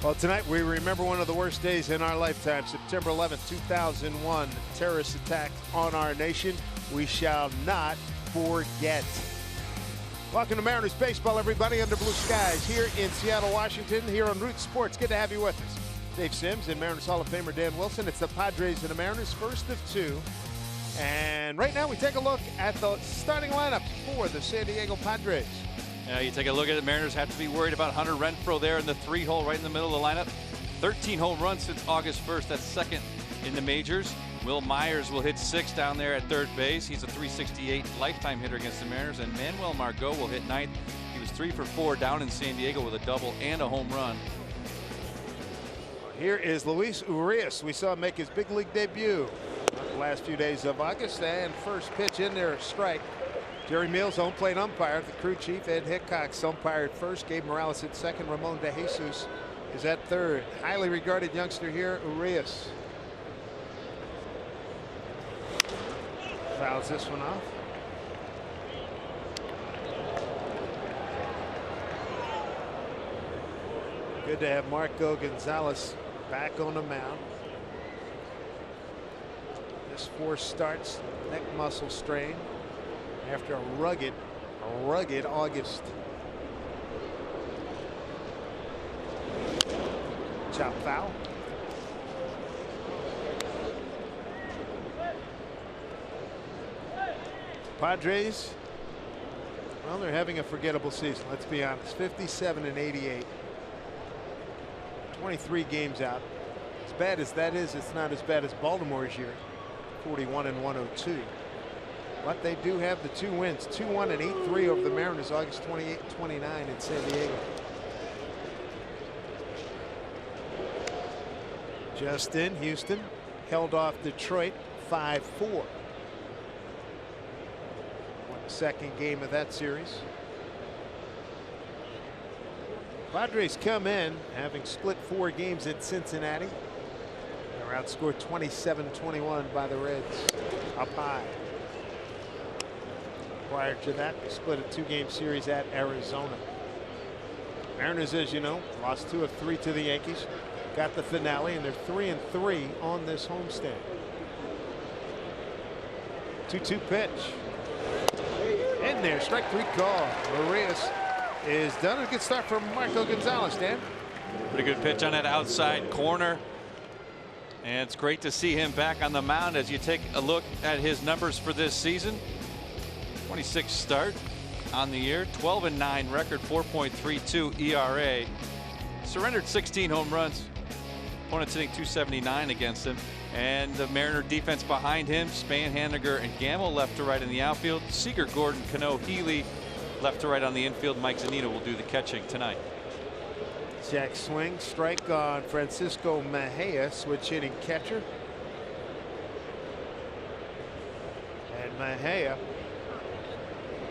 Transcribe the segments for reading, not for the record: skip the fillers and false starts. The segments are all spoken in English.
Well, tonight we remember one of the worst days in our lifetime, September 11th, 2001, terrorist attack on our nation. We shall not forget. Welcome to Mariners Baseball, everybody, under blue skies here in Seattle, Washington, here on Root Sports. Good to have you with us. Dave Sims and Mariners Hall of Famer Dan Wilson. It's the Padres and the Mariners, first of two. And right now we take a look at the starting lineup for the San Diego Padres. Yeah, you take a look at it, Mariners have to be worried about Hunter Renfroe there in the 3-hole right in the middle of the lineup. 13 home runs since August 1st. That's second in the majors. Will Myers will hit 6 down there at third base. He's a .368 lifetime hitter against the Mariners. And Manuel Margot will hit 9th. He was 3 for 4 down in San Diego with a double and a home run. Here is Luis Urias. We saw him make his big league debut the last few days of August. And first pitch in there, a strike. Jerry Meals, home plate umpire. The crew chief, Ed Hickox, umpired first. Gabe Morales at second. Ramon De Jesus is at third. Highly regarded youngster here, Urias. Fouls this one off. Good to have Marco Gonzalez back on the mound. This 4 starts, neck muscle strain after a rugged August. Chop foul. Padres, well, they're having a forgettable season, let's be honest. 57 and 88. 23 games out. As bad as that is, it's not as bad as Baltimore's year, 41 and 102. But they do have the 2 wins, 2-1 and 8-3 over the Mariners, August 28 and 29 in San Diego. Justin Houston held off Detroit 5-4. Won the second game of that series. Padres come in having split 4 games at Cincinnati. They were outscored 27-21 by the Reds up high. Prior to that, they split a 2-game series at Arizona. Mariners, as you know, lost 2 of 3 to the Yankees. Got the finale, and they're 3-3 on this homestand. 2-2 pitch. In there, strike 3 call. Urias is done. A good start from Marco Gonzalez, Dan. Pretty good pitch on that outside corner. And it's great to see him back on the mound as you take a look at his numbers for this season. 26 start on the year, 12-9 record, 4.32 ERA. Surrendered 16 home runs. Opponents hitting .279 against him. And the Mariner defense behind him, Span, Haniger, and Gamble left to right in the outfield. Seager, Gordon, Cano, Healy left to right on the infield. Mike Zunino will do the catching tonight. Jack swing, strike on Francisco Mejia, switch hitting catcher. And Mejia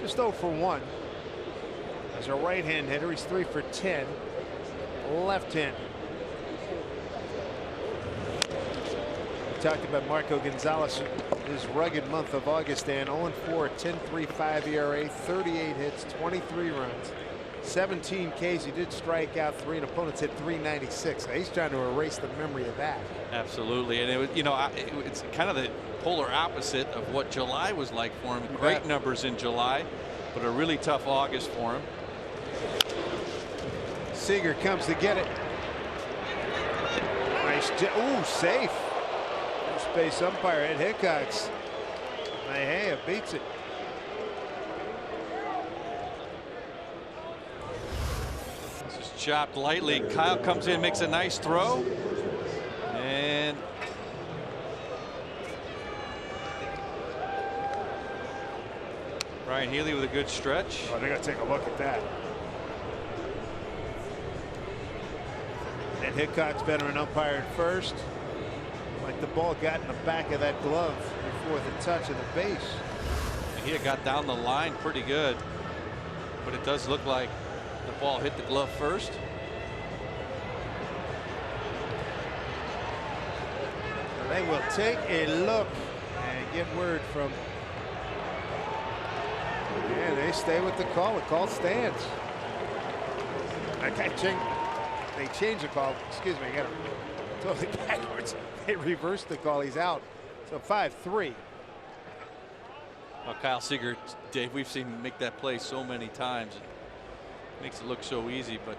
just 0 for 1. As a right-hand hitter, he's 3 for 10. Left-handed. We talked about Marco Gonzalez, his rugged month of August, and 0-4, 10.35 ERA, 38 hits, 23 runs, 17 Ks. He did strike out 3, and opponents hit .396. So he's trying to erase the memory of that. Absolutely, and it was, you know, it's kind of the polar opposite of what July was like for him. Great numbers in July, but a really tough August for him. Seager comes to get it. Nice, ooh, safe. First base umpire Ed Hickox. Mejia beats it. This is chopped lightly. Kyle comes in, makes a nice throw, and Brian Healy with a good stretch. Oh, they got to take a look at that. And Hickox, veteran umpire at first. Like the ball got in the back of that glove before the touch of the base. He had got down the line pretty good, but it does look like the ball hit the glove first. They will take a look and get word from. And they stay with the call. The call stands. Catching. They changed the call. Excuse me, I got it totally backwards. They reversed the call. He's out. So 5-3. Well, Kyle Seager, Dave, we've seen him make that play so many times. It makes it look so easy, but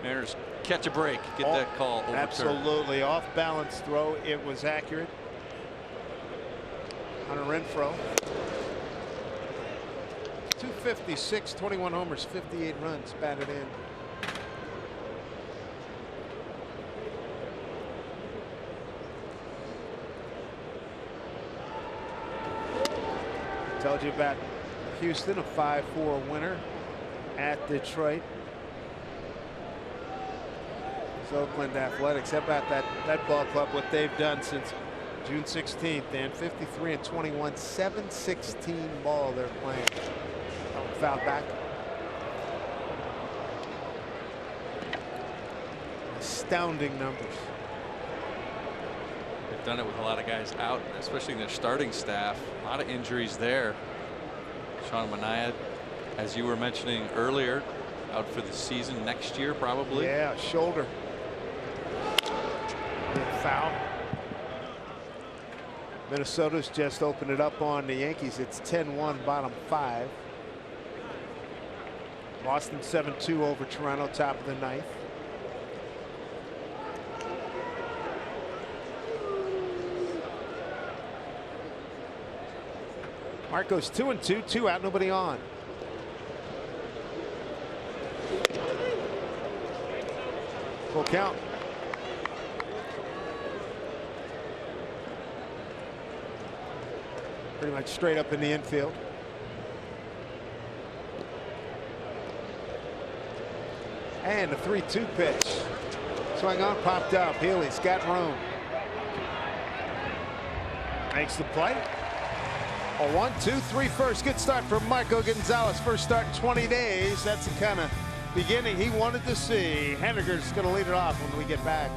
Mariners catch a break, get that call overturned. Absolutely. Off balance throw. It was accurate. Hunter Renfroe. 256, 21 homers, 58 runs batted in. Told you about Houston, a 5-4 winner at Detroit. It's Oakland Athletics. How about that ball club, what they've done since June 16th, and 53-21, 7-16 ball they're playing. Foul back. Astounding numbers. They've done it with a lot of guys out, especially in their starting staff. A lot of injuries there. Sean Manaea, as you were mentioning earlier, out for the season next year probably. Yeah, shoulder. Foul. Minnesota's just opened it up on the Yankees. It's 10-1, bottom 5. Boston 7-2 over Toronto, top of the ninth. Marco's 2-2, 2 out, nobody on. Full count. Pretty much straight up in the infield. And a 3-2 pitch. Swung on, popped up. Healy's got room. Makes the play. A 1-2-3 first. Good start for Marco Gonzalez. First start in 20 days. That's the kind of beginning he wanted to see. Henniger's going to lead it off when we get back.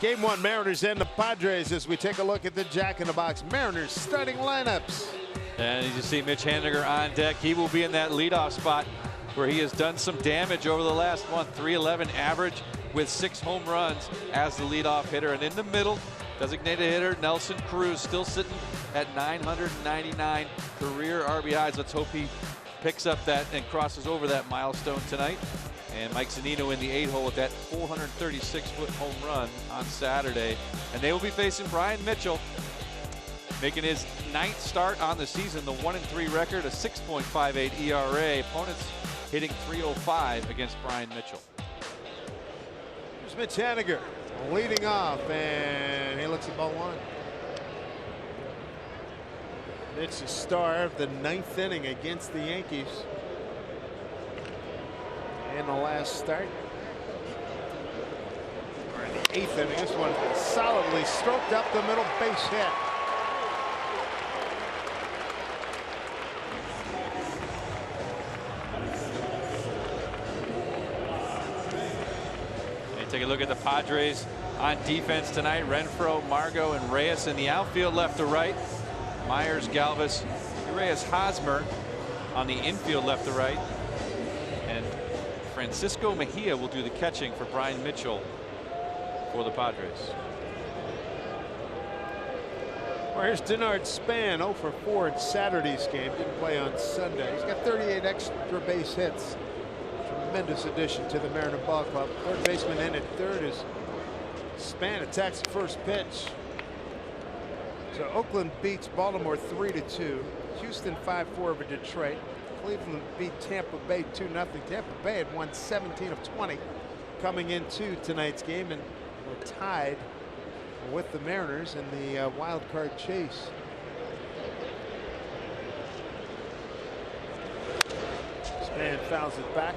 Game 1, Mariners and the Padres, as we take a look at the Jack-in-the-Box Mariners starting lineups. And you see Mitch Haniger on deck. He will be in that leadoff spot where he has done some damage over the last month. .311 average with 6 home runs as the leadoff hitter. And in the middle, designated hitter Nelson Cruz still sitting at 999 career RBIs. Let's hope he picks up that and crosses over that milestone tonight. And Mike Zunino in the 8-hole with that 436-foot home run on Saturday. And they will be facing Brian Mitchell, making his 9th start on the season, the 1-3 record, a 6.58 ERA. Opponents hitting .305 against Brian Mitchell. Here's Mitch Haniger leading off, and he looks at ball 1. Mitch, the star of the 9th inning against the Yankees. In the last start, or in the 8th inning, this one solidly stroked up the middle, base hit. Take a look at the Padres on defense tonight. Renfroe, Margot, and Reyes in the outfield left to right. Myers, Galvis, Reyes, Hosmer on the infield left to right. And Francisco Mejia will do the catching for Brian Mitchell for the Padres. Well, here's Denard Span, 0 for 4 in Saturday's game. Didn't play on Sunday. He's got 38 extra base hits. Tremendous addition to the Mariner ball club. Third baseman in at third is Span. Attacks the first pitch. So Oakland beats Baltimore 3-2. Houston 5-4 over Detroit. Cleveland beat Tampa Bay 2-0. Tampa Bay had won 17 of 20 coming into tonight's game and were tied with the Mariners in the wild card chase. Span fouls it back.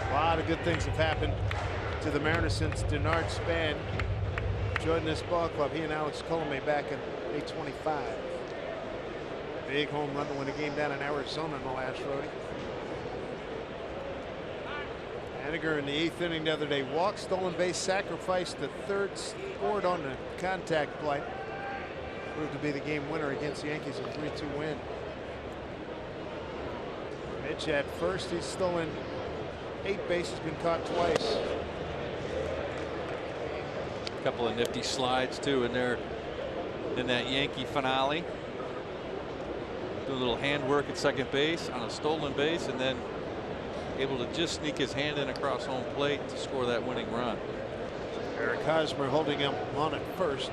A lot of good things have happened to the Mariners since Denard Span joined this ball club. He and Alex Colomé back in 825. Big home run to win a game down in Arizona in the last rodeo. Haniger in the 8th inning the other day walked, stolen base, sacrificed the third, scored on the contact play. Proved to be the game winner against the Yankees, a 3-2 win. Mitch at first. He's stolen 8 bases, been caught twice. A couple of nifty slides too in there in that Yankee finale. Do a little handwork at second base on a stolen base, and then able to just sneak his hand in across home plate to score that winning run. Eric Hosmer holding him on at first.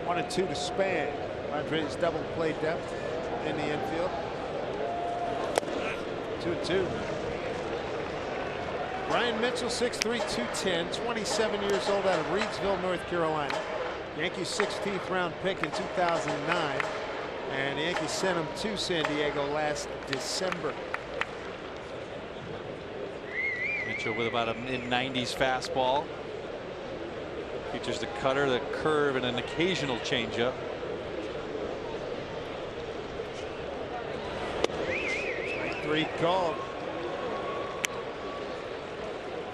1-2 to Span. Padres double play depth in the infield. 2-2. Brian Mitchell, 6'3", 210, 27 years old, out of Reidsville, North Carolina. Yankees 16th round pick in 2009. And the Yankees sent him to San Diego last December. Mitchell with about a mid-90s fastball. Features the cutter, the curve, and an occasional changeup. Strike 3 called.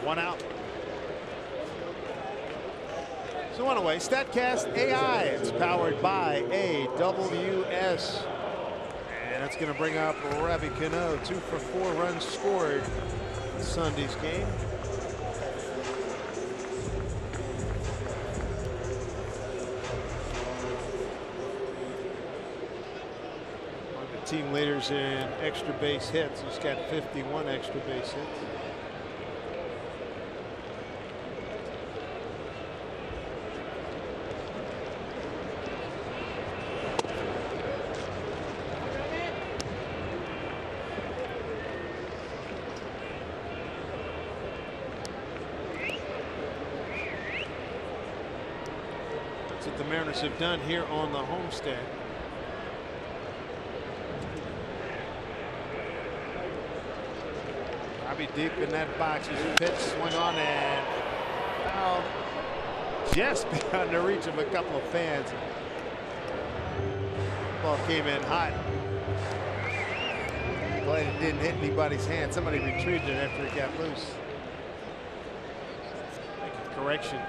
1 out. So one away. StatCast AI. It's powered by AWS. And that's going to bring up Robbie Cano. 2 for 4 runs scored in Sunday's game. One of the team leaders in extra base hits. He's got 51 extra base hits. That the Mariners have done here on the homestand. Robbie deep in that box as a pitch swung on and foul just beyond the reach of a couple of fans. Ball came in hot. Glad it didn't hit anybody's hand. Somebody retrieved it after it got loose. Make a correction.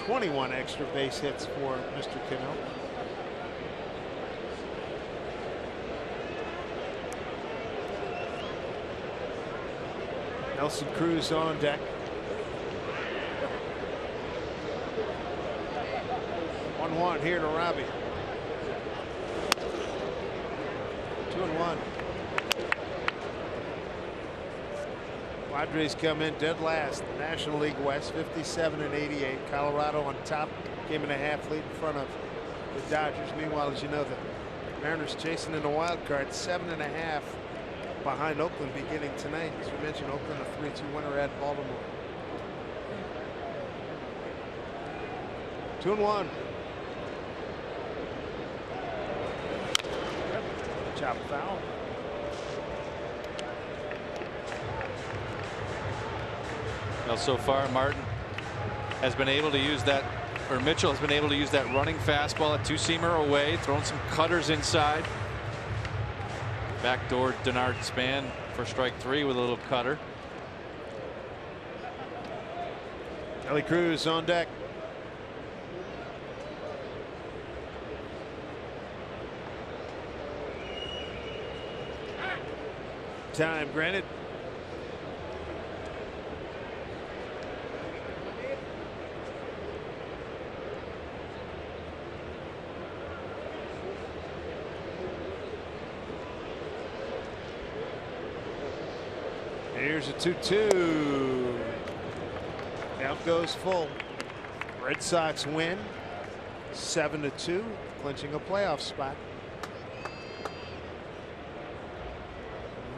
21 extra base hits for Mr. Cano. Nelson Cruz on deck. 1-1 here to Robbie. 2-1. Padres come in dead last. National League West, 57-88. Colorado on top, game-and-a-half lead in front of the Dodgers. Meanwhile, as you know, the Mariners chasing in the wild card, 7.5 behind Oakland beginning tonight. As we mentioned, Oakland a 3-2 winner at Baltimore. 2-1. Chop foul. Well, so far Martin has been able to use that Mitchell has been able to use that running fastball, a two-seamer away, throwing some cutters inside. Backdoor Denard Span for strike 3 with a little cutter. Ellie Cruz on deck. Time granted. Here's a 2-2. Count goes full. Red Sox win 7-2, clinching a playoff spot.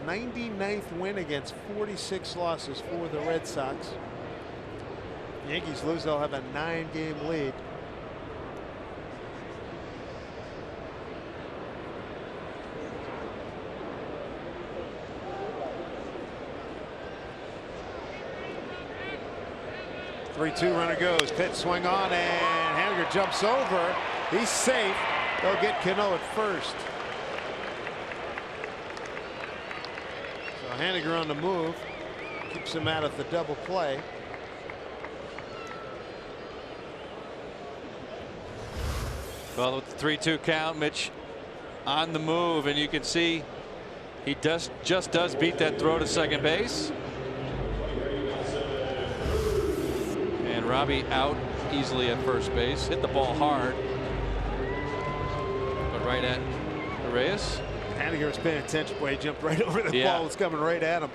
99th win against 46 losses for the Red Sox. Yankees lose, they'll have a 9-game lead. Three-two runner goes. Pitch swing on, and Haniger jumps over. He's safe. They'll get Cano at first. So Haniger on the move, keeps him out of the double play. Well, with the 3-2 count, Mitch on the move, and you can see he just does beat that throw to second base. And Robbie out easily at first base, hit the ball hard, but right at Reyes. Haniger was paying attention, boy. He jumped right over the ball. It's coming right at him.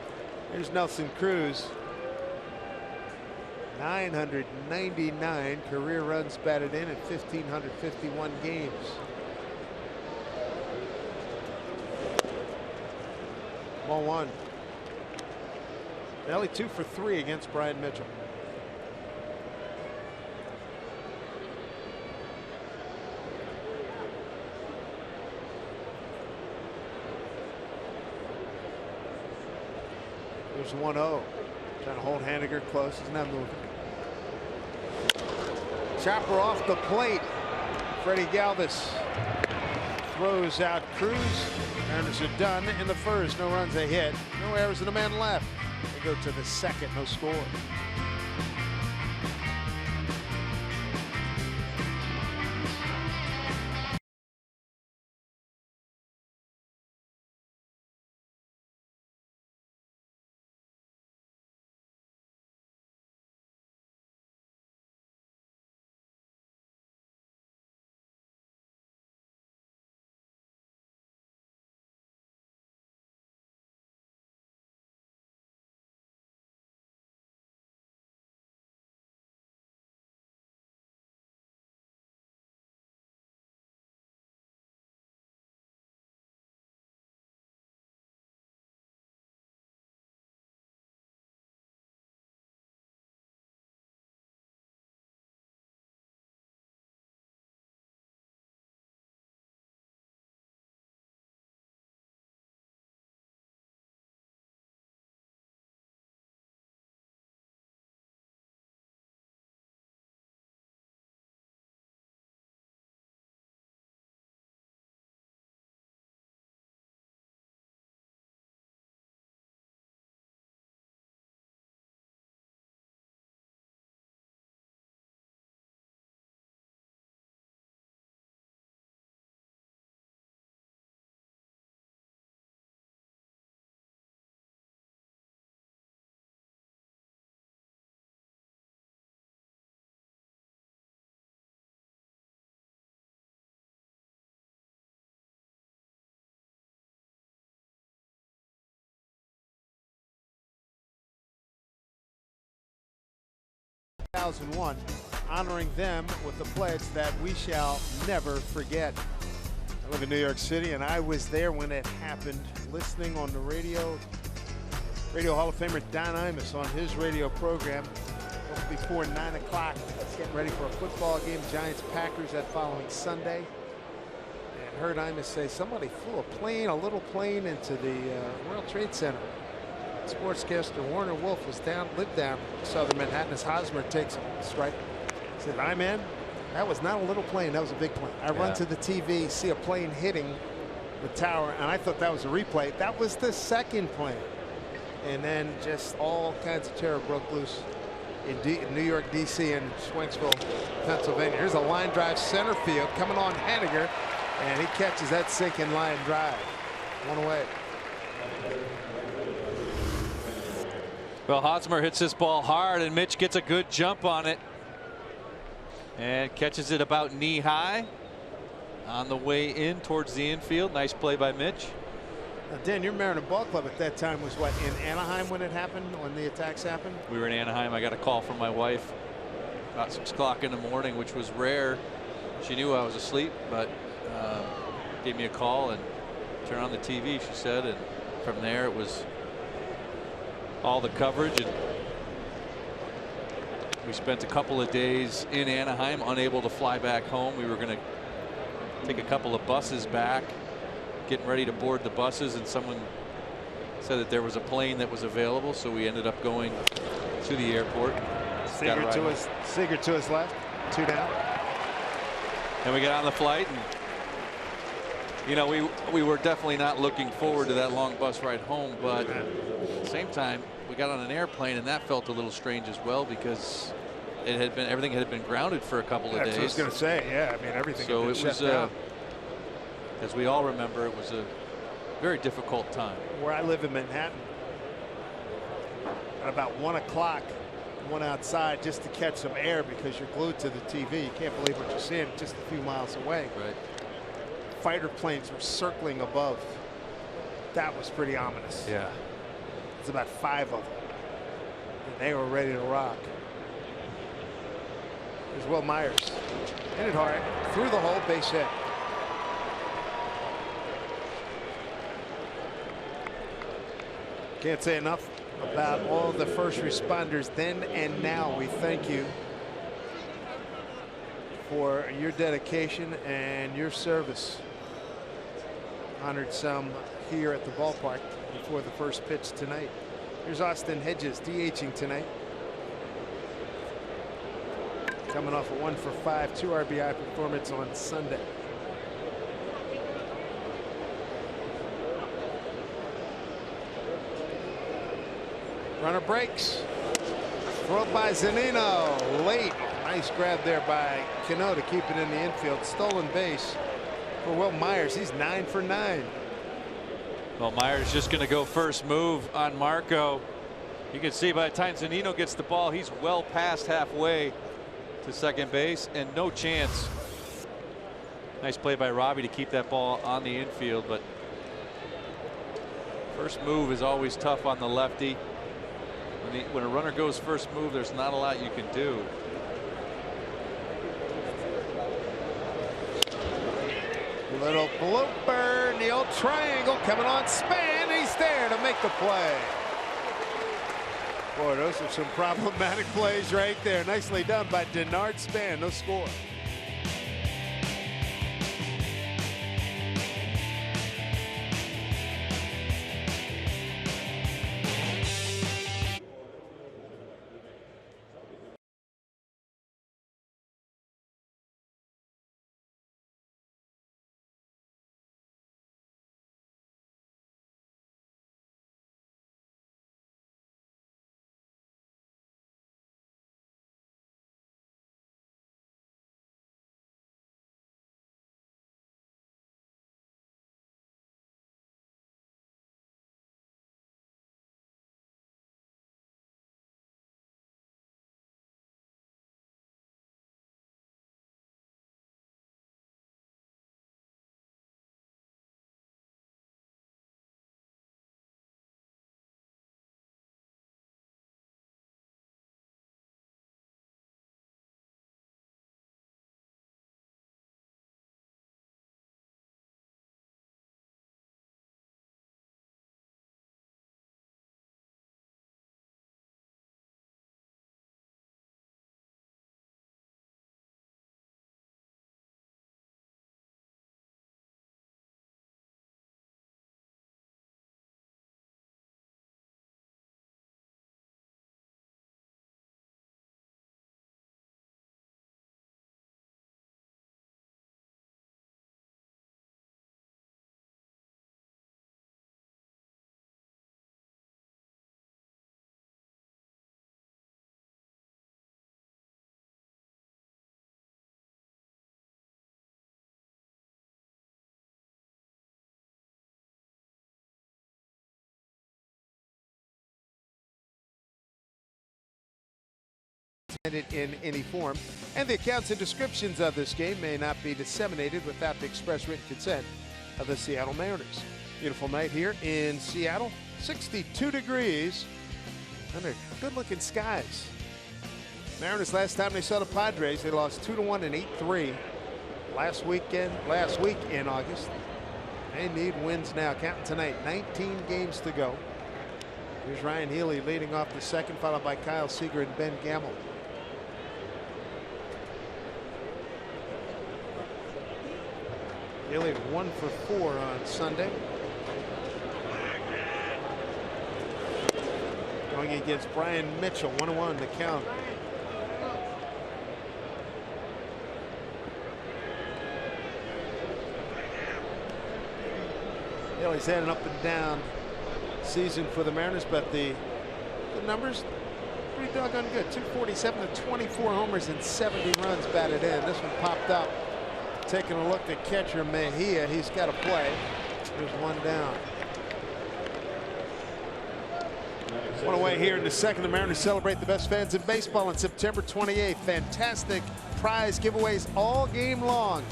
There's Nelson Cruz. 999 career runs batted in 1,551 games. Ball one. Nelly 2 for 3 against Brian Mitchell. There's 1-0. Trying to hold Haniger close. He's not moving. Chopper off the plate. Freddie Galvis throws out Cruz. Mariners are done in the first. No runs, they hit. No errors and a man left. They go to the second. No score. Honoring them with the pledge that we shall never forget. I live in New York City, and I was there when it happened, listening on the radio. Radio Hall of Famer Don Imus on his radio program before 9 o'clock, getting ready for a football game, Giants-Packers, that following Sunday. And heard Imus say somebody flew a little plane into the World Trade Center. Sportscaster Warner Wolf lived down southern Manhattan as Hosmer takes a strike. Said, I'm in. That was not a little plane. That was a big plane. I run to the TV, see a plane hitting the tower, and I thought that was a replay. That was the second plane. And then just all kinds of terror broke loose in New York, D.C. and Schwenksville, Pennsylvania. Here's a line drive center field coming on Henniger, and he catches that sinking line drive. One away. Well, Hosmer hits this ball hard, and Mitch gets a good jump on it and catches it about knee high on the way in towards the infield. Nice play by Mitch. Now, Dan, your Mariner Ball Club at that time was what, in Anaheim when it happened, when the attacks happened? We were in Anaheim. I got a call from my wife about 6 o'clock in the morning, which was rare. She knew I was asleep, but gave me a call and turned on the TV, she said, and from there it was all the coverage. And we spent a couple of days in Anaheim, unable to fly back home. We were going to take a couple of buses back, getting ready to board the buses, and someone said that there was a plane that was available, so we ended up going to the airport. Seager to his left, 2 down. And we got on the flight, and you know, we were definitely not looking forward to that long bus ride home, but at the same time we got on an airplane, and that felt a little strange as well, because it had been, everything had been grounded for a couple of days. That's what I was going to say. Yeah, I mean, everything so had been shut down. As we all remember, it was a very difficult time. Where I live in Manhattan, at about 1 o'clock, went outside just to catch some air because you're glued to the TV. You can't believe what you're seeing just a few miles away. Right. Fighter planes were circling above. That was pretty ominous. Yeah. It's about 5 of them, and they were ready to rock. There's Will Myers. Hit it hard, through the hole, base hit. Can't say enough about all the first responders then and now. We thank you for your dedication and your service. Honored some here at the ballpark before the first pitch tonight. Here's Austin Hedges DHing tonight. Coming off a 1 for 5, 2 RBI performance on Sunday. Runner breaks. Throw by Zunino late. Nice grab there by Cano to keep it in the infield. Stolen base for Will Myers. He's 9 for 9. Well, Myers just going to go first move on Marco. You can see by the time Zunino gets the ball, he's well past halfway to second base, and no chance. Nice play by Robbie to keep that ball on the infield, but first move is always tough on the lefty. When a runner goes first move, there's not a lot you can do. Little blooper in the old triangle coming on Span. He's there to make the play. Boy, those are some problematic plays right there. Nicely done by Denard Span. No score. in any form, and the accounts and descriptions of this game may not be disseminated without the express written consent of the Seattle Mariners. Beautiful night here in Seattle, 62 degrees under good-looking skies. Mariners, last time they saw the Padres, they lost 2-1 and 8-3 last week in August. They need wins now. Counting tonight, 19 games to go. Here's Ryan Healy leading off the second, followed by Kyle Seager and Ben Gamble. Healy 1 for 4 on Sunday. Going against Brian Mitchell, 1-1 the count. He's had an up and down season for the Mariners, but the numbers pretty doggone good. 247 to 24 homers and 70 runs batted in. This one popped up. Taking a look at catcher Mejia. He's got to play. There's one down. One away here in the second. The Mariners celebrate the best fans in baseball on September 28th. Fantastic prize giveaways all game long.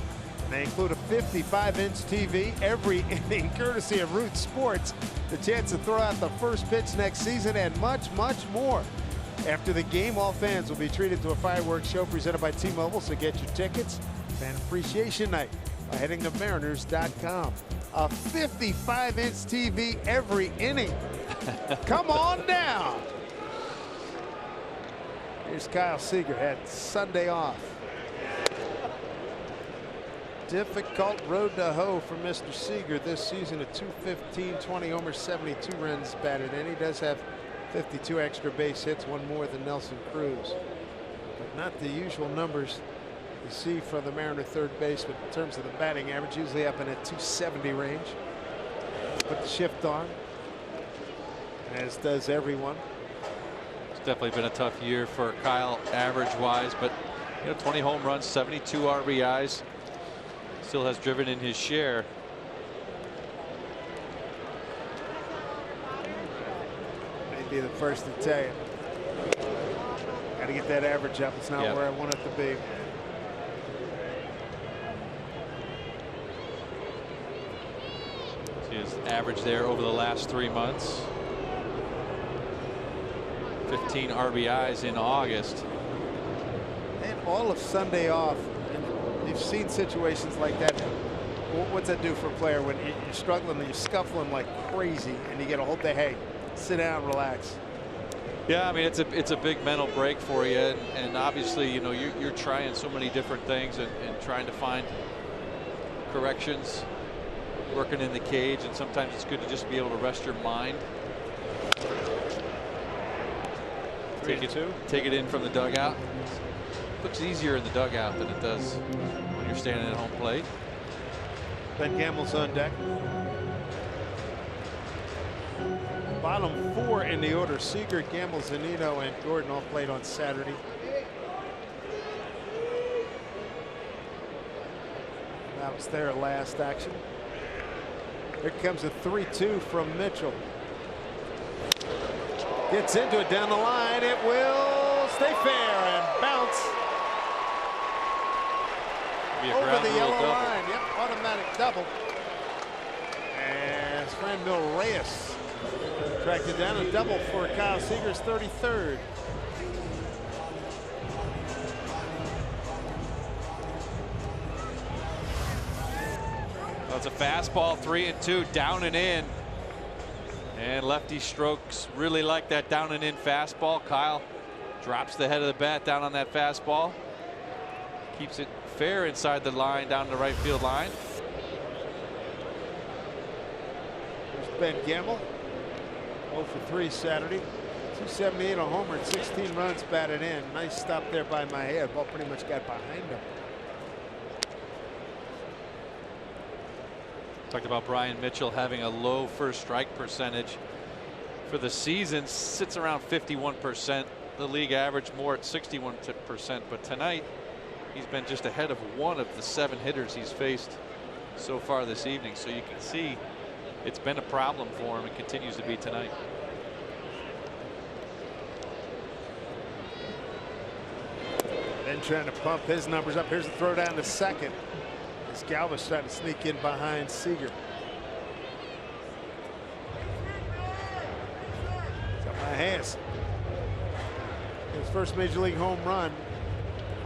They include a 55-inch TV every inning, courtesy of Root Sports, the chance to throw out the first pitch next season, and much, much more. After the game, all fans will be treated to a fireworks show presented by T-Mobile, so get your tickets. Fan Appreciation Night by heading to Mariners.com. A 55-inch TV every inning. Come on down. Here's Kyle Seager, had Sunday off. Difficult road to hoe for Mr. Seager this season at 215, 20 homers, 72 runs batted in. He does have 52 extra base hits, one more than Nelson Cruz. But not the usual numbers you see from the Mariner third baseman in terms of the batting average, usually up in that 270 range. Put the shift on, as does everyone. It's definitely been a tough year for Kyle average-wise, but 20 home runs, 72 RBIs. Still has driven in his share. Maybe the first to tell you. Got to get that average up. It's not where I want it to be. See his average there over the last 3 months. 15 RBIs in August. And all of Sunday off. You've seen situations like that. What's that do for a player when you're struggling and you're scuffling like crazy and you get a whole day, hey, sit down, relax? Yeah, I mean, it's a big mental break for you, and obviously, you're trying so many different things and trying to find corrections, working in the cage, and sometimes it's good to just be able to rest your mind. Take it in from the dugout. Looks easier in the dugout than it does when you're standing at home plate. Ben Gamble's on deck. Bottom 4 in the order: Seager, Gamble, Zunino, and Gordon all played on Saturday. That was their last action. Here comes a 3-2 from Mitchell. Gets into it down the line. It will stay fair and bounce over the yellow line. Yep, automatic double. And Franmil Reyes tracked it down, a double for Kyle Seager's 33rd. Well, it's a fastball, 3-2, down and in. And lefty strokes really like that down and in fastball. Kyle drops the head of the bat down on that fastball. Keeps it fair inside the line, down the right field line. There's Ben Gamble, 0 for 3 Saturday. 278 a homer and 16 runs batted in. Nice stop there by Mejia. Ball pretty much got behind him. Talked about Brian Mitchell having a low first strike percentage for the season. Sits around 51%. The league average more at 61%. But tonight he's been just ahead of one of the 7 hitters he's faced so far this evening. So you can see it's been a problem for him and continues to be tonight. Then trying to pump his numbers up. Here's the throw down to second. As Galvis trying to sneak in behind Seager. It's up by Hayes. His first major league home run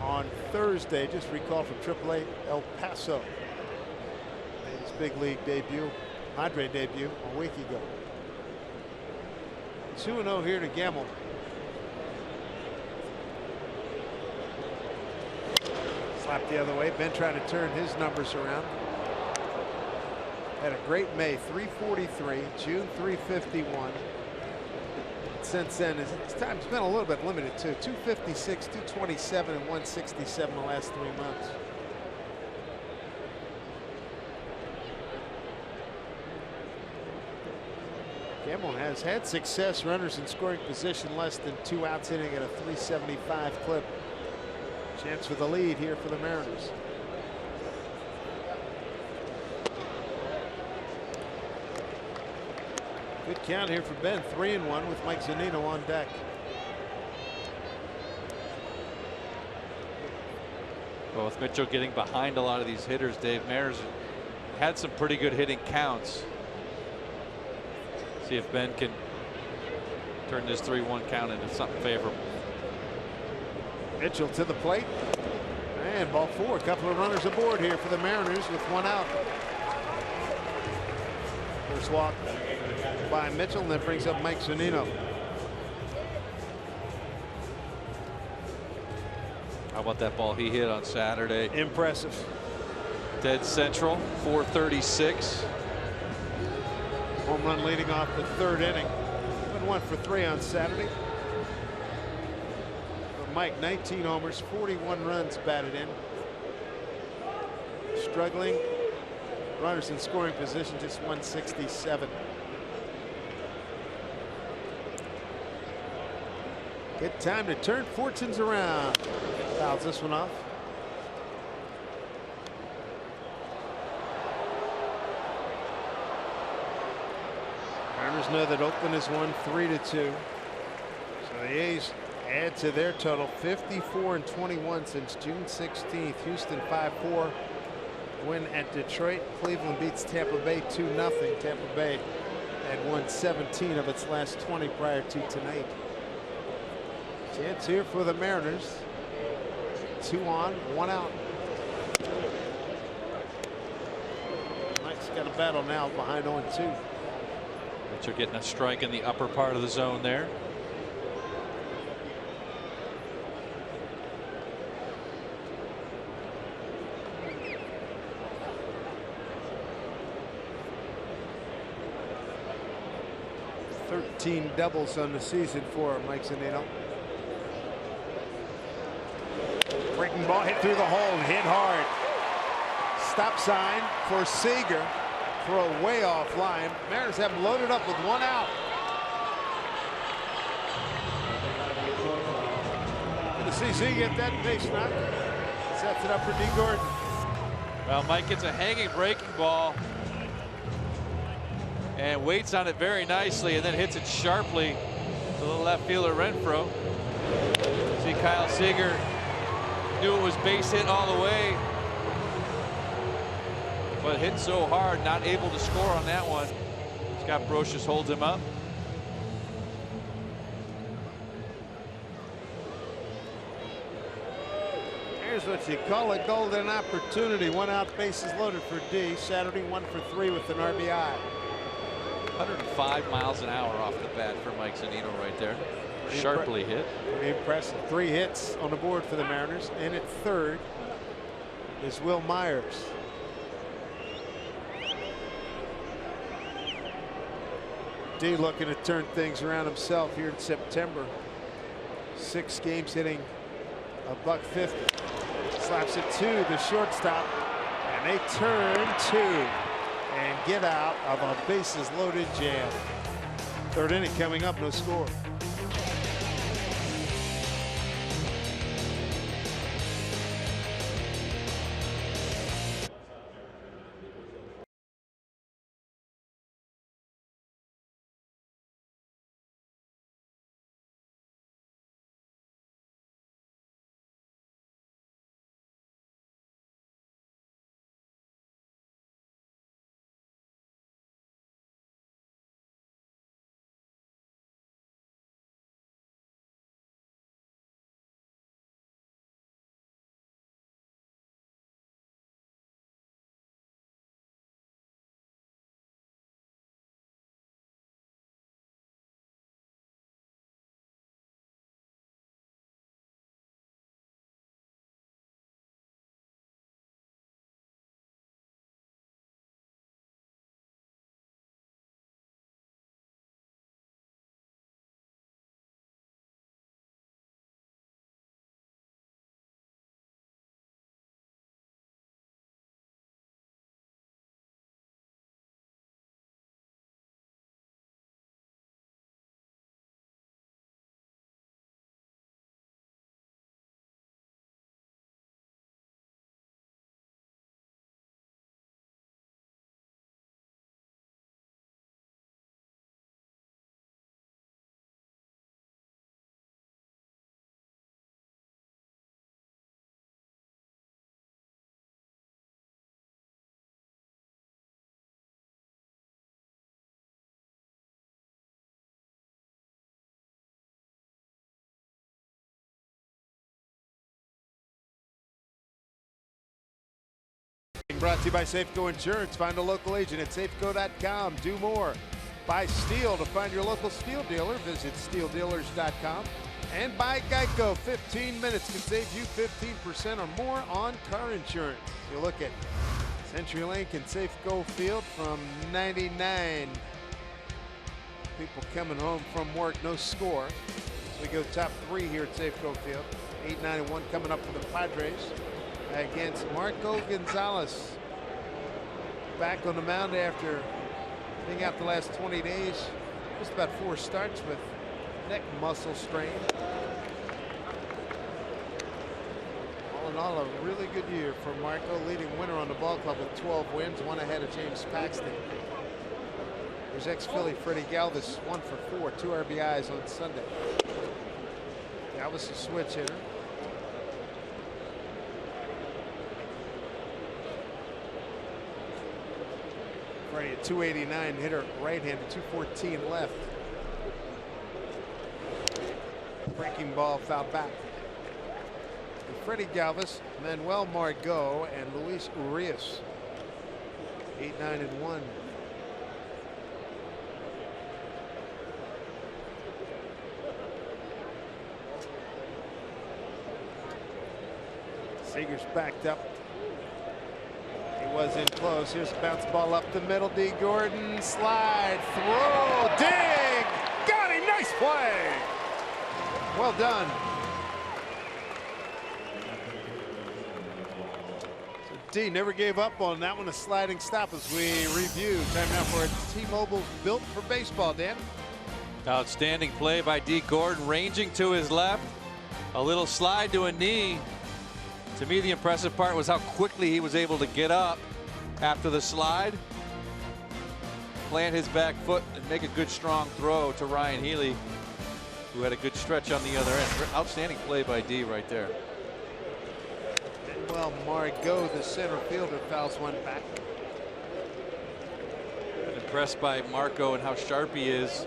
on Thursday, just recalled from AAA El Paso. Made his big league debut, Padre debut, a week ago. 2-0 here to Gamble. Slap the other way. Ben trying to turn his numbers around. Had a great May, 343, June 351. Since then, his time's been a little bit limited too. 256, 227, and 167 the last 3 months. Gamble has had success, runners in scoring position, less than 2 outs, hitting at a 375 clip. Chance for the lead here for the Mariners. Good count here for Ben. 3-1 with Mike Zunino on deck. Well, with Mitchell getting behind a lot of these hitters, Dave, Mariners had some pretty good hitting counts. See if Ben can turn this 3-1 count into something favorable. Mitchell to the plate. And ball 4. A couple of runners aboard here for the Mariners with 1 out. First walk by Mitchell, and that brings up Mike Zunino. How about that ball he hit on Saturday? Impressive. Dead central, 436. Home run leading off the 3rd inning. Went 1 for 3 on Saturday. For Mike, 19 homers, 41 runs batted in. Struggling. Runners in scoring position, just 167. Good time to turn fortunes around. Fouls this one off. Mariners know that Oakland has won 3-2. So the A's add to their total 54-21 since June 16th. Houston 5-4. Win at Detroit. Cleveland beats Tampa Bay 2-0. Tampa Bay had won 17 of its last 20 prior to tonight. Chance here for the Mariners. 2 on, 1 out. Mike's got a battle now behind 0-2. Mitchell getting a strike in the upper part of the zone there. Thirteen doubles on the season for Mike Zunino. Breaking ball hit through the hole and hit hard. Stop sign for Seager. Throw way off line. Mariners have him loaded up with 1 out. Good to see Seager get that base knock. Sets it up for D. Gordon. Well, Mike gets a hanging breaking ball and waits on it very nicely, and then hits it sharply to the left fielder Renfroe. See, Kyle Seager knew it was base hit all the way, but hit so hard, not able to score on that one. Scott Brocious holds him up. Here's what you call a golden opportunity. 1 out, bases loaded for D. Saturday 1 for 3 with an RBI. 105 miles an hour off the bat for Mike Zunino right there. Sharply hit. Pretty impressive. 3 hits on the board for the Mariners. And at third is Will Myers. D looking to turn things around himself here in September. 6 games hitting $150. Slaps it to the shortstop. And they turn 2 and get out of a bases loaded jam. 3rd inning coming up, no score. brought to you by Safeco Insurance. Find a local agent at safeco.com. Do more. Buy Steel. To find your local Steel dealer, visit steeldealers.com. And buy Geico. 15 minutes can save you 15% or more on car insurance. You look at CenturyLink and Safeco Field from 99. People coming home from work, no score. So we go top 3 here at Safeco Field. 8-9-1 coming up for the Padres against Marco Gonzalez. Back on the mound after being out the last 20 days. Just about 4 starts with neck muscle strain. All in all, a really good year for Marco, leading winner on the ball club with 12 wins, 1 ahead of James Paxton. There's ex-Philly Freddie Galvis, 1 for 4, 2 RBIs on Sunday. Galvis a switch hitter. Freddie, a 289 hitter, right-handed, 214 left. Breaking ball foul back. And Freddie Galvis, Manuel Margot, and Luis Urias. 8-9-1. Seager's backed up. He was in close. Here's a bounce ball up the middle. D. Gordon, slide, throw, dig, got him, nice play. Well done. So D never gave up on that one. A sliding stop as we review. Time now for a T-Mobile built for baseball, Dan. Outstanding play by D. Gordon, ranging to his left. A little slide to a knee. To me, the impressive part was how quickly he was able to get up after the slide, plant his back foot, and make a good strong throw to Ryan Healy, who had a good stretch on the other end. Outstanding play by D right there. Well, Margot, the center fielder, fouls one back. Been impressed by Marco and how sharp he is.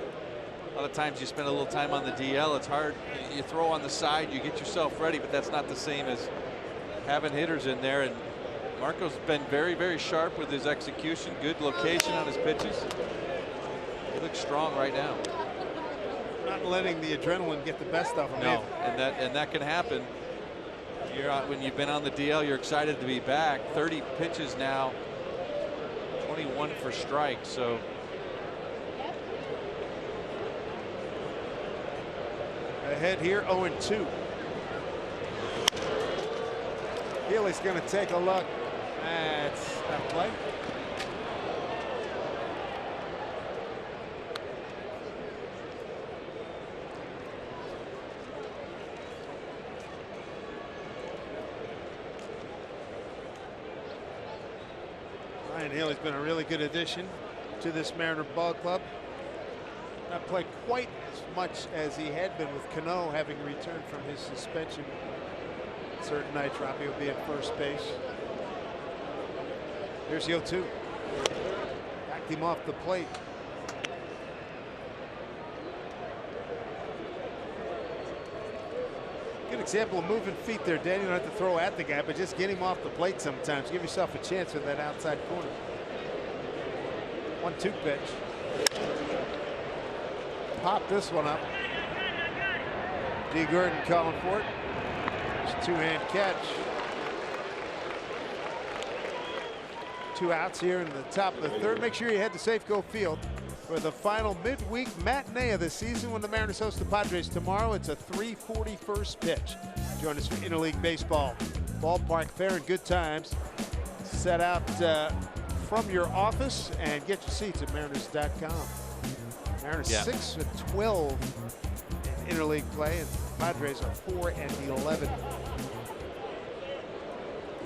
A lot of times you spend a little time on the DL. It's hard. You throw on the side, you get yourself ready, but that's not the same as having hitters in there. And Marco's been very, very sharp with his execution. Good location on his pitches. He looks strong right now. Not letting the adrenaline get the best of him. No, and that can happen. You're out, when you've been on the DL, you're excited to be back. 30 pitches now, 21 for strikes. So ahead here, 0-2. Healy's going to take a look. That's that play. Ryan Healy's been a really good addition to this Mariner ball club. Not played quite as much as he had been with Cano having returned from his suspension. Certain night drop, he'll be at first base. Here's the 0-2. Backed him off the plate. Good example of moving feet there, Dan. You don't have to throw at the guy, but just get him off the plate sometimes. Give yourself a chance with that outside corner. 1-2 pitch. Pop this one up. D. Gordon calling for it. Two-hand catch. 2 outs here in the top of the 3rd. Make sure you head to Safeco Field for the final midweek matinee of the season when the Mariners host the Padres tomorrow. It's a 3:41 pitch. Join us for interleague baseball. Ballpark fair and good times. Set out from your office and get your seats at mariners.com. Mariners 6-12 in interleague play, and Padres are 4-11.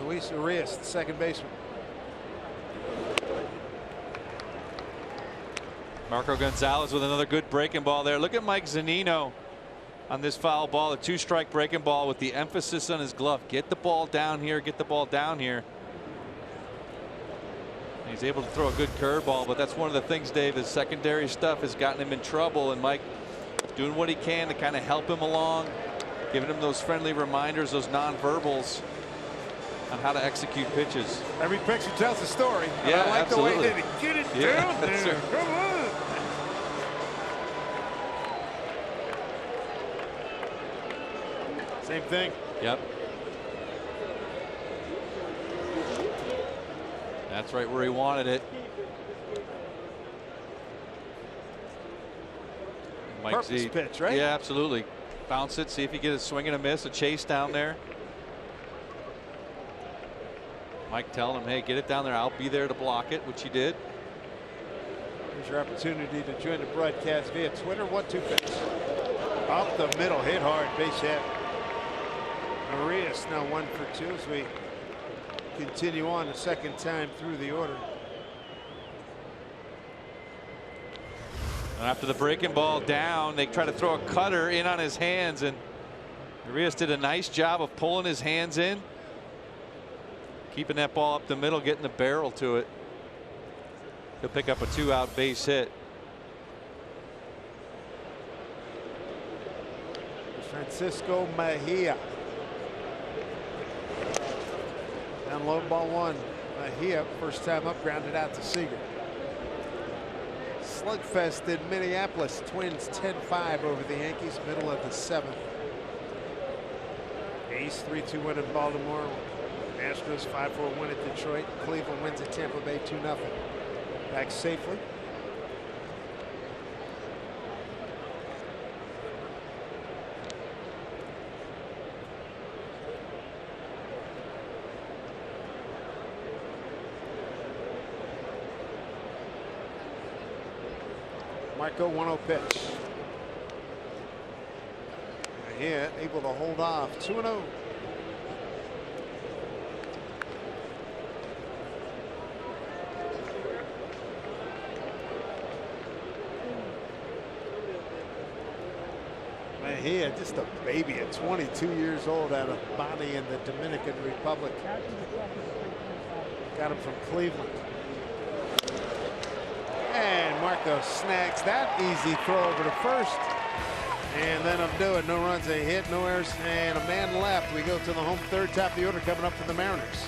Luis Urias, the second baseman. Marco Gonzalez with another good breaking ball there. Look at Mike Zunino on this foul ball, a 2-strike breaking ball with the emphasis on his glove. Get the ball down here, get the ball down here. And he's able to throw a good curveball, but that's one of the things, Dave, his secondary stuff has gotten him in trouble, and Mike doing what he can to kind of help him along, giving him those friendly reminders, those nonverbals. on how to execute pitches. Every picture tells a story. Yeah, I like absolutely. the way they get it Yeah, down there. that's right. Come on. Same thing. Yep. That's right where he wanted it. Mike Purpose Z. pitch, right? Yeah, absolutely. Bounce it, see if you get a swing and a miss, a chase down there. Mike telling him, hey, get it down there. I'll be there to block it, which he did. Here's your opportunity to join the broadcast via Twitter. 1-2 pitch. Up the middle, hit hard, base hit. Arias now 1 for 2 as we continue on the second time through the order. And after the breaking ball down, they try to throw a cutter in on his hands, and Arias did a nice job of pulling his hands in, keeping that ball up the middle, getting the barrel to it. He'll pick up a 2-out base hit. Francisco Mejia. Down low, ball 1. Mejia, first time up, grounded out to Seager. Slugfest in Minneapolis. Twins 10-5 over the Yankees, middle of the 7th. Ace 3-2 win in Baltimore. Astros 5-4 win at Detroit. Cleveland wins at Tampa Bay 2-0. Back safely. Marco 1-0 pitch. Here, able to hold off. 2-0. Mejia, just a baby at 22 years old, out of Bani in the Dominican Republic. Got him from Cleveland. And Marco snags that easy throw over to first. And then undo it. No runs, a hit, no errors, and a man left. We go to the home third, top of the order coming up for the Mariners.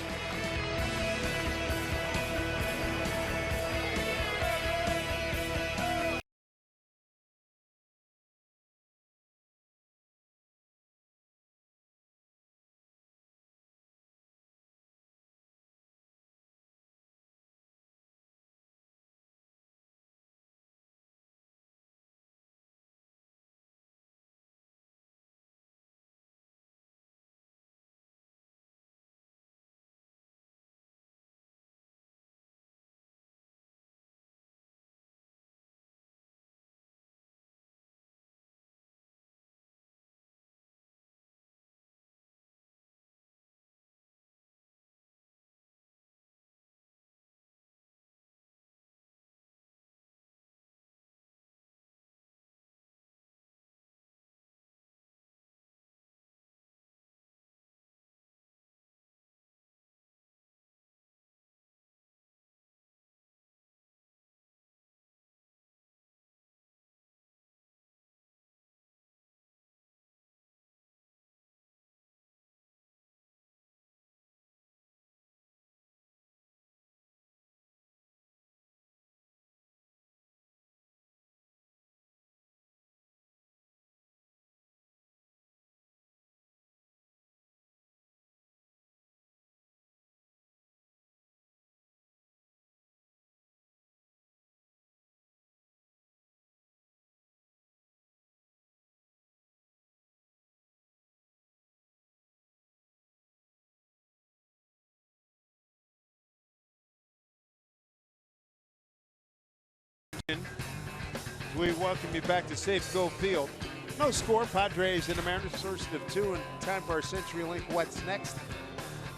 We welcome you back to Safeco Field. No score, Padres and the Mariners, first of 2, and time for our CenturyLink What's Next.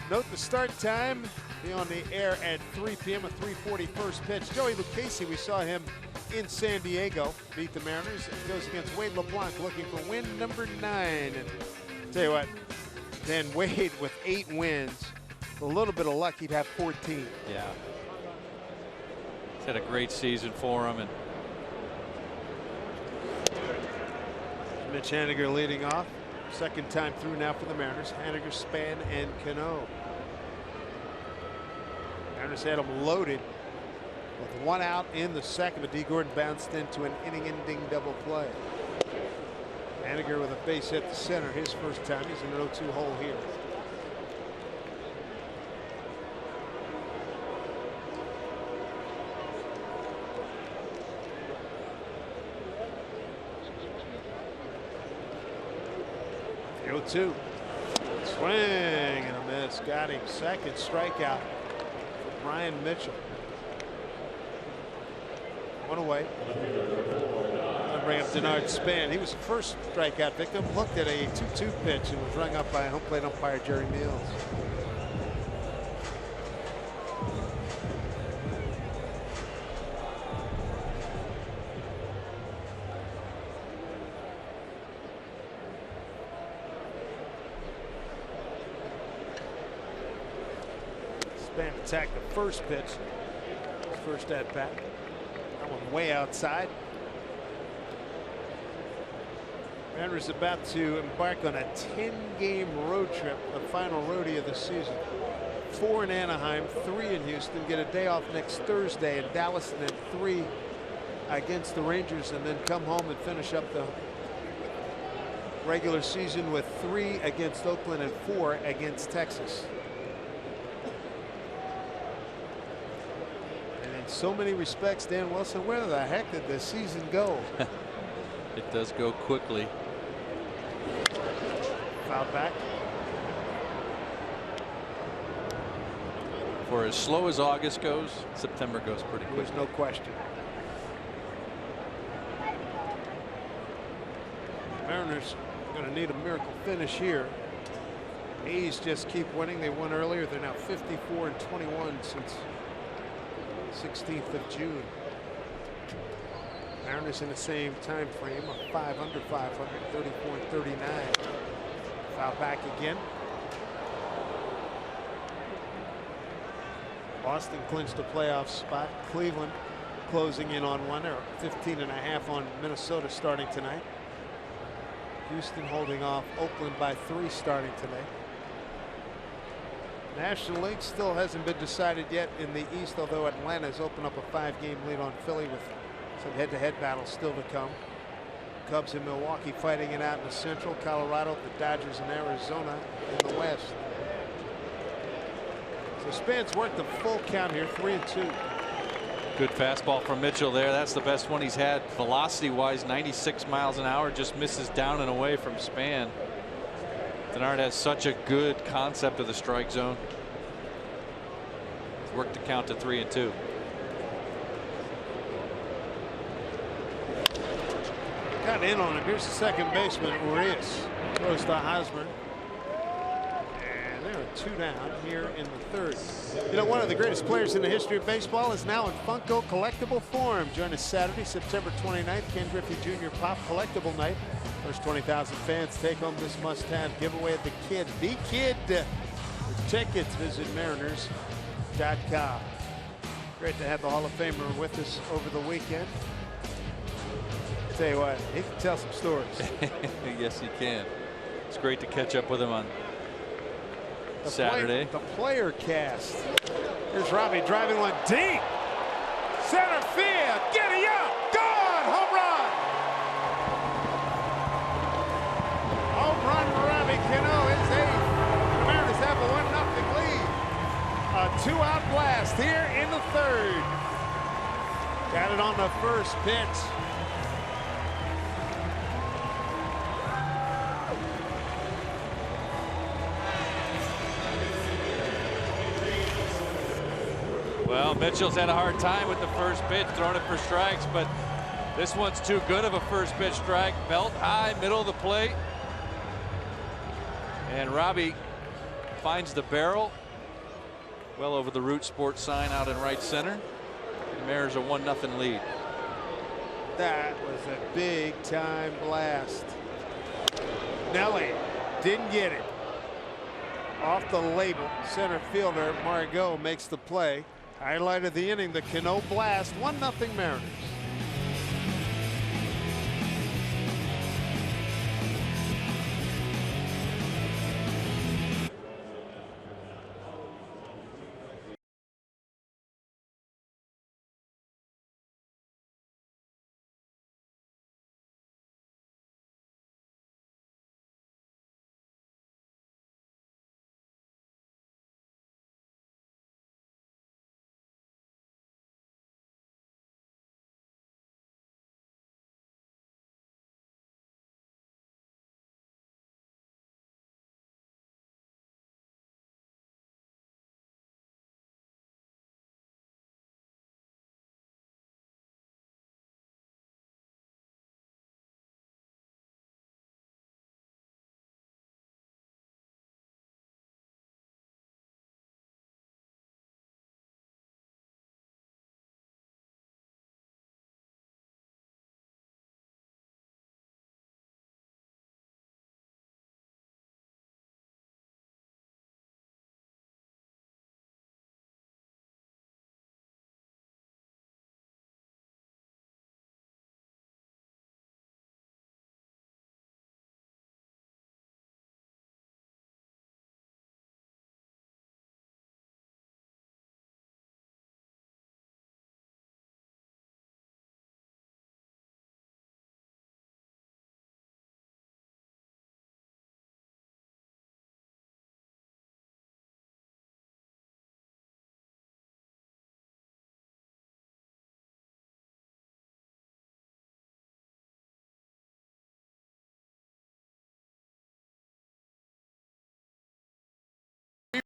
Note the start time, be on the air at 3 p.m. a 3:40 first pitch. Joey Lucchese, we saw him in San Diego, beat the Mariners. It goes against Wade LeBlanc, looking for win number 9. And tell you what, then Wade with 8 wins, a little bit of luck, he'd have 14. Yeah. He's had a great season for him. And Mitch Haniger leading off. Second time through now for the Mariners. Haniger, Span, and Cano. Mariners had him loaded with one out in the second, but D. Gordon bounced into an inning-ending double play. Haniger with a base hit to center, his first time. He's in an 0-2 hole here. The 0-2. Swing and a miss. Got him. Second strikeout for Brian Mitchell. One away. I'll bring up Denard Span. He was the first strikeout victim. Looked at a 2-2 pitch and was rung up by home plate umpire Jerry Mills. Span attacked the first pitch. His first at bat. That one way outside. Mariners about to embark on a 10-game road trip, the final roadie of the season. 4 in Anaheim, 3 in Houston. Get a day off next Thursday in Dallas, and then 3 against the Rangers, and then come home and finish up the regular season with 3 against Oakland and 4 against Texas. And in so many respects, Dan Wilson, where the heck did the season go? It does go quickly. Foul back. For as slow as August goes, September goes pretty quick. There's no question. Mariners are going to need a miracle finish here. A's just keep winning. They won earlier. They're now 54-21 since 16th of June. Mariners in the same time frame of 5 under 500, 34-39. Foul back again. Boston clinched a playoff spot. Cleveland closing in on one. They're 15.5 on Minnesota starting tonight. Houston holding off Oakland by 3 starting today. National League still hasn't been decided yet in the East, although Atlanta's opened up a 5-game lead on Philly with some head-to-head battles still to come. Cubs in Milwaukee fighting it out in the Central. Colorado, the Dodgers in Arizona in the West. So Span's worked the full count here, 3-2. Good fastball from Mitchell there. That's the best one he's had velocity-wise. 96 miles an hour. Just misses down and away from Span. Denard has such a good concept of the strike zone. He's worked the count to 3-2. Got in on him. Here's the second baseman, Urias. Throws to Hosmer. And there are 2 down here in the third. You know, one of the greatest players in the history of baseball is now in Funko collectible form. Join us Saturday, September 29th, Ken Griffey Jr. Pop Collectible Night. First 20,000 fans take home this must-have giveaway at the Kid. The Kid. For tickets, visit Mariners.com. Great to have the Hall of Famer with us over the weekend. Tell you what, he can tell some stories. Yes, he can. It's great to catch up with him on Saturday. The player cast. Here's Robbie driving one deep. Center field. Giddy up. Gone. Home run. Home run for Robbie Cano. His 8th. The Mariners have a 1-0 lead. A 2-out blast here in the third. Got it on the first pitch. Well, Mitchell's had a hard time with the first pitch, throwing it for strikes, but this one's too good of a first pitch strike. Belt high, middle of the plate. And Robbie finds the barrel well over the Root Sports sign out in right center. The Mariners a 1-0 lead. That was a big time blast. Nelly didn't get it. Off the label, center fielder Margot makes the play. Highlight of the inning, the Cano blast, 1-0 Mariners.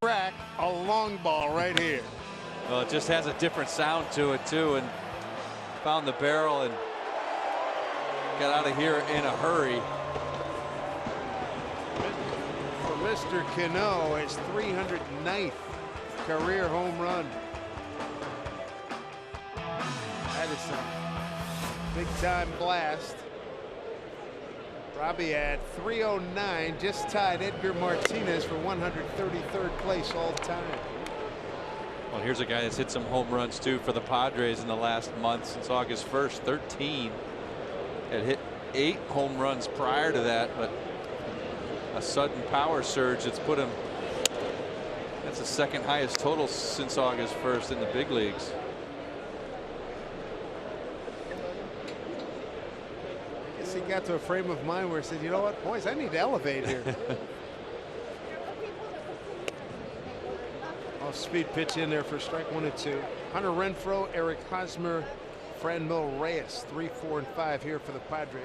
rack a long ball right here. Well, it just has a different sound to it too, and found the barrel and got out of here in a hurry. For Mr. Cano, his 309th career home run. That is a big time blast. Robbie at 309, just tied Edgar Martinez for 133rd place all time. Well, here's a guy that's hit some home runs too for the Padres in the last month since August 1st. 13. Had hit 8 home runs prior to that, but a sudden power surge that's put him. That's the second highest total since August 1st in the big leagues. I guess he got to a frame of mind where he said, you know what, boys, I need to elevate here. Off-speed pitch in there for strike 1 and 2. Hunter Renfroe, Eric Hosmer, Franmil Reyes, 3, 4, and 5 here for the Padres.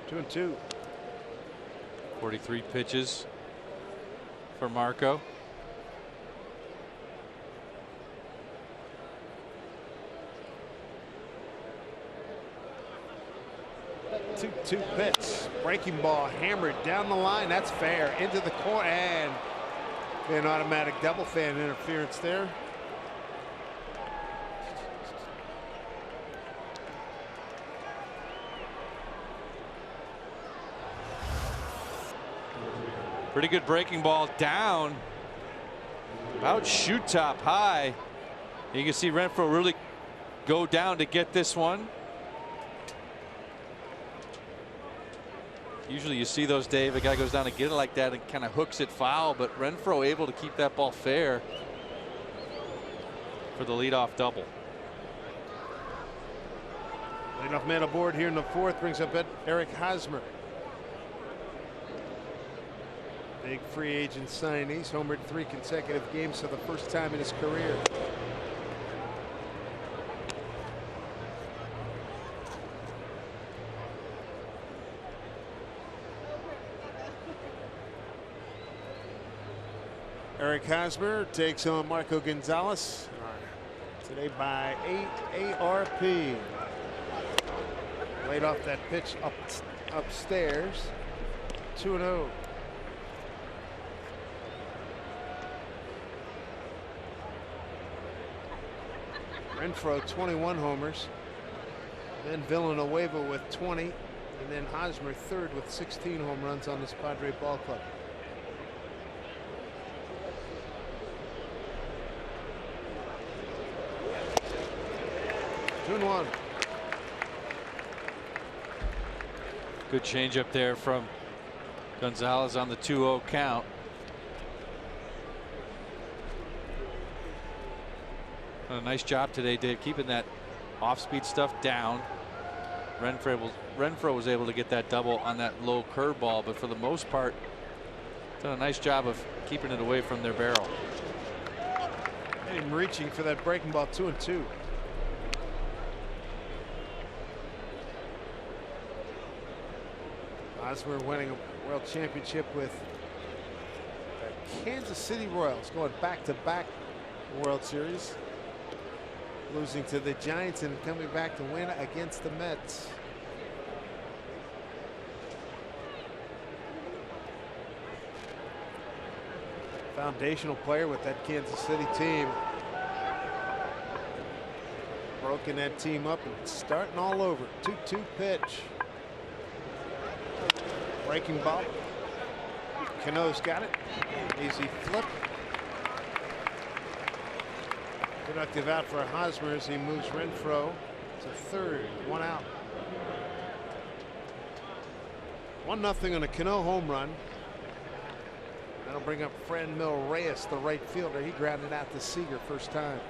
Two and 2. 43 pitches for Marco. Two pitch. Breaking ball hammered down the line. That's fair. Into the corner. And an automatic double fan interference there. Pretty good breaking ball down. About shoot top high. You can see Renfroe really go down to get this one. Usually you see those, Dave, a guy goes down to get it like that and kind of hooks it foul, but Renfroe able to keep that ball fair for the leadoff double. Leadoff man aboard here in the 4th brings up Eric Hosmer. Big free agent signing. He's homered 3 consecutive games for the first time in his career. Eric Hosmer takes on Marco Gonzalez today by 8 ARP. Laid off that pitch upstairs. 2-0. Renfroe 21 homers. Then Villanueva with 20. And then Hosmer 3rd with 16 home runs on this Padre ball club. Two and 1. Good change up there from Gonzalez on the 2-0 count. A nice job today, Dave, keeping that off-speed stuff down. Renfroe was able to get that double on that low curveball, but for the most part, done a nice job of keeping it away from their barrel. And him reaching for that breaking ball. 2 and 2. Hosmer winning a world championship with the Kansas City Royals, going back-to-back World Series. Losing to the Giants and coming back to win against the Mets. Foundational player with that Kansas City team. Broken that team up and starting all over. 2-2 pitch. Breaking ball. Cano's got it. Easy flip. Productive out for Hosmer as he moves Renfroe to 3rd. 1 out. 1-0 on a Cano home run. That'll bring up Franmil Reyes, the right fielder. He grounded out to Seager first time.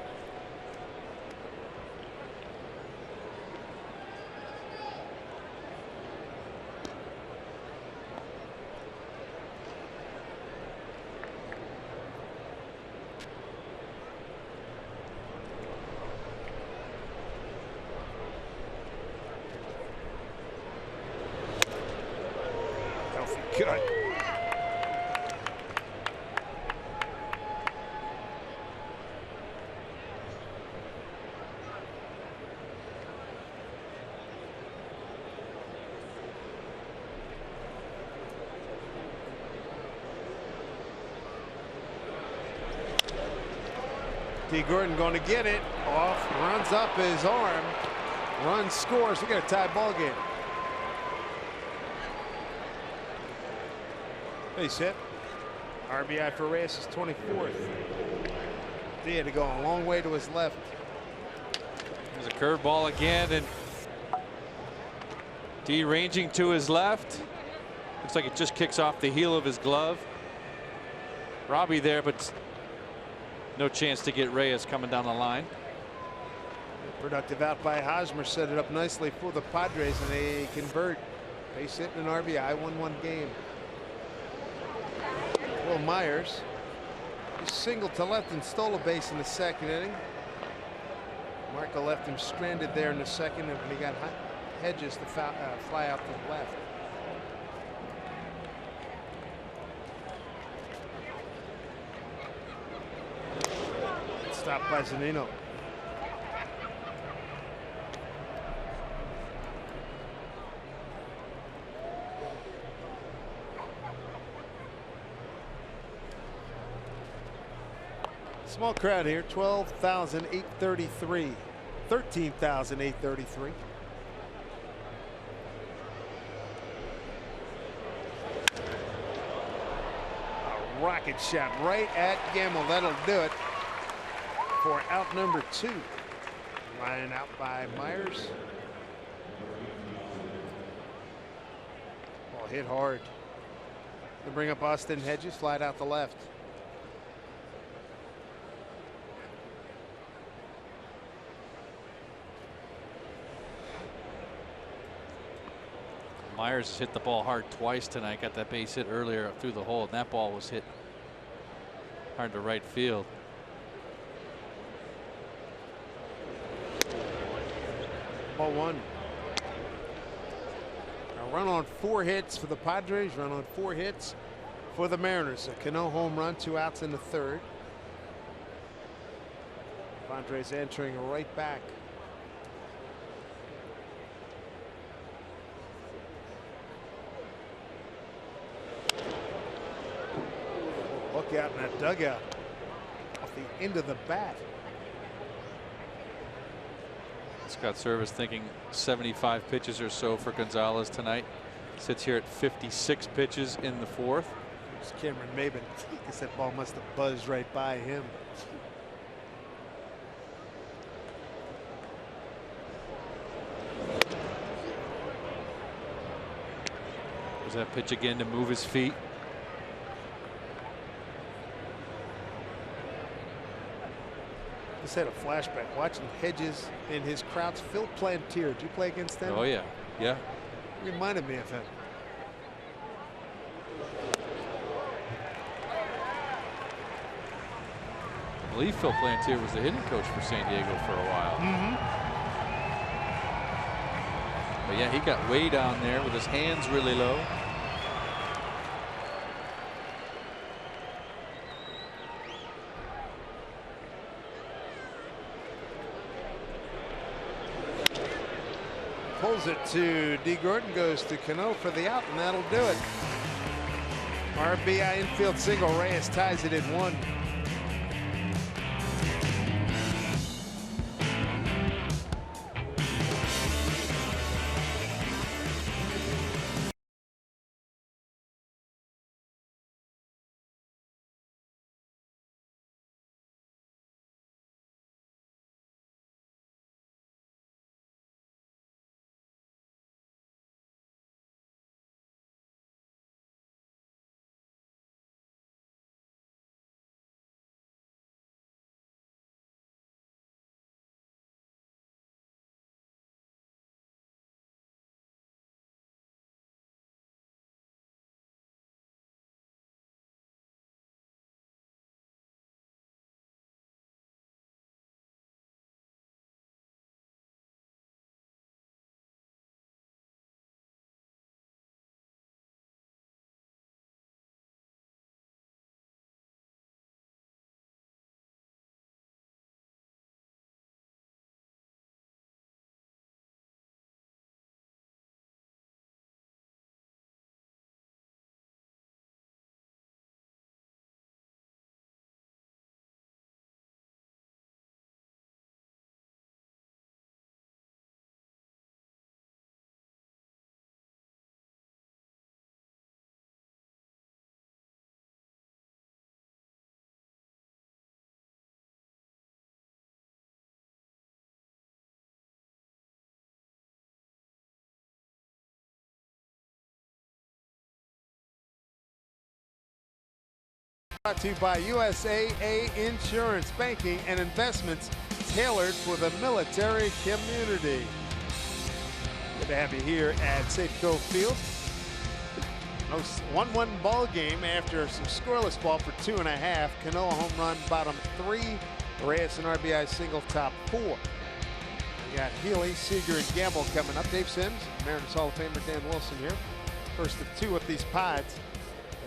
Good. D. Gordon going to get it off, runs up his arm, runs, scores. We got a tie ball game. Base hit. RBI for Reyes is 24th. D had to go a long way to his left. There's a curveball again, and D ranging to his left. Looks like it just kicks off the heel of his glove. Robbie there, but no chance to get Reyes coming down the line. Productive out by Hosmer, set it up nicely for the Padres, and they convert. Base hit and an RBI, 1-1 game. Will Myers, he singled to left and stole a base in the second inning. Marco left him stranded there in the second, and when he got Hedges to fly out to the left. Stopped by Zunino. Small crowd here, 12,833, 13,833. A rocket shot right at Gamble. That'll do it for out number 2. Line out by Myers. Ball hit hard. To bring up Austin Hedges, flied out the left. Myers has hit the ball hard twice tonight. Got that base hit earlier through the hole, and that ball was hit hard to right field. Ball 1. A run on 4 hits for the Padres, run on 4 hits for the Mariners. A Cano home run, 2 outs in the 3rd. Padres entering right back. Look out in that dugout off the end of the bat. Scott Service thinking 75 pitches or so for Gonzalez tonight. Sits here at 56 pitches in the 4th. It's Cameron Maben. I guess that ball must have buzzed right by him. Was that pitch again to move his feet? Just had a flashback watching Hedges and his Krauts. Phil Plantier, did you play against them? Oh yeah, yeah. Reminded me of him. I believe Phil Plantier was the hitting coach for San Diego for a while. But yeah, he got way down there with his hands really low. Pulls it to D. Gordon, goes to Cano for the out, and that'll do it. RBI infield single. Reyes ties it at 1. Brought to you by USAA Insurance, banking and investments tailored for the military community. Good to have you here at Safeco Field. 1-1 ball game after some scoreless ball for 2.5. Canoa home run, bottom 3. Reyes and RBI single, top 4. We got Healy, Seager, and Gamble coming up. Dave Sims, Mariners Hall of Famer Dan Wilson here. First of 2 of these pods.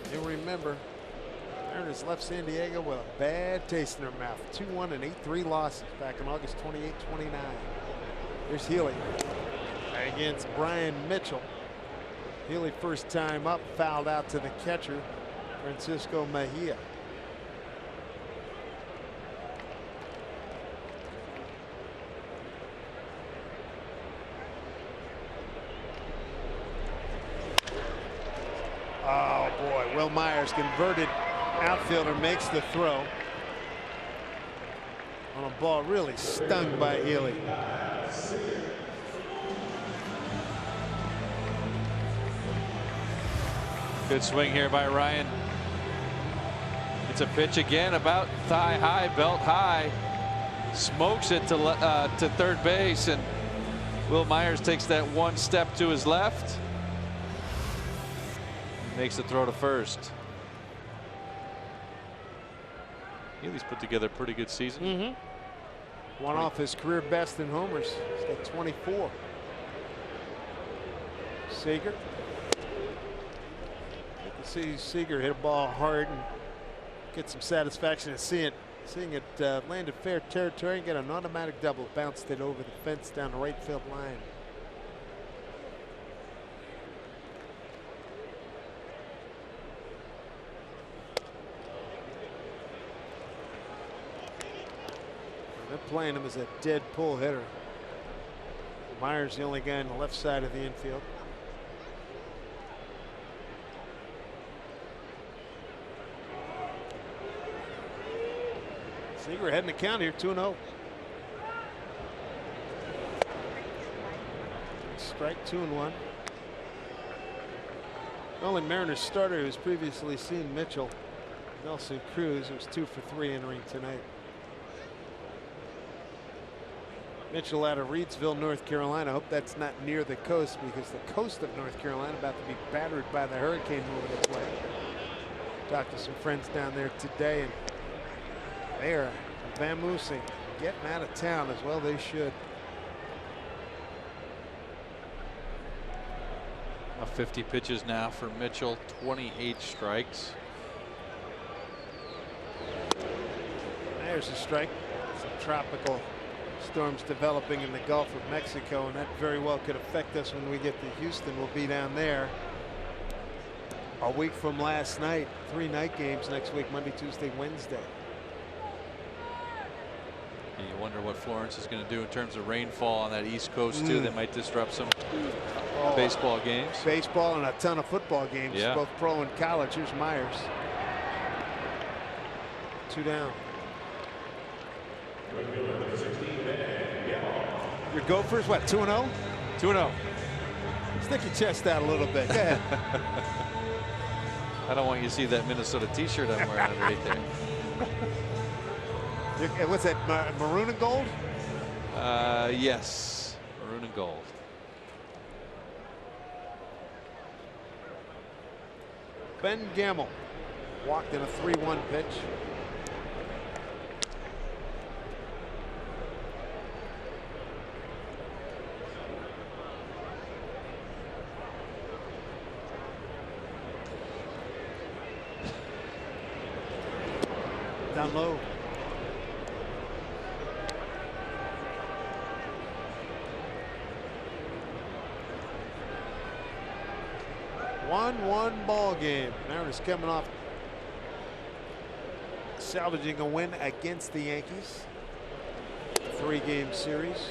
And you'll remember, Mariners left San Diego with a bad taste in their mouth. 2-1 and 8-3 losses back in August 28-29. Here's Healy against Brian Mitchell. Healy first time up, fouled out to the catcher, Francisco Mejia. Oh boy, Will Myers, converted outfielder, makes the throw on a ball really stung by Healy. Good swing here by Ryan. It's a pitch again, about thigh high, belt high. Smokes it to third base, and Will Myers takes that one step to his left. Makes the throw to first. Healy's put together a pretty good season. One off his career best in homers. He's got 24. Seager. You can see Seager hit a ball hard and get some satisfaction in seeing it land in fair territory and get an automatic double. Bounced it over the fence down the right field line. They're playing him as a dead pull hitter. Myers the only guy on the left side of the infield. Seager heading the count here, 2-0. Strike, 2-1. The only Mariners starter who's previously seen Mitchell, Nelson Cruz, who was 2 for 3 entering tonight. Mitchell out of Reidsville, North Carolina. I hope that's not near the coast, because the coast of North Carolina about to be battered by the hurricane moving its way. Talked to some friends down there today, and they are vamoosing, getting out of town, as well they should. Now 50 pitches now for Mitchell, 28 strikes. There's a strike. Some tropical storms developing in the Gulf of Mexico, and that very well could affect us when we get to Houston. We'll be down there a week from last night. 3 night games next week, Monday, Tuesday, Wednesday. And you wonder what Florence is going to do in terms of rainfall on that East Coast too. That might disrupt some baseball games. Baseball and a ton of football games, both pro and college. Here's Myers. 2 down. Your Gophers, what, 2-0? 2-0. Stick your chest out a little bit. Go ahead. I don't want you to see that Minnesota t-shirt I'm wearing underneath there. What's that, maroon and gold? Yes, maroon and gold. Ben Gamble walked in a 3-1 pitch. Down low. One ball game. Mariners coming off salvaging a win against the Yankees. 3-game series.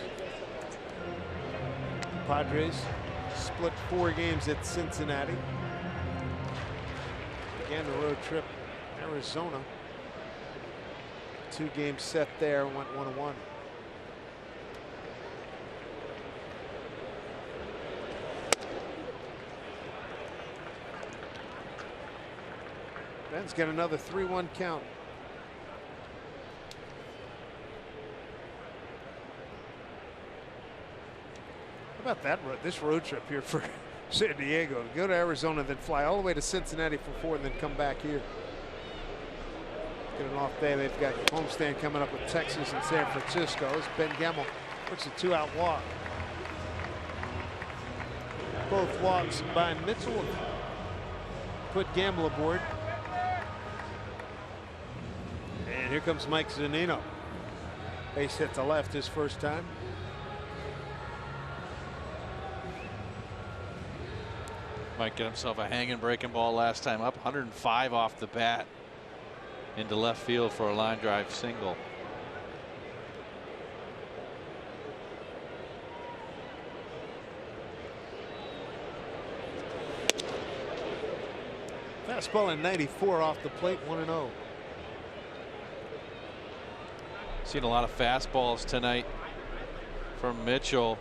Padres split 4 games at Cincinnati. Began the road trip Arizona. 2 games set there, went 1-1. Ben's got another 3-1 count. How about that this road trip here for San Diego? Go to Arizona, then fly all the way to Cincinnati for 4, and then come back here. Get an off day. They've got a homestand coming up with Texas and San Francisco. As Ben Gamble works a 2-out walk. Both walks by Mitchell put Gamble aboard. And here comes Mike Zunino. Base hit to left his first time. Might get himself a hanging breaking ball last time up. 105 off the bat into left field for a line drive single. Fastball in 94 off the plate, 1-0. Seen a lot of fastballs tonight from Mitchell.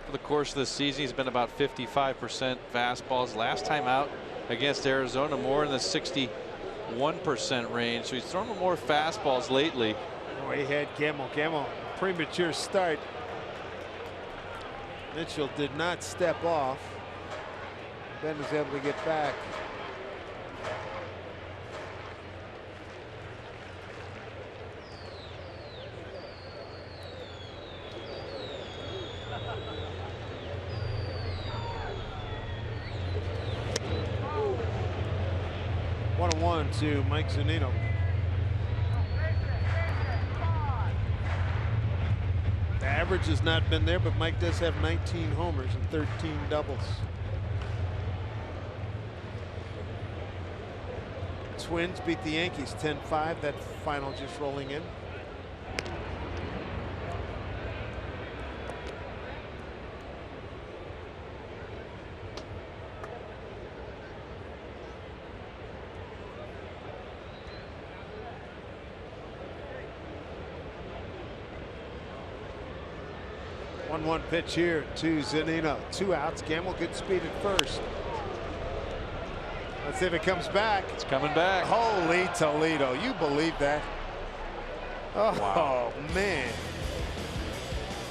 For the course of the season, he's been about 55% fastballs. Last time out against Arizona, more in the 61% range. So he's thrown more fastballs lately. Oh, he had Gamble. Premature start. Mitchell did not step off. Ben was able to get back. One to Mike Zunino. The average has not been there, but Mike does have 19 homers and 13 doubles. Twins beat the Yankees 10-5. That final just rolling in. One pitch here to Zunino. 2 outs. Gamble good speed at first. Let's see if it comes back. It's coming back. Holy Toledo. You believe that? Oh, wow. Man.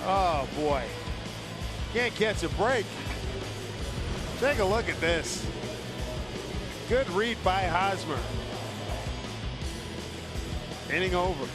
Oh, boy. Can't catch a break. Take a look at this. Good read by Hosmer. Inning over.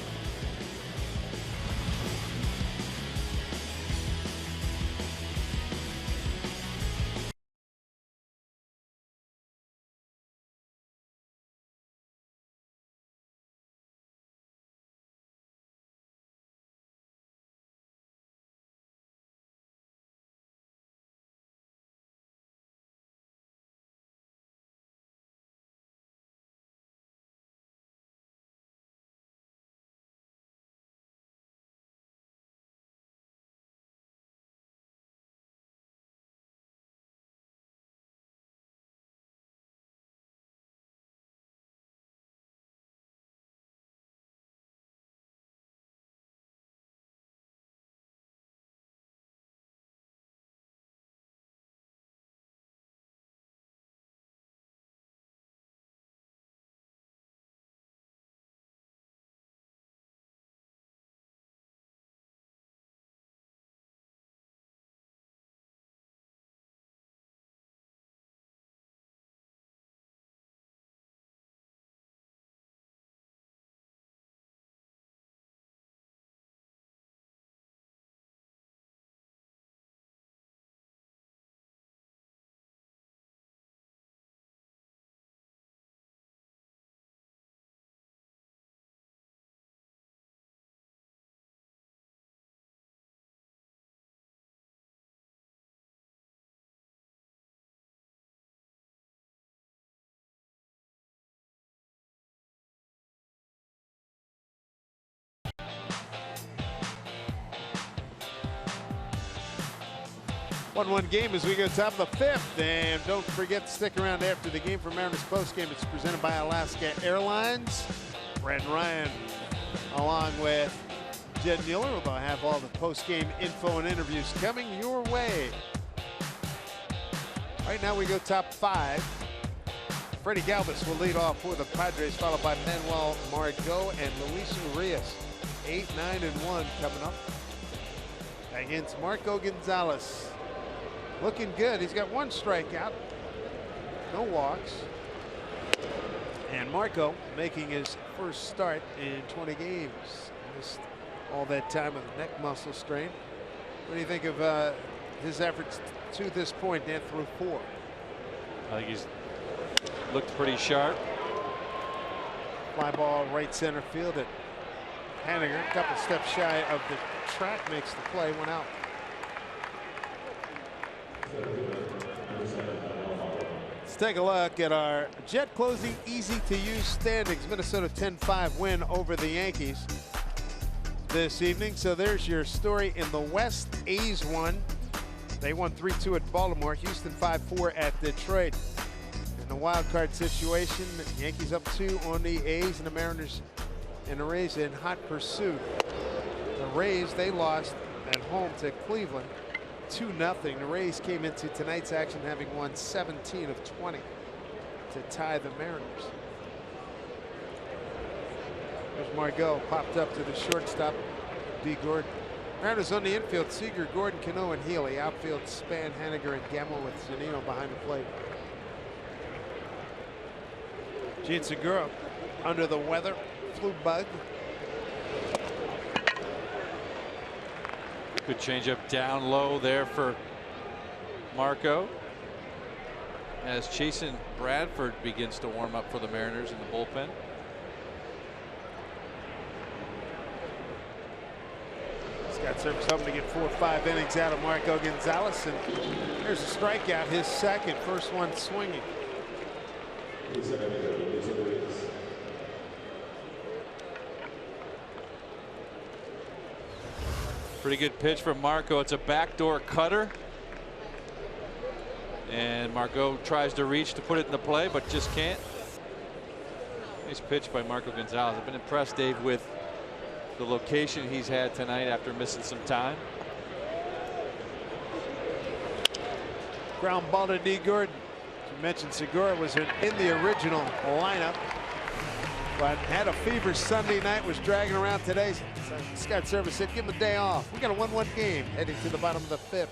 One game as we go top of the 5th. And don't forget to stick around after the game for Mariners postgame. It's presented by Alaska Airlines. Brad and Ryan along with Jed Mueller. We'll have all the postgame info and interviews coming your way. Right now we go top 5. Freddie Galvis will lead off for the Padres, followed by Manuel Margot and Luis Urias. 8, 9, and 1 coming up against Marco Gonzalez. Looking good. He's got 1 strikeout, no walks. And Marco making his first start in 20 games. Missed all that time with neck muscle strain. What do you think of his efforts to this point, Dan, through 4? I think he's looked pretty sharp. Fly ball right center field at Haniger, a couple steps shy of the track, makes the play, 1 out. Let's take a look at our Jet Closing easy to use standings. Minnesota 10-5 win over the Yankees this evening. So there's your story in the West. A's won. They won 3-2 at Baltimore. Houston 5-4 at Detroit. In the wild card situation, Yankees up 2 on the A's, and the Mariners and the Rays in hot pursuit. The Rays, they lost at home to Cleveland 2-0. The Rays came into tonight's action having won 17 of 20 to tie the Mariners. There's Margot, popped up to the shortstop, D. Gordon. Mariners on the infield, Seager, Gordon, Cano, and Healy. Outfield, Span, Haniger, and Gamble with Zunino behind the plate. Gene Segura under the weather, flu bug. Good changeup down low there for Marco, as Chasen Bradford begins to warm up for the Mariners in the bullpen. Got something to get 4 or 5 innings out of Marco Gonzalez, and there's a strikeout, his second, first one swinging. Pretty good pitch from Marco. It's a backdoor cutter, and Marco tries to reach to put it in the play, but just can't. Nice pitch by Marco Gonzalez. I've been impressed, Dave, with the location he's had tonight after missing some time. Ground ball to D. Gordon. You mentioned Segura was in the original lineup, but had a fever Sunday night, was dragging around today. So Scott Service said, give him a day off. We got a 1-1 game heading to the bottom of the 5th.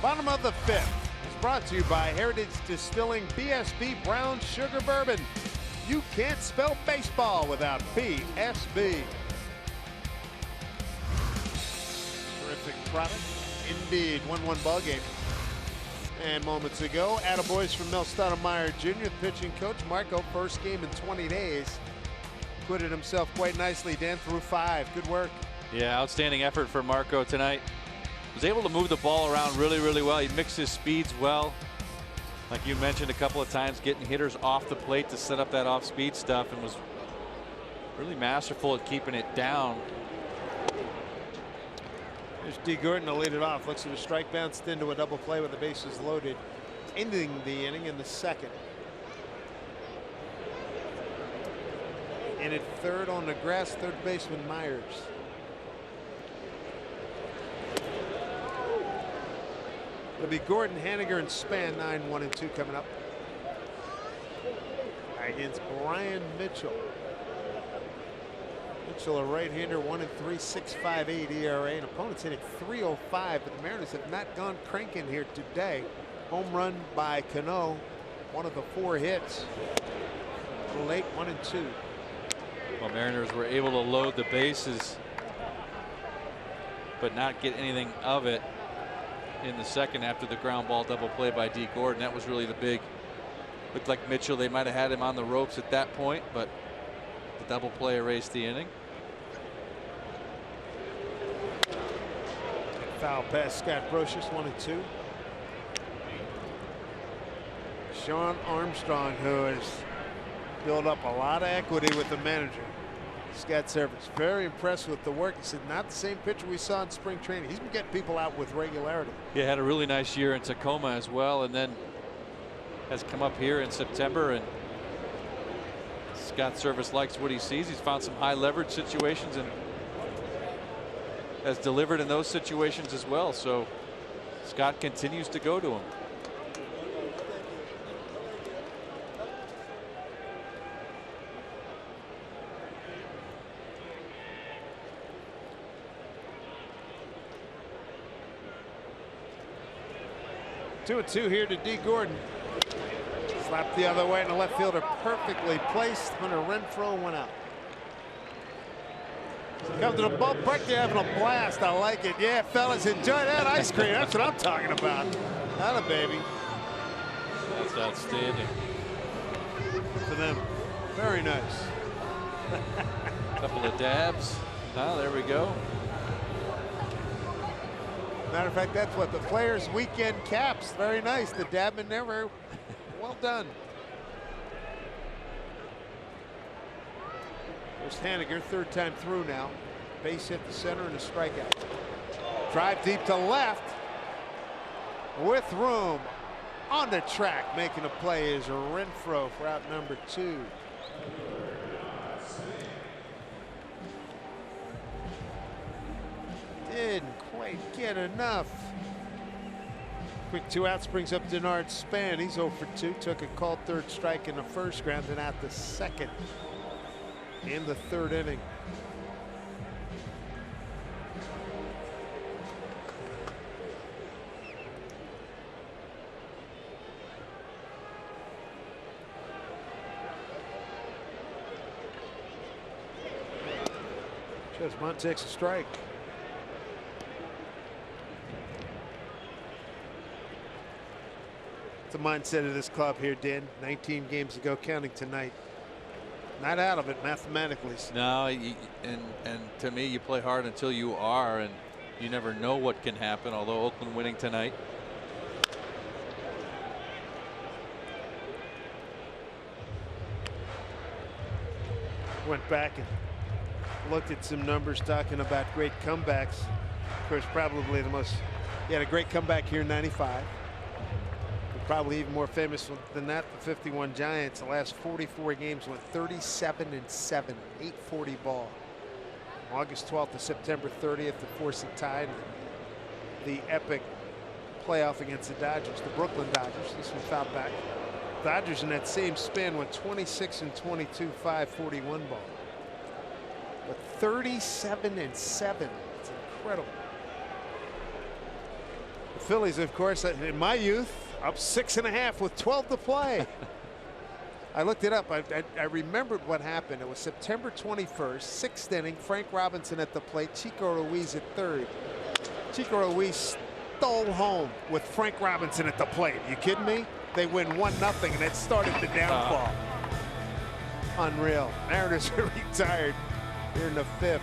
Bottom of the 5th is brought to you by Heritage Distilling BSB Brown Sugar Bourbon. You can't spell baseball without BSB. Terrific product indeed. 1-1 ball game. And moments ago, attaboys from Mel Stoudemire Jr., the pitching coach. Marco, first game in 20 days. Acquitted himself quite nicely. Dan threw 5. Good work. Yeah, outstanding effort for Marco tonight. Was able to move the ball around really well. He mixed his speeds well. Like you mentioned a couple of times, getting hitters off the plate to set up that off-speed stuff, and was really masterful at keeping it down. There's D. Gordon to lead it off. Looks at a strike, bounced into a double play with the bases loaded, ending the inning in the second. And at third on the grass, third baseman Myers. It'll be Gordon, Haniger, and Span. 9, 1, and 2 coming up against Brian Mitchell. Mitchell, a right-hander, 1-3, 6.58 ERA. And opponents hitting .305, but the Mariners have not gone cranking here today. Home run by Cano, one of the 4 hits. A little late, 1 and 2. Well, Mariners were able to load the bases, but not get anything of it in the second after the ground ball double play by D. Gordon. That was really the big. Looked like Mitchell, they might have had him on the ropes at that point, but the double play erased the inning. Foul pass, Scott Brocious, 1 and 2. Sean Armstrong, who has built up a lot of equity with the manager. Scott Service, very impressed with the work. He said not the same pitcher we saw in spring training. He's been getting people out with regularity. He had a really nice year in Tacoma as well, and then has come up here in September, and Scott Service likes what he sees. He's found some high leverage situations and has delivered in those situations as well. So Scott continues to go to him. Two and 2 here to D. Gordon. Slapped the other way, and the left fielder perfectly placed. Hunter Renfroe went out. Come to the ballpark, they're having a blast. I like it. Yeah, fellas, enjoy that ice cream. That's what I'm talking about. Atta baby. That's outstanding. For them. Very nice. Couple of dabs. Ah, there we go. Matter of fact, that's what the Players Weekend caps. Very nice. The dab in there, very well done. There's Haniger, third time through now. Base hit to center and a strikeout. Drive deep to left with room. On the track, making a play is Renfroe for out number 2. Didn't quite get enough. Quick 2 outs brings up Denard Span. He's 0 for 2. Took a called third strike in the first, grounded out the second in the third inning. Chesmont takes a strike. It's the mindset of this club here, Dan. 19 games to go, counting tonight. Not out of it mathematically. No, and to me, you play hard until you are, and you never know what can happen. Although Oakland winning tonight. Went back and looked at some numbers talking about great comebacks. Of course, probably the most. He had a great comeback here in '95. Probably even more famous than that, the 51 Giants. The last 44 games went 37-7, 840 ball. August 12th to September 30th to force a tie. The epic playoff against the Dodgers, the Brooklyn Dodgers. This one fouled back. Dodgers in that same span went 26-22, 541 ball. But 37-7. It's incredible. The Phillies, of course, in my youth, up 6.5 with 12 to play. I looked it up. I remembered what happened. It was September 21st, 6th inning. Frank Robinson at the plate. Chico Ruiz at third. Chico Ruiz stole home with Frank Robinson at the plate. You kidding me? They win 1-0, and it started the downfall. Unreal. Mariners are retired here in the 5th.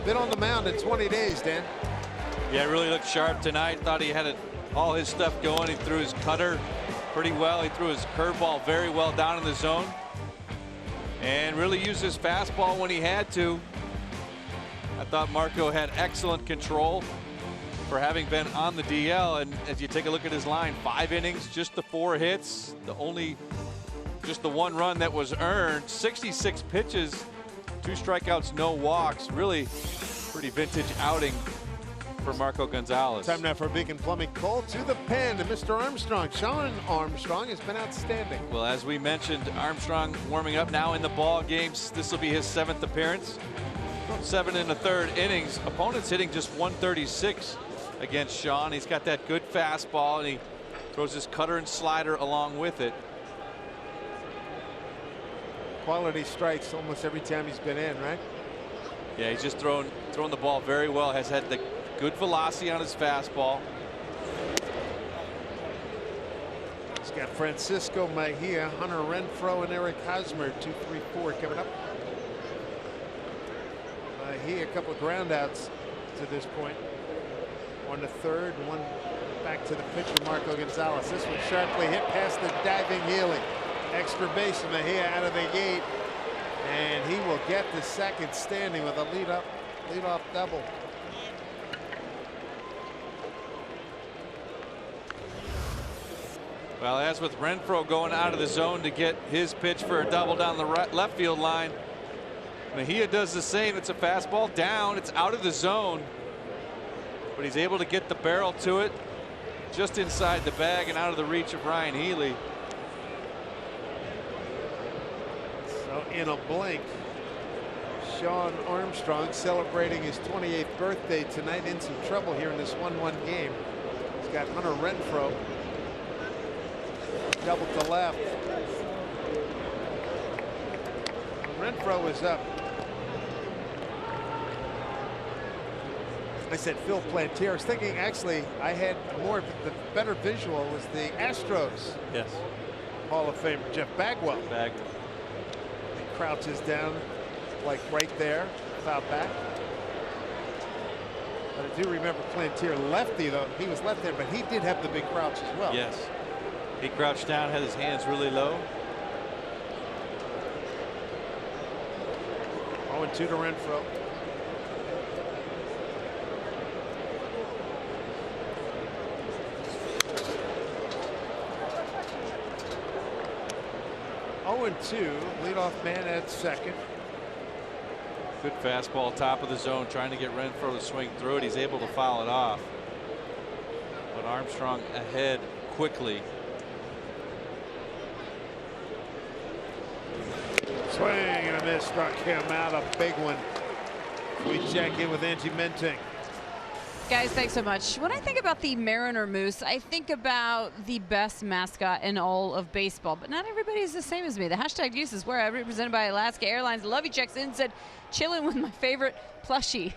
been on the mound in 20 days, Dan. Yeah, really looked sharp tonight. Thought he had all his stuff going. He threw his cutter pretty well. He threw his curveball very well down in the zone. And really used his fastball when he had to. I thought Marco had excellent control for having been on the DL. And as you take a look at his line, 5 innings, just the 4 hits, just the 1 run that was earned, 66 pitches, 2 strikeouts, no walks. Really pretty vintage outing for Marco Gonzalez. Time now for Beacon Plumbing. Call to the pen, and Mr. Armstrong. Sean Armstrong has been outstanding. Well, as we mentioned, Armstrong warming up now in the ball games. This will be his 7th appearance. 7 1/3 innings. Opponents hitting just 136 against Sean. He's got that good fastball, and he throws his cutter and slider along with it. Quality strikes almost every time he's been in, right? Yeah, he's just throwing the ball very well. Has had the good velocity on his fastball. He's got Francisco Mejia, Hunter Renfroe, and Eric Hosmer, 2, 3, 4 coming up. Mejia, a couple of ground outs to this point. 1 to third, 1 back to the pitcher, Marco Gonzalez. This one sharply hit past the diving Healy. Extra base, Mejia out of the gate, and he will get the second standing with a leadoff double. Well, as with Renfroe going out of the zone to get his pitch for a double down the left field line, Mejia does the same. It's a fastball down. It's out of the zone, but he's able to get the barrel to it just inside the bag and out of the reach of Ryan Healy. So in a blink, Sean Armstrong celebrating his 28th birthday tonight. In some trouble here in this 1-1 game. He's got Hunter Renfroe. Double to left. Renfroe is up. I said Phil Plantier. I was thinking, actually, I had more of the better visual was the Astros. Yes. Hall of Famer Jeff Bagwell. He crouches down like right there, foul back. But I do remember Plantier lefty, though. He was left there, but he did have the big crouch as well. Yes. He crouched down, had his hands really low. 0-2 to Renfroe. Two, leadoff man at second. Good fastball, top of the zone, trying to get Renfroe to swing through it. He's able to foul it off. But Armstrong ahead quickly. Swing and a miss, struck him out, a big one. We check in with Angie Menting. Guys, thanks so much. When I think about the Mariner Moose, I think about the best mascot in all of baseball, but not everybody is the same as me. The hashtag use is where I represented by Alaska Airlines. Lovey checks in and said, chilling with my favorite plushie.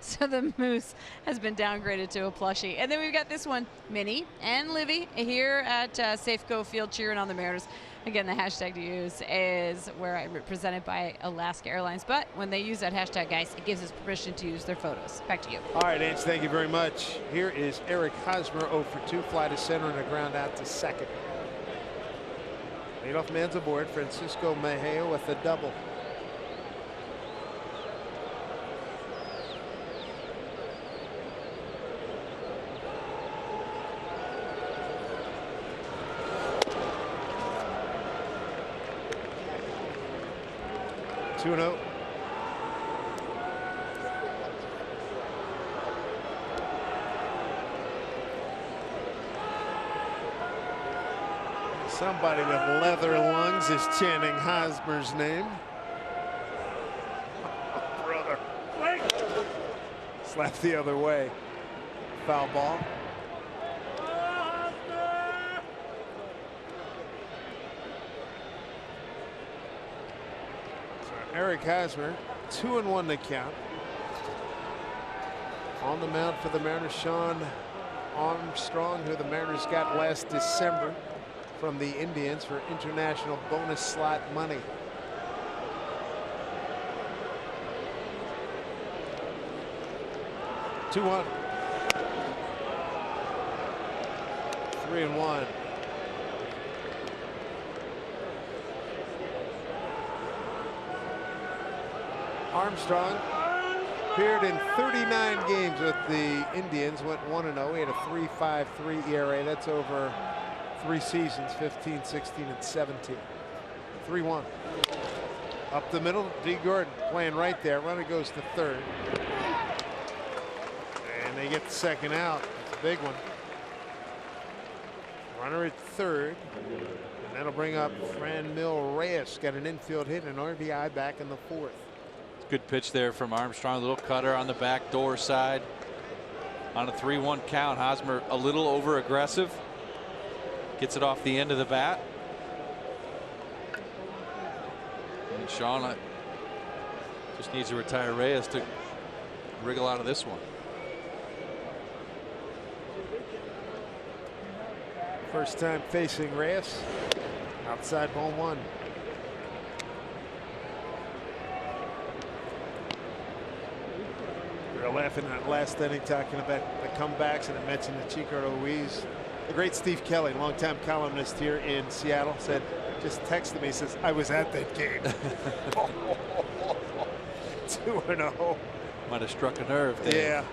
So the Moose has been downgraded to a plushie. And then we've got this one, Minnie and Livy here at Safeco Field cheering on the Mariners. Again, the hashtag to use is where I represented by Alaska Airlines. But when they use that hashtag, guys, it gives us permission to use their photos. Back to you. All right, Ange, thank you very much. Here is Eric Hosmer, 0 for 2, fly to center and a ground out to second. Leadoff man's aboard, Francisco Mejia with a double. Two and 0. Somebody with leather lungs is chanting Hosmer's name. Oh, brother. Slap the other way. Foul ball. Eric Hosmer, 2-1 to count. On the mound for the Mariners, Sean Armstrong, who the Mariners got last December from the Indians for international bonus slot money. 2-1. 3-1. Armstrong appeared in 39 games with the Indians, went 1-0. He had a 3.53 ERA. That's over 3 seasons, 15, 16, and 17. 3-1. Up the middle, D. Gordon playing right there. Runner goes to third. And they get the second out. It's a big one. Runner at third. And that'll bring up Franmil Reyes. Got an infield hit and an RBI back in the fourth. Good pitch there from Armstrong. A little cutter on the back door side. On a 3-1 count, Hosmer a little over aggressive. Gets it off the end of the bat. And Sean just needs to retire Reyes to wriggle out of this one. First time facing Reyes. Outside ball 1. We were laughing at last inning talking about the comebacks, and I mentioned the Chico Ruiz. The great Steve Kelly, longtime columnist here in Seattle, said, just texted me, says, I was at that game. 2-0. Might have struck a nerve there.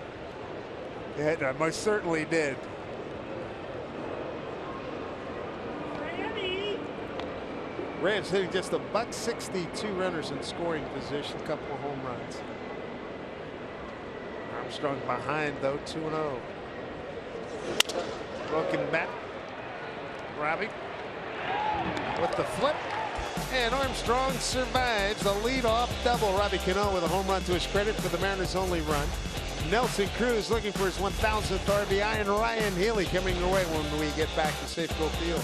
Yeah. I most certainly did. Rams hitting just a .162, 2 runners in scoring position, a couple of home runs. Armstrong behind though, 2-0. Broken bat. Robbie with the flip, and Armstrong survives the leadoff double. Robbie Cano with a home run to his credit for the Mariners' only run. Nelson Cruz looking for his 1,000th RBI, and Ryan Healy coming away when we get back to Safeco Field.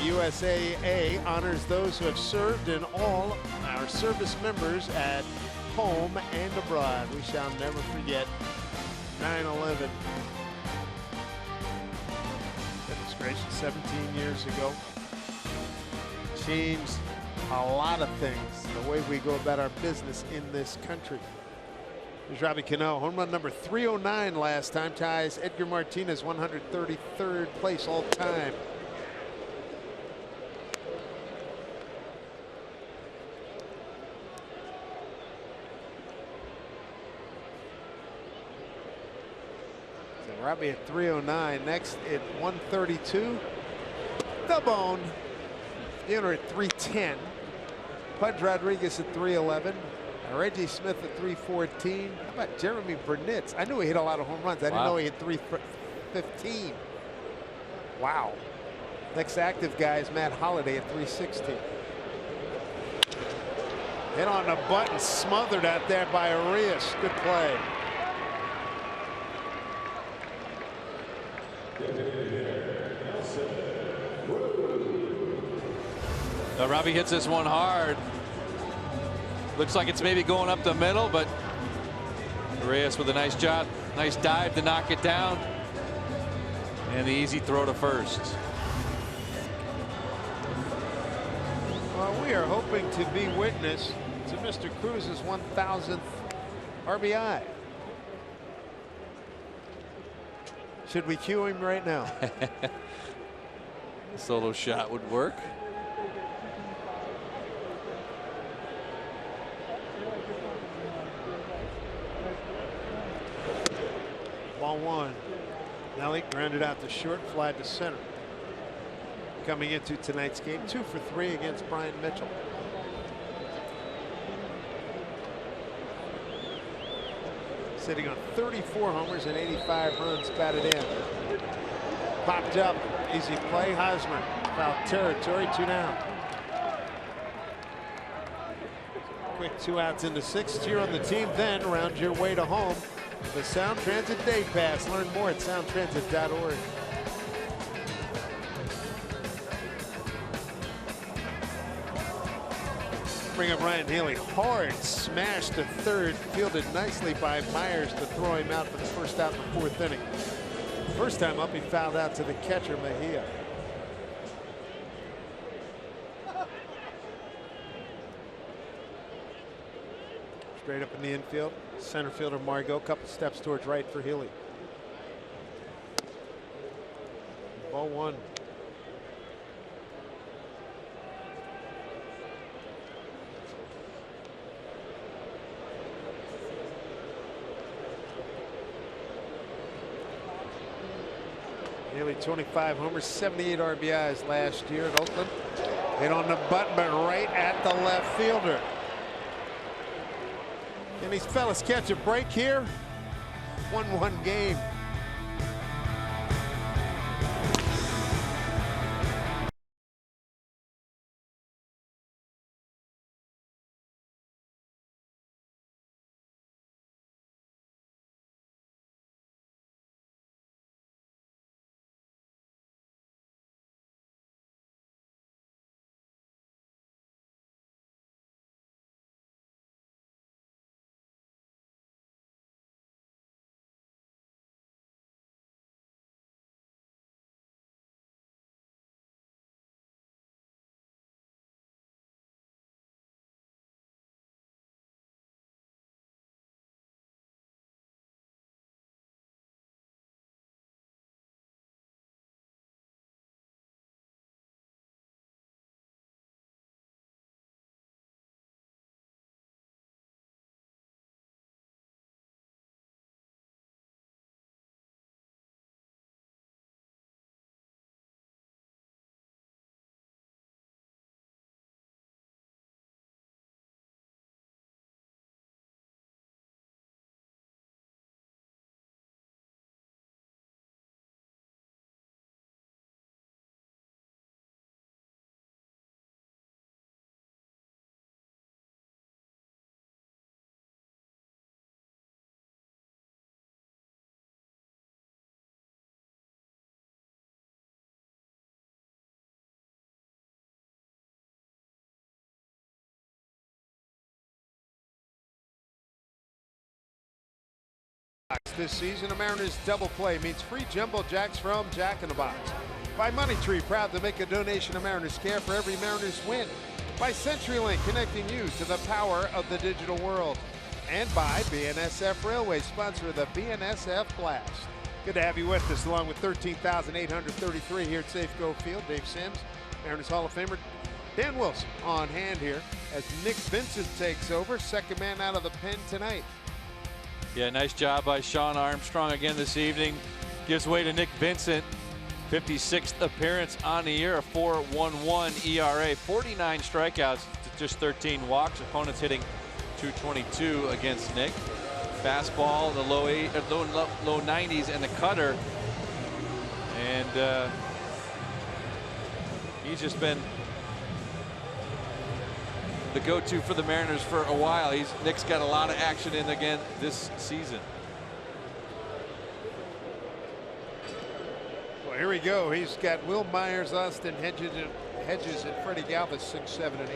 USAA honors those who have served and all our service members at home and abroad. We shall never forget 9/11. Goodness gracious, 17 years ago. Changed a lot of things, the way we go about our business in this country. Here's Robbie Cano, home run number 309 last time, ties Edgar Martinez 133rd place all time. Robbie at 309. Next at 132. The bone. Skinner at 310. Pudge Rodriguez at 311. Reggie Smith at 314. How about Jeremy Burnitz? I knew he hit a lot of home runs. I didn't know he hit 315. Wow. Next active guy is Matt Holliday at 316. Hit on the button, smothered out there by Arias. Good play. Robbie hits this one hard. Looks like it's maybe going up the middle, but Arias with a nice job. Nice dive to knock it down. And the easy throw to first. Well, we are hoping to be witness to Mr. Cruz's 1,000th RBI. Should we cue him right now? A solo shot would work. Ball one. Nelly grounded out to short, fly to center. Coming into tonight's game, 2 for 3 against Brian Mitchell. Sitting on 34 homers and 85 runs batted in. Popped up, easy play. Hosmer, foul territory, 2 down. Quick 2 outs into 6th here on the team. Then round your way to home. The Sound Transit Day Pass. Learn more at soundtransit.org. Bring up Ryan Healy. Hard smash to third. Fielded nicely by Myers to throw him out for the first out in the 4th inning. First time up, he fouled out to the catcher, Mejia. Straight up in the infield. Center fielder Margot. Couple steps towards right for Healy. Ball one. Nearly 25 homers, 78 RBIs last year at Oakland. Hit on the button, but right at the left fielder. Can these fellas catch a break here? 1-1 game. This season, a Mariners double play means free jumbo jacks from Jack in the Box. By Money Tree, proud to make a donation to Mariners Care for every Mariners win. By CenturyLink, connecting you to the power of the digital world. And by BNSF Railway, sponsor of the BNSF Blast. Good to have you with us, along with 13,833 here at Safeco Field. Dave Sims, Mariners Hall of Famer. Dan Wilson on hand here as Nick Vincent takes over, second man out of the pen tonight. Yeah, nice job by Sean Armstrong again this evening. Gives way to Nick Vincent. 56th appearance on the year, a 4.11 ERA, 49 strikeouts to just 13 walks. Opponents hitting .222 against Nick. Fastball, the low 90s, and the cutter. And he's just been the go-to for the Mariners for a while. Nick's got a lot of action in again this season. Well, here we go. He's got Will Myers, Austin Hedges, and Freddie Galvis 6, 7, and 8.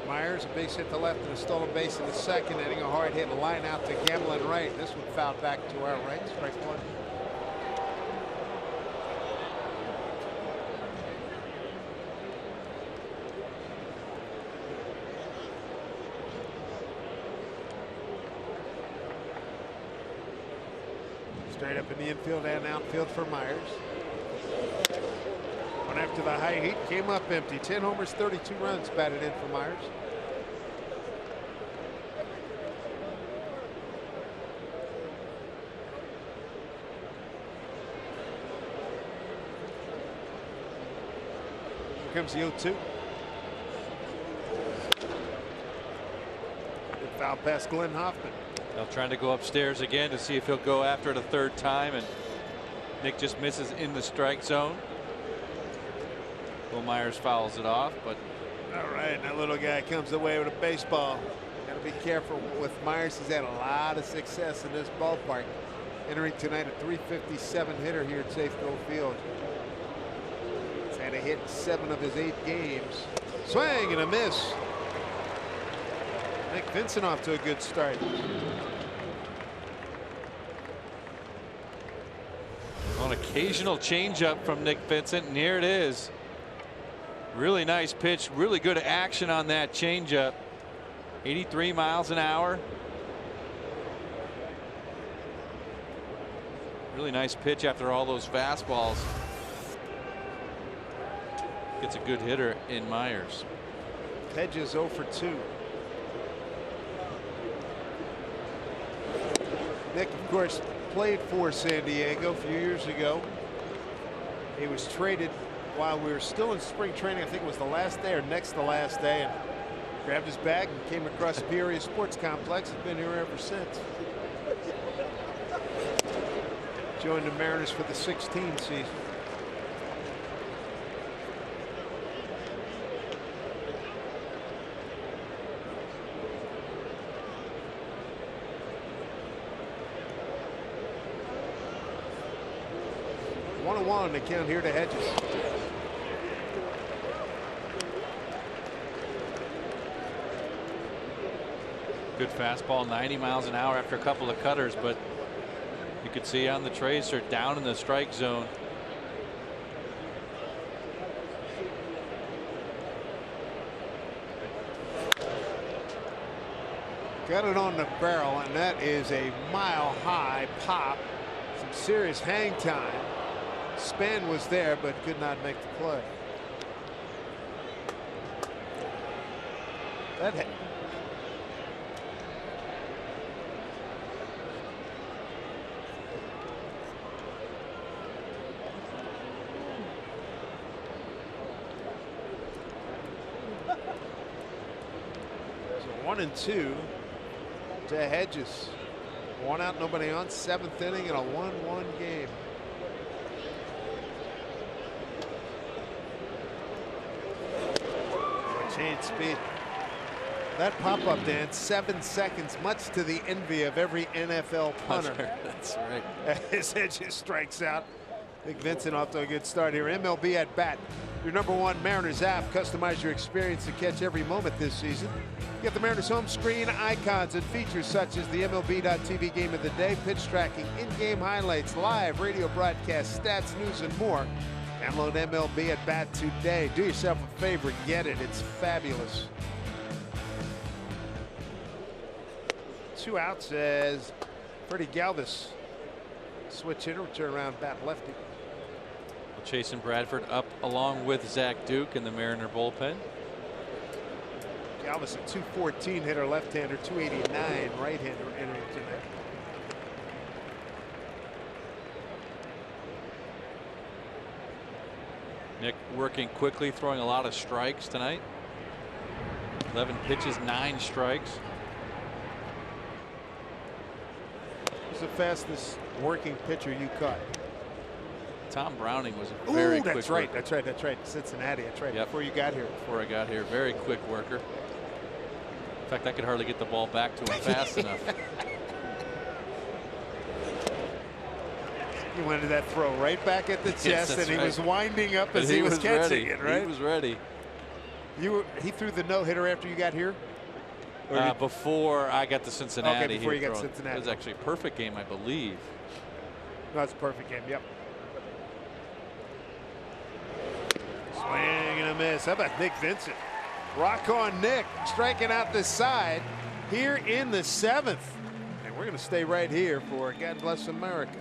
Myers, a base hit to left and a stolen base in the second inning. A hard hit, line out to Gamblin right. This one fouled back to our right. Strike one. Straight up in the infield and outfield for Myers. One after the high heat, came up empty. 10 homers, 32 runs batted in for Myers. Here comes the 0-2. Good foul past Glenn Hoffman. Now trying to go upstairs again to see if he'll go after it a third time, and Nick just misses in the strike zone. Will Myers fouls it off, but all right, that little guy comes away with a baseball. Got to be careful with Myers. He's had a lot of success in this ballpark. Entering tonight, a .357 hitter here at Safeco Field. He's had a hit in 7 of his 8 games. Swing and a miss. Nick Vincent off to a good start. An occasional changeup from Nick Vincent, and here it is. Really nice pitch, really good action on that changeup. 83 miles an hour. Really nice pitch after all those fastballs. Gets a good hitter in Myers. Hedges 0 for 2. Nick, of course, played for San Diego a few years ago. He was traded while we were still in spring training. I think it was the last day or next to last day, and grabbed his bag and came across the Peoria Sports Complex. Has been here ever since. Joined the Mariners for the 16 season. One to count here to Hedges. Good fastball, 90 miles an hour after a couple of cutters, but you could see on the tracer down in the strike zone. Got it on the barrel, and that is a mile-high pop. Some serious hang time. Span was there, but could not make the play. That hit. So 1-2 to Hedges. 1 out, nobody on. 7th inning in a 1-1 game. Change speed. That pop-up, Dan, 7 seconds, much to the envy of every NFL punter. That's right. As Hedges strikes out. Nick Vincent off to a good start here. MLB at Bat, your #1 Mariners app. Customize your experience to catch every moment this season. Get the Mariners home screen icons and features such as the MLB.TV Game of the Day, pitch tracking, in-game highlights, live radio broadcasts, stats, news, and more. Download MLB at Bat today. Do yourself a favor, get it. It's fabulous. 2 outs as Freddie Galvis, switch hitter, turn around bat lefty. Chasen Bradford up along with Zach Duke in the Mariner bullpen. Galvis, a .214 hitter, left-hander, .289 right-hander entering tonight. Nick working quickly, throwing a lot of strikes tonight. 11 pitches, 9 strikes. Who's the fastest working pitcher you caught? Tom Browning was a very quick that's right. worker. That's right. Cincinnati. That's right. Yep. Before you got here. Before I got here, very quick worker. In fact, I could hardly get the ball back to him fast enough. He wanted that throw right back at the chest, and he was winding up as he was catching ready. it. Right? He was ready. He threw the no-hitter after you got here. Before I got to Cincinnati. Okay, before you got to Cincinnati. It was actually a perfect game, I believe. No, it's a perfect game. Yep. Swing and a miss. How about Nick Vincent? Rock on Nick, striking out the side here in the 7th. And we're going to stay right here for God Bless America.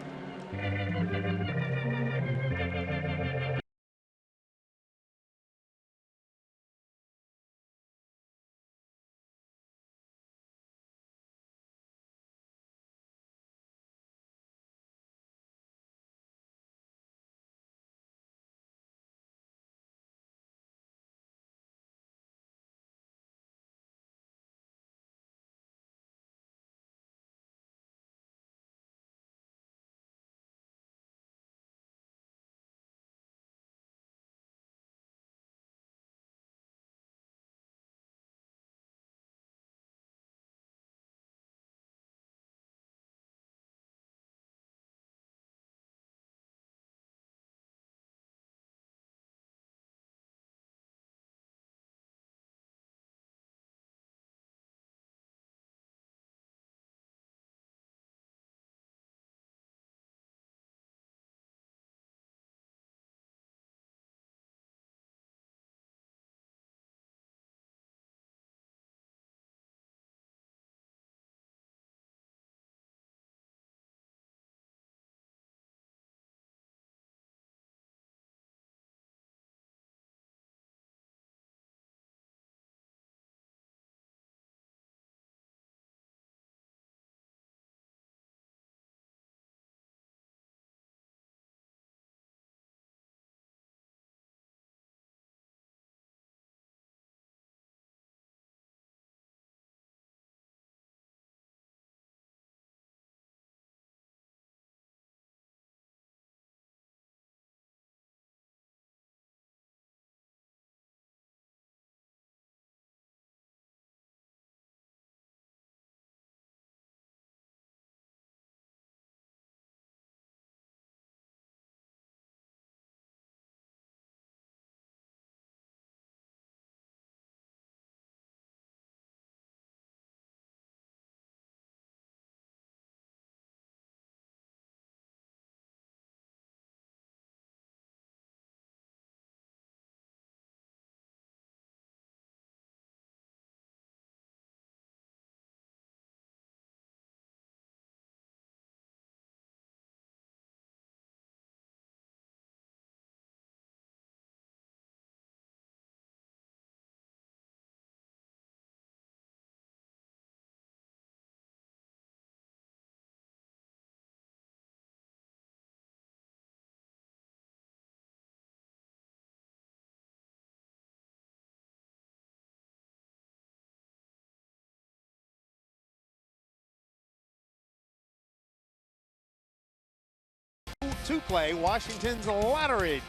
To play Washington's lottery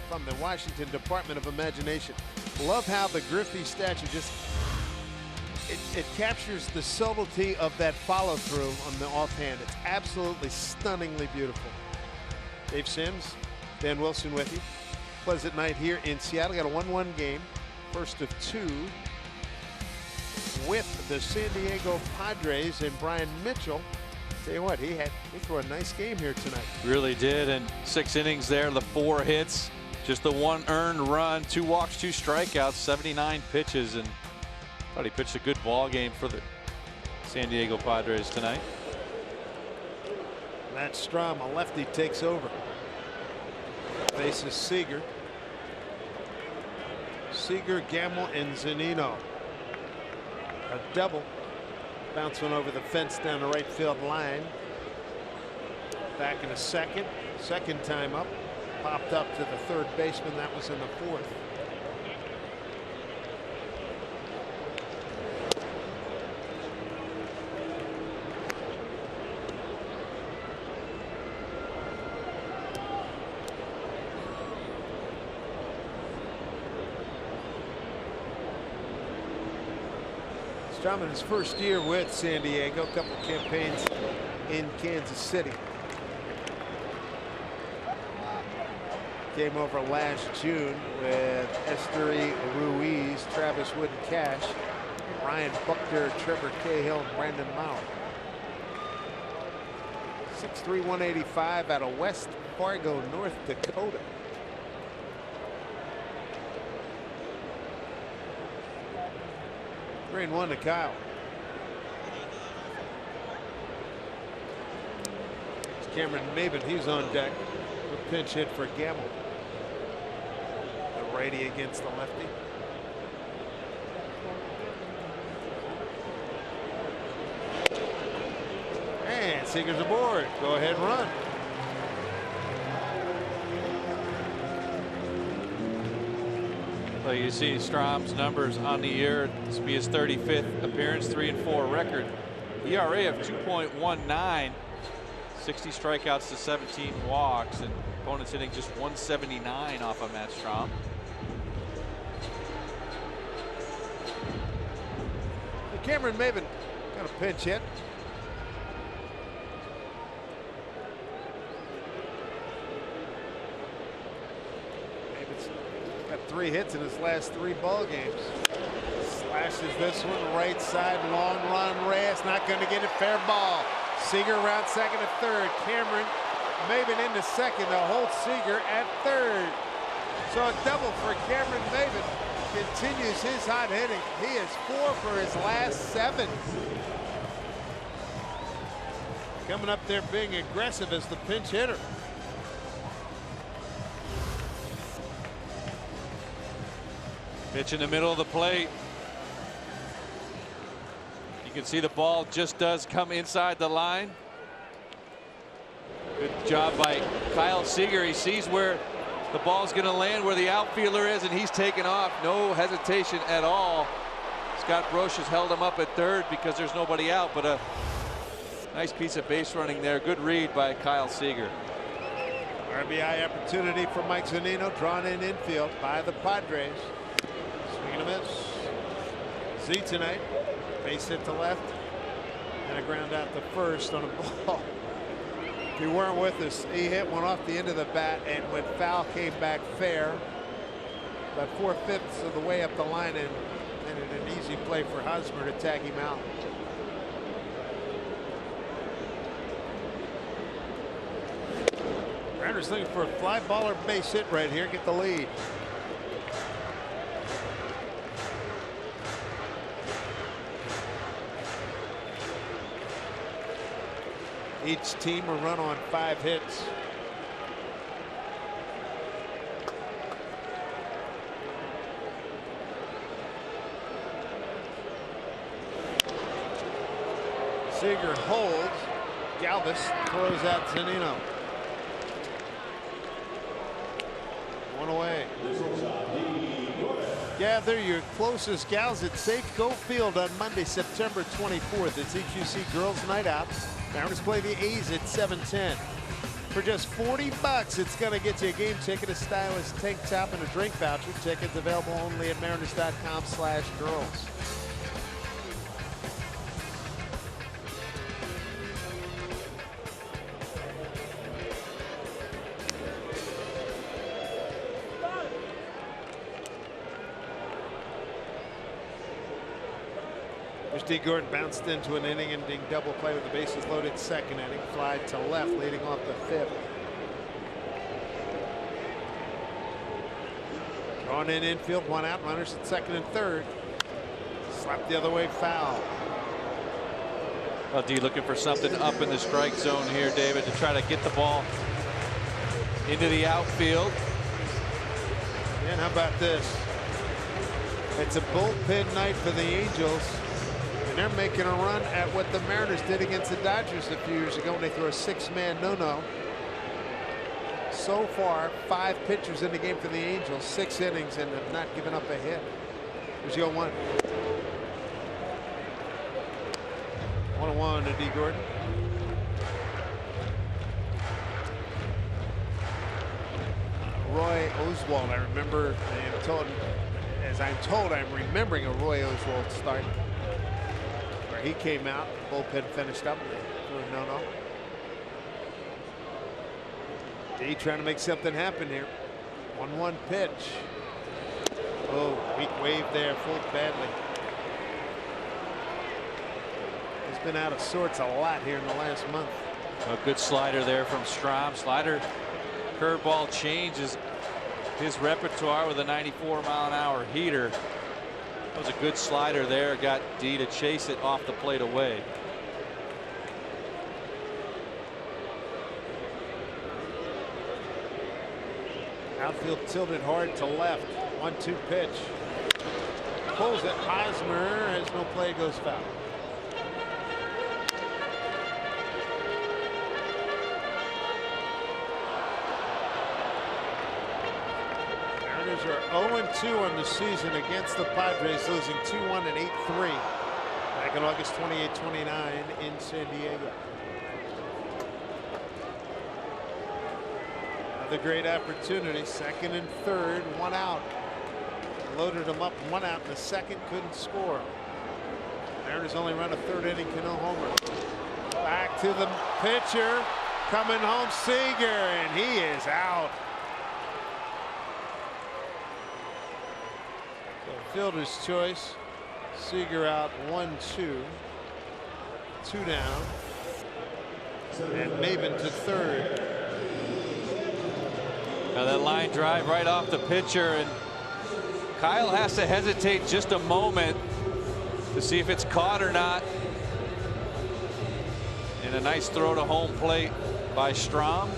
from the Washington Department of Imagination. Love how the Griffey statue just it captures the subtlety of that follow through on the offhand. It's absolutely stunningly beautiful. Dave Sims, Dan Wilson with you. Pleasant night here in Seattle. Got a 1-1 game, first of 2 with the San Diego Padres and Brian Mitchell. Tell you what, he threw a nice game here tonight. Really did, and 6 innings there, the 4 hits, just the 1 earned run, 2 walks, 2 strikeouts, 79 pitches, and thought he pitched a good ball game for the San Diego Padres tonight. Matt Strom, a lefty, takes over. Faces Seager. Seager, Gamble, and Zunino. A double. Bounce one over the fence down the right field line. Back in a second. Second time up. Popped up to the third baseman. That was in the 4th. Strom in his first year with San Diego, a couple campaigns in Kansas City. Came over last June with Esteri Ruiz, Travis Wood and Cash, Ryan Buckner, Trevor Cahill, and Brandon Maurer. 6'3", 185 out of West Fargo, North Dakota. Green 1 to Kyle. It's Cameron Maven, he's on deck. A pinch hit for Gamble. The righty against the lefty. And Seager's aboard. Go ahead and run. Well, you see Strom's numbers on the year. This will be his 35th appearance, 3-4 record. ERA of 2.19, 60 strikeouts to 17 walks, and opponents hitting just 179 off of Matt Strom. Cameron Maven got a pinch hit. Maven's got 3 hits in his last 3 ball games. Slashes this one right side, long run. Reyes not going to get it. Fair ball. Seager around second and third. Cameron Maven into second to hold Seager at third. So a double for Cameron Maven. Continues his hot hitting. He is 4 for his last 7. Coming up there being aggressive as the pinch hitter. Pitch in the middle of the plate. You can see the ball just does come inside the line. Good job by Kyle Seager. He sees where the ball's going to land, where the outfielder is, and he's taken off. No hesitation at all. Scott Broch has held him up at third because there's nobody out, but a nice piece of base running there. Good read by Kyle Seager. RBI opportunity for Mike Zunino, drawn in infield by the Padres. Swing and a miss. Z tonight, base hit to left, and a ground out to first on a ball. If you weren't with us, he hit one off the end of the bat, and when foul came back fair, about 4/5 of the way up the line, and an easy play for Hosmer to tag him out. Mariners looking for a fly ball or base hit right here, get the lead. Each team will run on 5 hits. Seager holds. Galvis throws out Zunino. 1 away. Gather your closest gals at Safeco Field on Monday, September 24th. It's EQC Girls Night Out. Mariners play the A's at 7:10. For just $40, it's going to get you a game ticket, a stylish tank top, and a drink voucher. Tickets available only at mariners.com/girls. D. Gordon bounced into an inning-ending double play with the bases loaded second inning. Fly to left, leading off the 5th. Drawn in infield, 1 out, runners at second and third. Slapped the other way, foul. Well, D looking for something up in the strike zone here, David, to try to get the ball into the outfield. And how about this? It's a bullpen night for the Angels. And they're making a run at what the Mariners did against the Dodgers a few years ago when they threw a 6-man no-no. So far, 5 pitchers in the game for the Angels, 6 innings, and have not given up a hit. Here's your 1. 1-1 to D. Gordon. Roy Oswalt, I remember, as I'm told, I'm remembering a Roy Oswalt start. he came out. The bullpen finished up. No. D trying to make something happen here. 1-1 pitch. Oh, weak wave there, full badly. He's been out of sorts a lot here in the last month. A good slider there from Strom. Slider, curveball changes his repertoire with a 94-mile-an-hour heater. That was a good slider there. Got D to chase it off the plate away. Outfield tilted hard to left. 1-2 pitch. Pulls it. Hosmer has no play, goes foul. Mariners are 0-2 on the season against the Padres, losing 2-1 and 8-3 back in August 28-29 in San Diego. Another great opportunity. Second and third, 1 out. Loaded him up, 1 out in the second, couldn't score. Mariners only run a third inning, no homer. Back to the pitcher, coming home, Seager, and he is out. So fielder's choice. Seager out, 1-2. 2 down. And Maben to third. Now that line drive right off the pitcher, and Kyle has to hesitate just a moment to see if it's caught or not. And a nice throw to home plate by Strom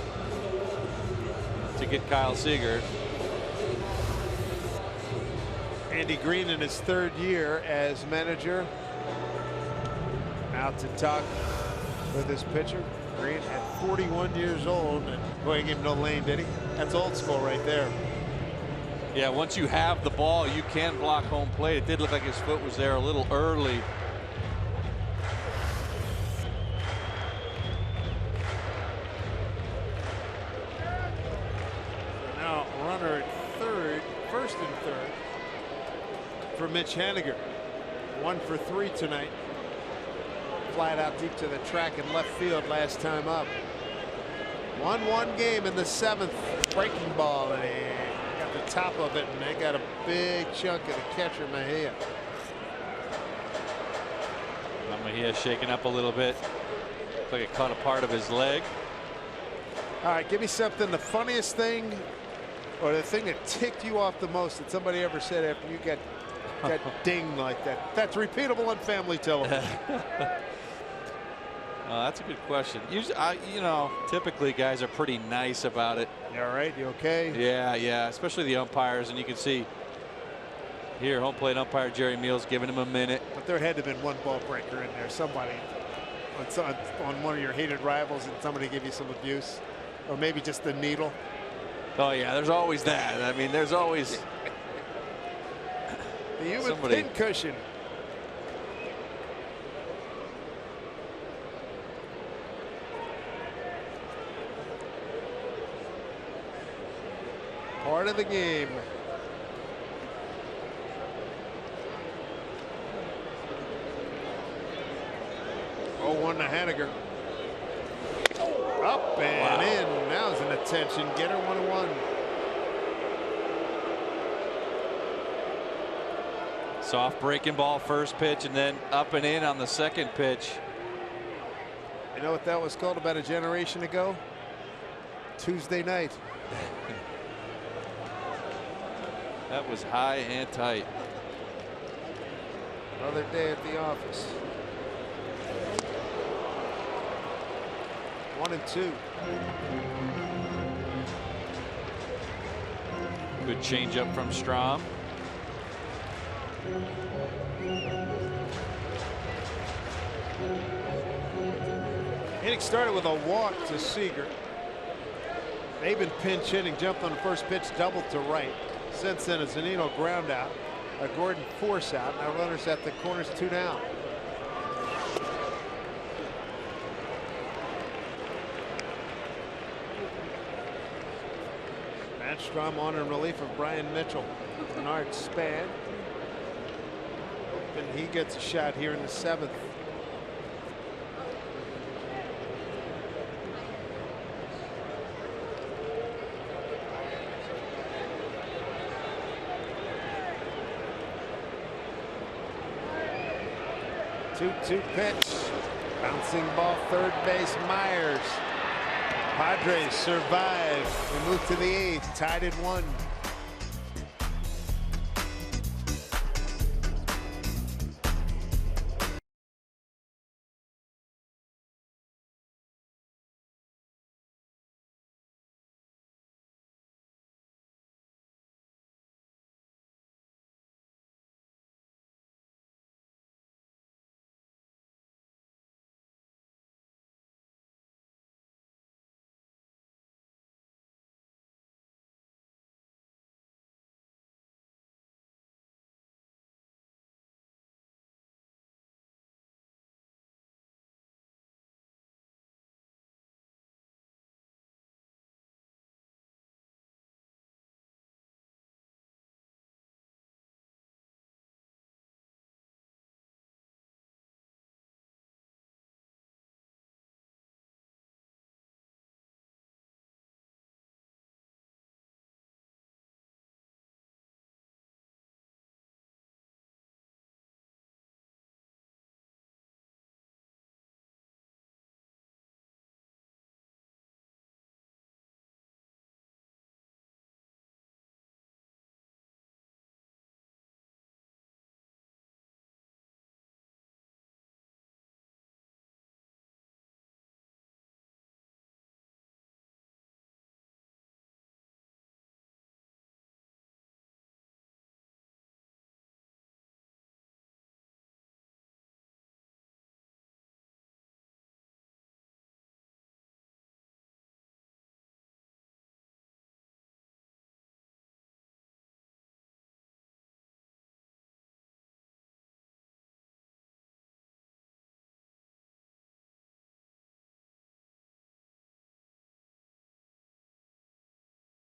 to get Kyle Seager. Andy Green in his third year as manager, out to talk with his pitcher. Green at 41 years old, and boy, he gave him no lane, did he? That's old school right there. Yeah, once you have the ball, you can block home plate. It did look like his foot was there a little early. Now runner at third, first and third for Mitch Haniger. 1 for 3 tonight. Flat out deep to the track in left field last time up. 1-1 game in the 7th. Breaking ball, and he got the top of it, and they got a big chunk of the catcher Mejia. Mejia shaking up a little bit. Looks like it caught a part of his leg. All right, give me something. The funniest thing, or the thing that ticked you off the most that somebody ever said after you got dinged like that. That's repeatable on family television. That's a good question. Usually, you know, typically guys are pretty nice about it. You all right? You okay? Yeah, especially the umpires, and you can see here home plate umpire Jerry Meals giving him a minute. But there had to have been one ball breaker in there. Somebody on one of your hated rivals, and somebody give you some abuse, or maybe just the needle. Oh yeah, there's always that. I mean, there's always the human pin cushion. Part of the game. Oh, 1 to Haniger. Up and in. Now's an attention getter. 1-1. Soft breaking ball first pitch, and then up and in on the second pitch. You know what that was called about a generation ago? Tuesday night. That was high and tight. Another day at the office. 1-2. Good changeup from Strom. Inning started with a walk to Seager. They've been pinch hitting, jumped on the first pitch, doubled to right. Since then, a Zunino ground out, a Gordon force out. Now runners at the corners, 2 down. Matt Strom on in relief of Brian Mitchell. Bernard Span. And he gets a shot here in the 7th. 2-2 pitch. Bouncing ball, third base, Myers. Padres survive. They move to the 8th, tied at 1.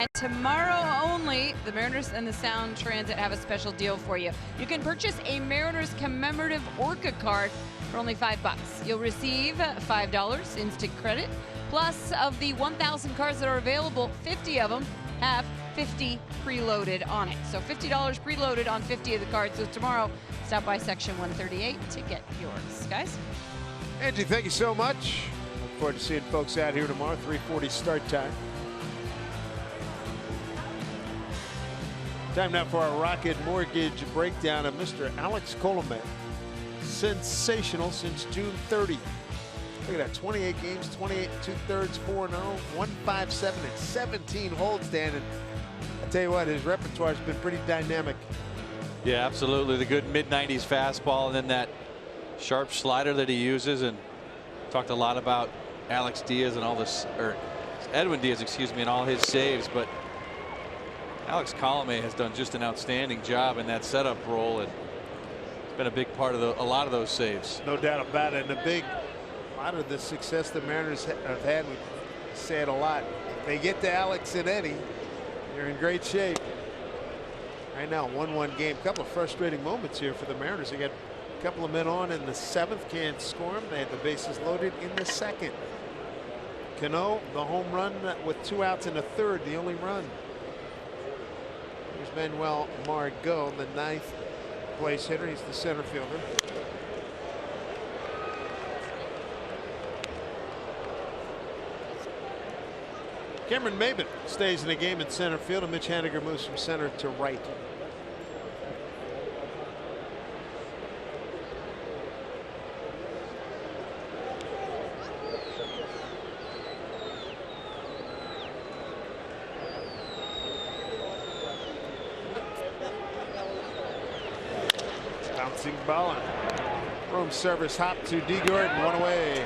And tomorrow only, the Mariners and the Sound Transit have a special deal for you. You can purchase a Mariners commemorative Orca card for only $5. You'll receive $5 instant credit. Plus, of the 1,000 cards that are available, 50 of them have 50 preloaded on it. So $50 preloaded on 50 of the cards. So tomorrow, stop by section 138 to get yours. Guys? Angie, thank you so much. Look forward to seeing folks out here tomorrow, 3:40 start time. Time now for our Rocket Mortgage breakdown of Mr. Alex Colomé. Sensational since June 30th. Look at that, 28 games, 28 2/3, 4-0, 157 and 17 hold stand. And I tell you what, his repertoire has been pretty dynamic. Yeah, absolutely. The good mid-90s fastball, and then that sharp slider that he uses. And talked a lot about Alex Diaz and all this, or Edwin Diaz, excuse me, and all his saves. But Alex Colomé has done just an outstanding job in that setup role, and it's been a big part of a lot of those saves. No doubt about it. And a lot of the success the Mariners have had, we say it a lot. If they get to Alex and Eddie, you're in great shape. Right now, 1-1 game. A couple of frustrating moments here for the Mariners. They got a couple of men on in the 7th, can't score them. They had the bases loaded in the 2nd. Cano, the home run with 2 outs in the 3rd, the only run. Here's Manuel Margot, the 9th place hitter. He's the center fielder. Cameron Maben stays in the game in center field, and Mitch Haniger moves from center to right. Bouncing ball. Room service hop to D. Gordon, 1 away.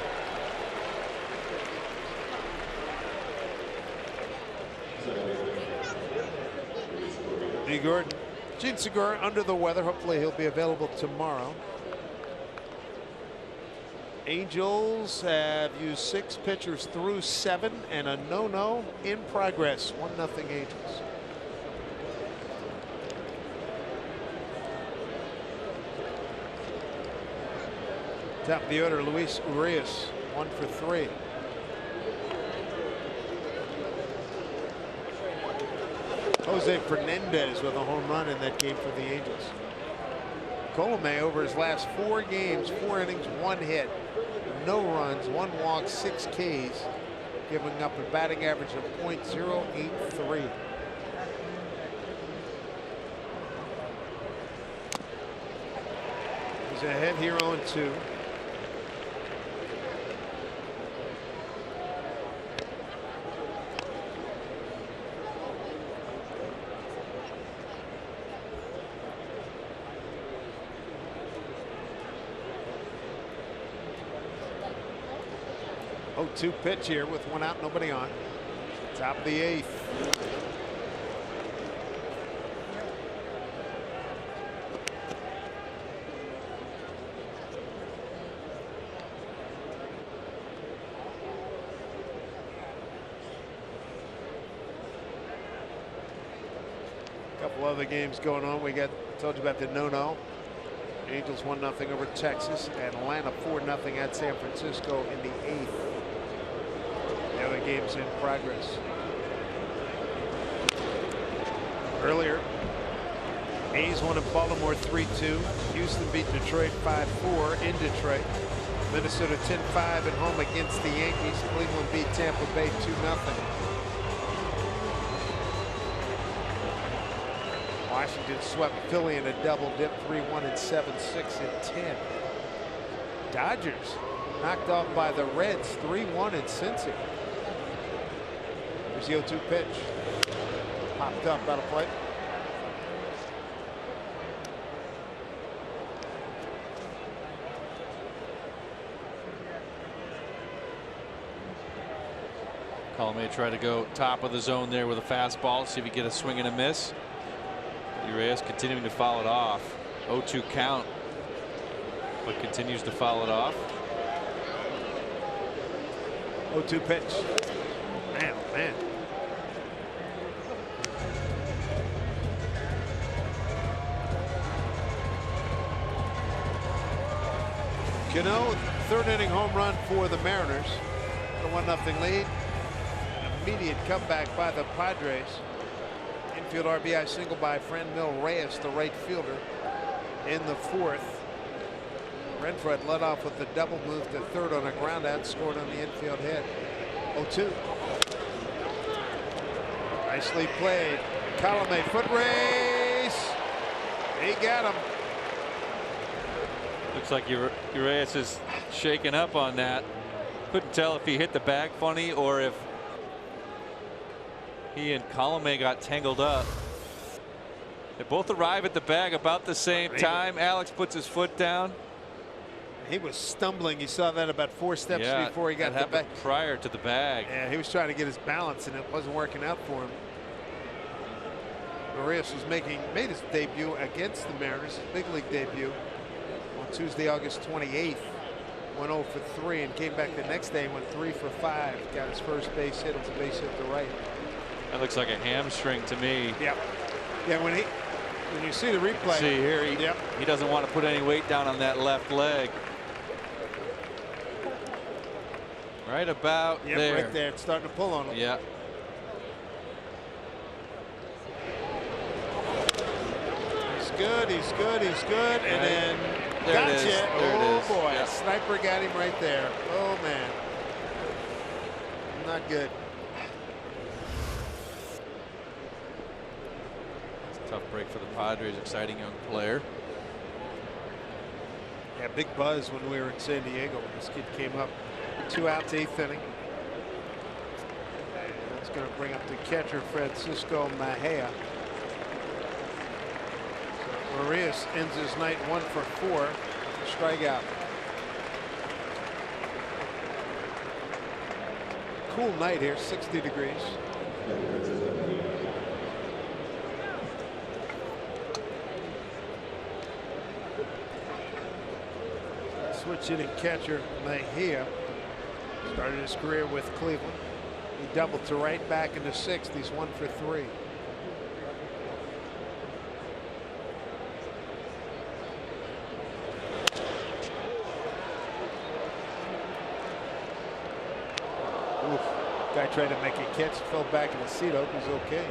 D. Gordon. Gene Segura under the weather. Hopefully he'll be available tomorrow. Angels have used 6 pitchers through 7 and a no-no in progress. 1-0 Angels. Top of the order, Luis Urias, 1 for 3. Jose Fernandez with a home run in that game for the Angels. Colome over his last 4 games, 4 innings, 1 hit, no runs, 1 walk, 6 Ks, giving up a batting average of .083. He's ahead here on 2. Oh, 2 pitch here with 1 out, nobody on. Top of the 8th. Couple other games going on. We told you about the no-no. Angels 1-0 over Texas. Atlanta 4-0 at San Francisco in the 8th. The other games in progress. Earlier, A's won in Baltimore 3-2. Houston beat Detroit 5-4 in Detroit. Minnesota 10-5 at home against the Yankees. Cleveland beat Tampa Bay 2-0. Washington swept Philly in a double dip 3-1 and 7-6 and 10. Dodgers knocked off by the Reds 3-1 in Cincy. Here's the 0-2 pitch. Popped up out of play. Colome tried to go top of the zone there with a fastball, see if he get a swing and a miss. Urias continuing to foul it off. 0-2 count, but continues to foul it off. 0-2 pitch. Man, oh man. Cano, 3rd inning home run for the Mariners. The 1-0 lead. Immediate comeback by the Padres. Infield RBI single by Franmil Reyes, the right fielder, in the 4th. Manfred led off with the double, move to 3rd on a ground out, scored on the infield hit. 0-2. Nicely played. Colome foot race. He got him. Looks like Urias is shaking up on that. Couldn't tell if he hit the bag funny or if he and Colome got tangled up. They both arrive at the bag about the same time. Alex puts his foot down. He was stumbling. You saw that about 4 steps before he got the bag. Prior to the bag. Yeah, he was trying to get his balance and it wasn't working out for him. Urias was made his debut against the Mariners, his big league debut, on Tuesday, August 28th. Went 0 for 3 and came back the next day and went 3 for 5. Got his first base hit. It was a base hit to right. That looks like a hamstring to me. Yep. Yeah, when you see the replay. See here, he doesn't want to put any weight down on that left leg. Right about there. Right there. It's starting to pull on him. Yeah. He's good. He's good. He's good. And then there it is. There it is. Boy, Yep. Sniper got him right there. Oh man, not good. Tough break for the Padres. Exciting young player. Yeah, big buzz when we were in San Diego when this kid came up. 2 outs, 8th inning. And that's going to bring up the catcher Francisco Mejia. So Urias ends his night 1 for 4. Strikeout. Cool night here, 60 degrees. Switch hitting catcher Mejia started his career with Cleveland. He doubled to right, back in the 6th. He's 1 for 3. Oof. Guy tried to make a catch, fell back in the seat. Hope he's okay.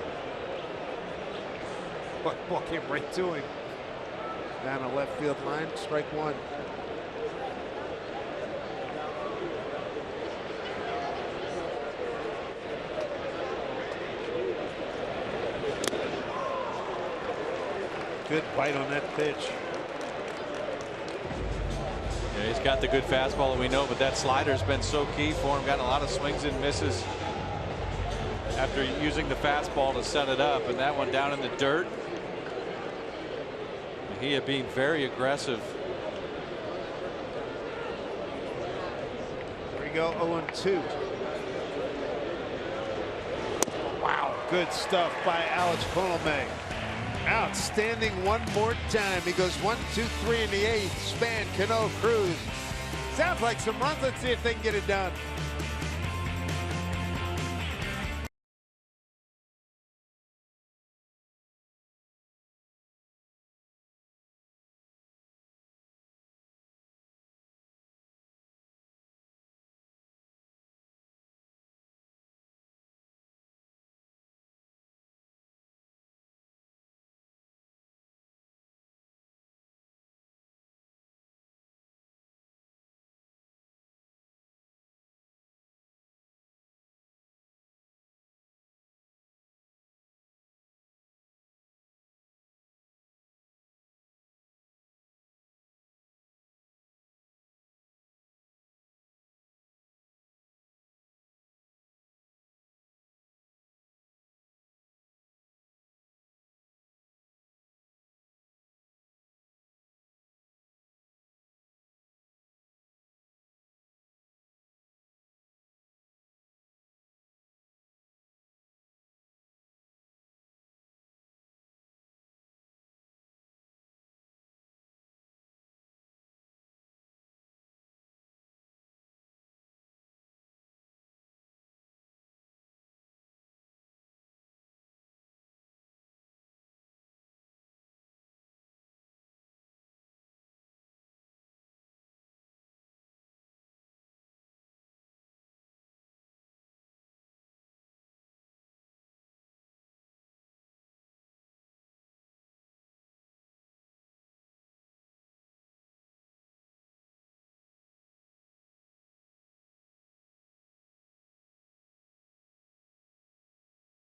Ball came right to him. Down the left field line, strike one. Good bite on that pitch. Yeah, he's got the good fastball that we know, but that slider's been so key for him. Got a lot of swings and misses after using the fastball to set it up, and that one down in the dirt. He had been very aggressive. Here we go, 0-2. Wow, good stuff by Alex Ponome. Outstanding one more time. He goes 1, 2, 3 in the 8th. Span, Cano, Cruz. Sounds like some runs. Let's see if they can get it done.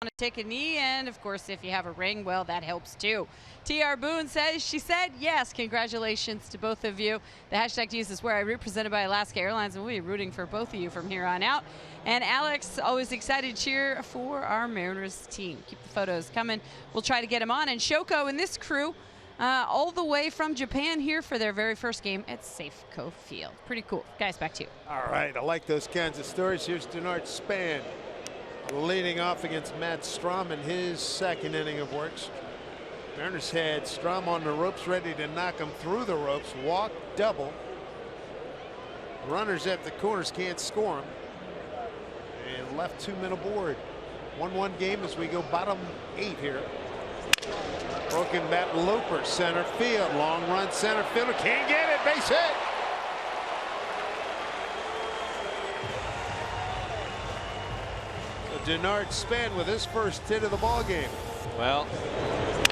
To take a knee, and of course if you have a ring, well, that helps too. TR Boone says, she said yes, congratulations to both of you. The hashtag to use is where I root, presented by Alaska Airlines, and we'll be rooting for both of you from here on out. And Alex, always excited to cheer for our Mariners team. Keep the photos coming. We'll try to get them on. And Shoko and this crew all the way from Japan here for their very first game at Safeco Field. Pretty cool. Guys, back to you. All right, I like those kinds of stories. Here's Denard Span leading off against Matt Strom in his second inning of work. Mariners had Strom on the ropes, ready to knock him through the ropes. Walk, double. Runners at the corners can't score him. And left 2 men aboard. 1-1 game as we go bottom 8 here. Broken bat looper, center field. Long run, center fielder can't get it. Base hit. Denard Span with his first hit of the ball game. Well,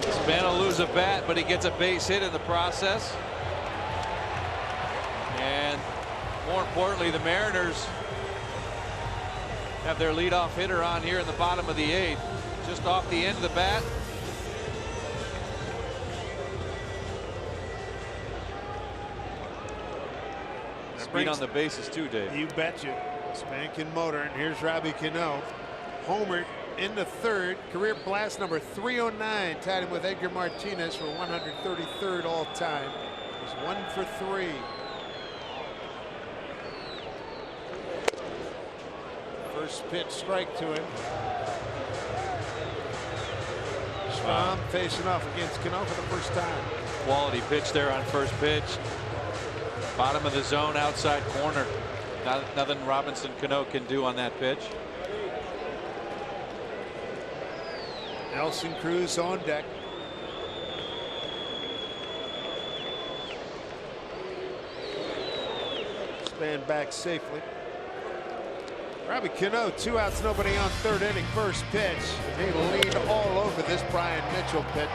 Span will lose a bat, but he gets a base hit in the process. And more importantly, the Mariners have their leadoff hitter on here in the bottom of the 8th, just off the end of the bat. Speed on the bases too, Dave. You betcha. Span can motor, and here's Robbie Cano. Homered in the third, career blast number 309, tied him with Edgar Martinez for 133rd all time. He's 1 for 3. First pitch strike to him. Strom facing off against Cano for the first time. Quality pitch there on first pitch. Bottom of the zone, outside corner. Nothing Robinson Cano can do on that pitch. Nelson Cruz on deck. Span back safely. Robbie Cano, 2 outs, nobody on, third inning, first pitch. He leaned all over this Brian Mitchell pitch.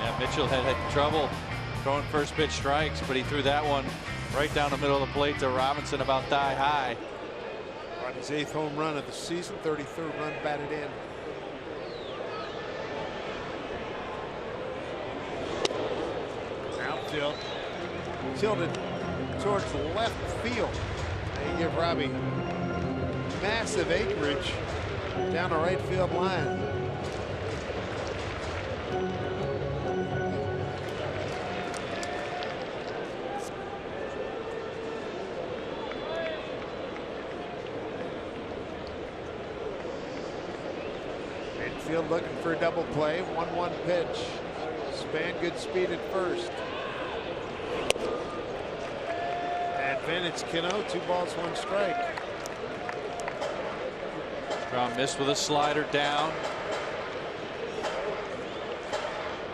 Yeah, Mitchell had trouble throwing first pitch strikes, but he threw that one right down the middle of the plate to Robinson about thigh high. On his 8th home run of the season, 33rd run batted in. Outfield tilted towards the left field. They give Robbie massive acreage down the right field line. Midfield looking for a double play. 1-1 pitch. Span good speed at first. Advantage Kino. 2 balls, 1 strike. Strom missed with a slider down.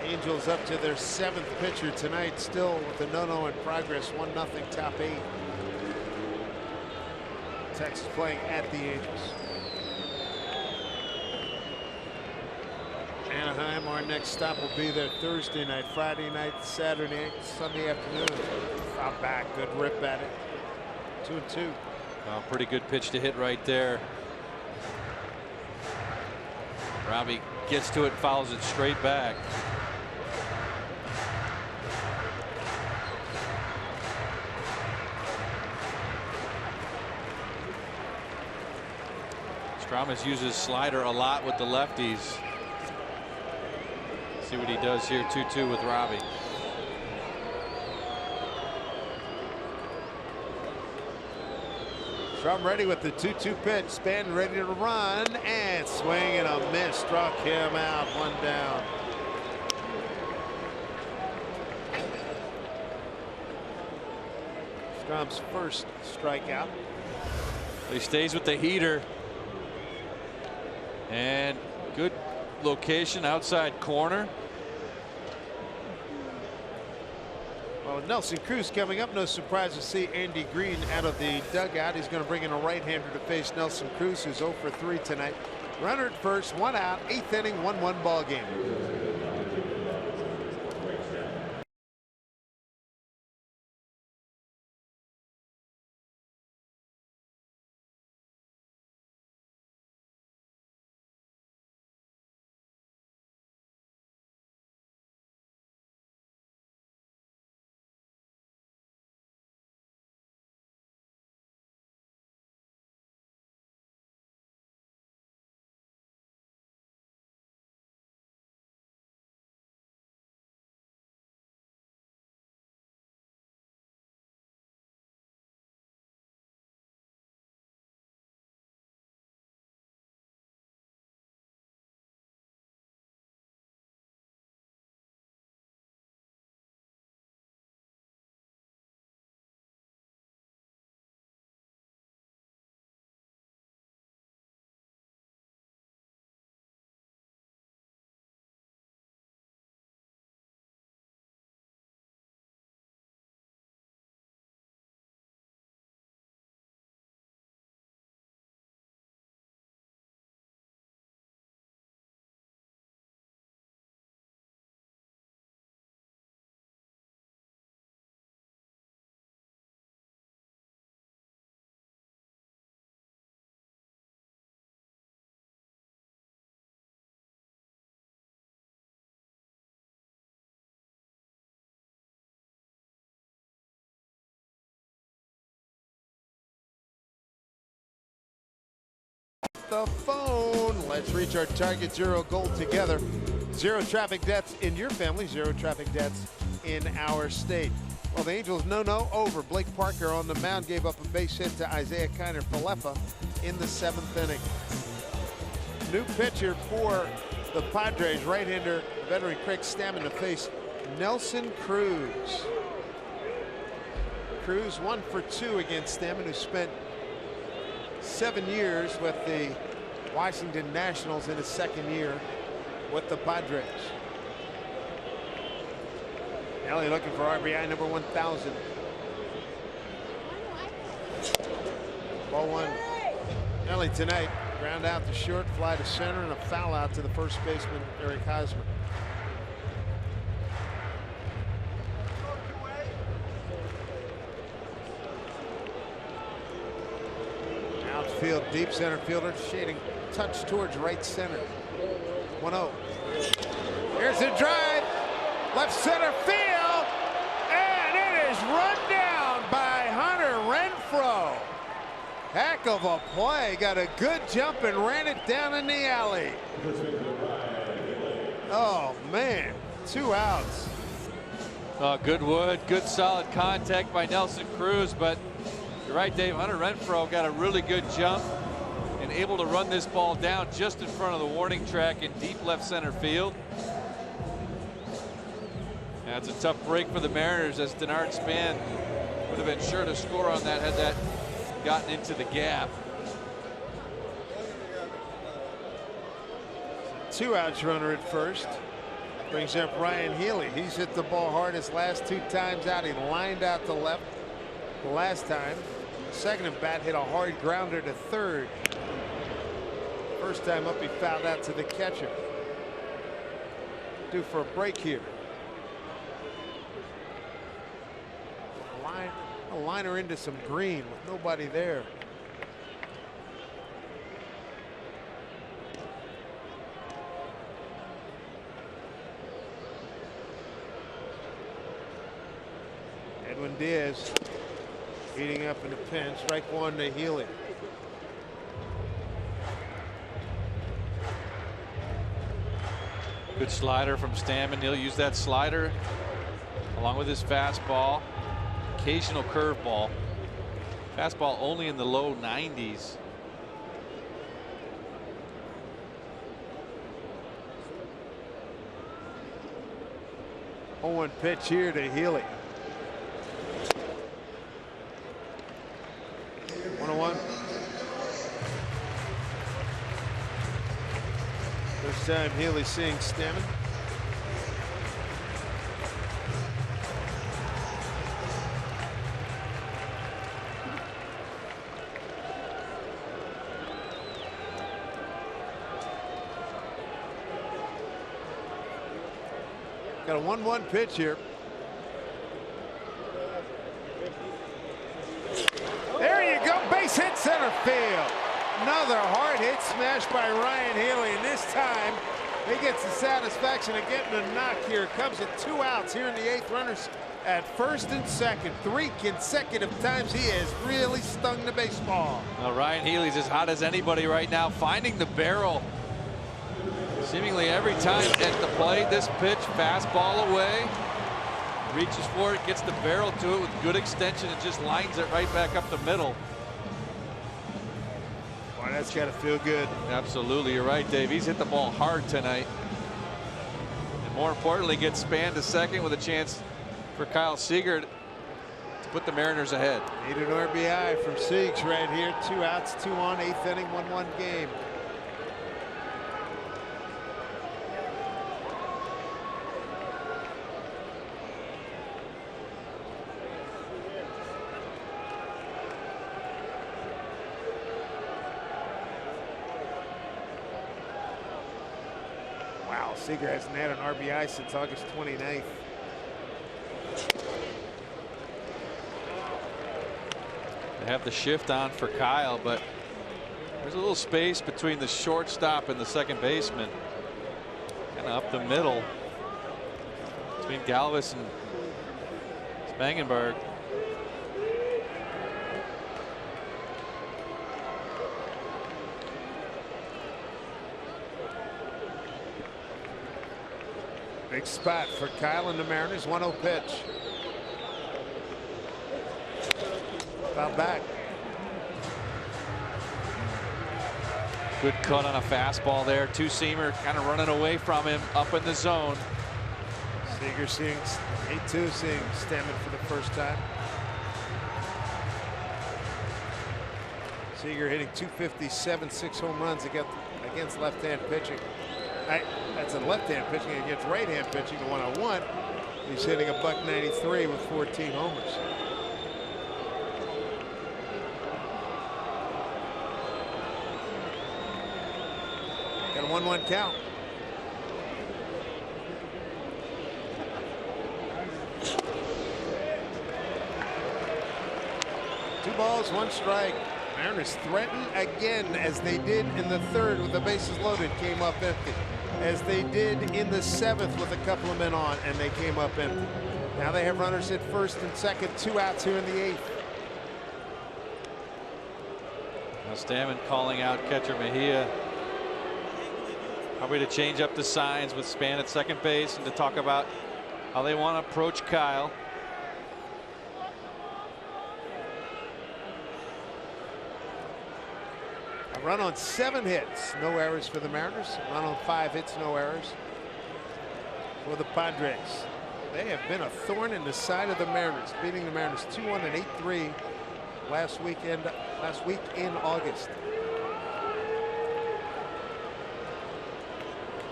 Angels up to their 7th pitcher tonight, still with a no-no in progress. 1-0 top 8. Texas playing at the Angels. Anaheim, our next stop will be there Thursday night, Friday night, Saturday night, Sunday afternoon. Foul back, good rip at it. 2-2. Well, pretty good pitch to hit right there. Robbie gets to it, fouls it straight back. Strom has used his slider a lot with the lefties. See what he does here. 2-2 with Robbie. Strom ready with the 2-2 pitch. Span ready to run and swing and a miss. Struck him out. 1 down. Strom's first strikeout. He stays with the heater. And good location outside corner. Well, Nelson Cruz coming up. No surprise to see Andy Green out of the dugout. He's going to bring in a right-hander to face Nelson Cruz, who's 0 for 3 tonight. Runner at first, 1 out, 8th inning, 1-1 ball game. The phone. Let's reach our target 0 goal together. 0 traffic deaths in your family, 0 traffic deaths in our state. Well, the Angels no over. Blake Parker on the mound gave up a base hit to Isaiah Kiner-Falefa in the 7th inning. New pitcher for the Padres, right-hander veteran Craig Stammen to face Nelson Cruz. Cruz 1 for 2 against Stammen, who spent 7 years with the Washington Nationals in his 2nd year with the Padres. Ellie looking for RBI number 1000. Ball 1. Ellie tonight, ground out to short, fly to center, and a foul out to the first baseman, Eric Hosmer. Outfield, deep center fielder, shading touch towards right center. 1-0. Here's a drive, left center field, and it is run down by Hunter Renfroe. Heck of a play, got a good jump and ran it down in the alley. Oh man, 2 outs. Good wood, good solid contact by Nelson Cruz, but you're right, Dave. Hunter Renfroe got a really good jump and able to run this ball down just in front of the warning track in deep left center field. That's a tough break for the Mariners, as Denard Span would have been sure to score on that had that gotten into the gap. 2 outs runner at first. Brings up Ryan Healy. He's hit the ball hard his last 2 times out. He lined out to left the last time. Second at bat, hit a hard grounder to third. First time up, he fouled out to the catcher. Due for a break here. A liner into some green with nobody there. Edwin Diaz heating up in the pinch. Strike 1 to Healy. Good slider from Stammen. He'll use that slider along with his fastball. Occasional curveball. Fastball only in the low 90s. Oh, 0-1 pitch here to Healy. 1-1. First time Healy seeing Stammen. Got a 1-1 pitch here. There you go, base hit center field. Another hard hit smash by Ryan Healy, and this time he gets the satisfaction of getting a knock here. Comes at 2 outs here in the 8th. Runners at first and second. 3 consecutive times he has really stung the baseball. Well, Ryan Healy's as hot as anybody right now, finding the barrel seemingly every time at the plate. This pitch, fastball away, reaches for it, gets the barrel to it with good extension, and just lines it right back up the middle. Boy, that's got to feel good. Absolutely, you're right, Dave. He's hit the ball hard tonight, and more importantly, gets Span to second with a chance for Kyle Seager to put the Mariners ahead. Need an RBI from Siegs right here. 2 outs, 2 on, 8th inning, 1-1 game. Wow, Seager hasn't had an RBI since August 29th. They have the shift on for Kyle, but there's a little space between the shortstop and the second baseman. Kind of up the middle between Galvis and Spangenberg. Big spot for Kyle and the Mariners. 1-0 pitch. Foul back. Good cut on a fastball there. Two-seamer kind of running away from him up in the zone. Seager seeing 8-2, seeing Stammen for the first time. Seager hitting .257, 6 home runs against left-hand pitching. That's a left-hand pitching against right-hand pitching. The 1-on-1. He's hitting a .193 with 14 homers. Got a 1-1 count. Two balls, 1 strike. Mariners threaten again, as they did in the third with the bases loaded, came up empty. As they did in the seventh with a couple of men on, and they came up empty. Now they have runners at first and second, 2 outs here in the eighth. Now Stammen calling out catcher Mejia. Probably to change up the signs with Span at second base and to talk about how they want to approach Kyle. A run on 7 hits, no errors for the Mariners. A run on 5 hits, no errors for the Padres. They have been a thorn in the side of the Mariners, beating the Mariners 2-1 and 8-3 last week in August.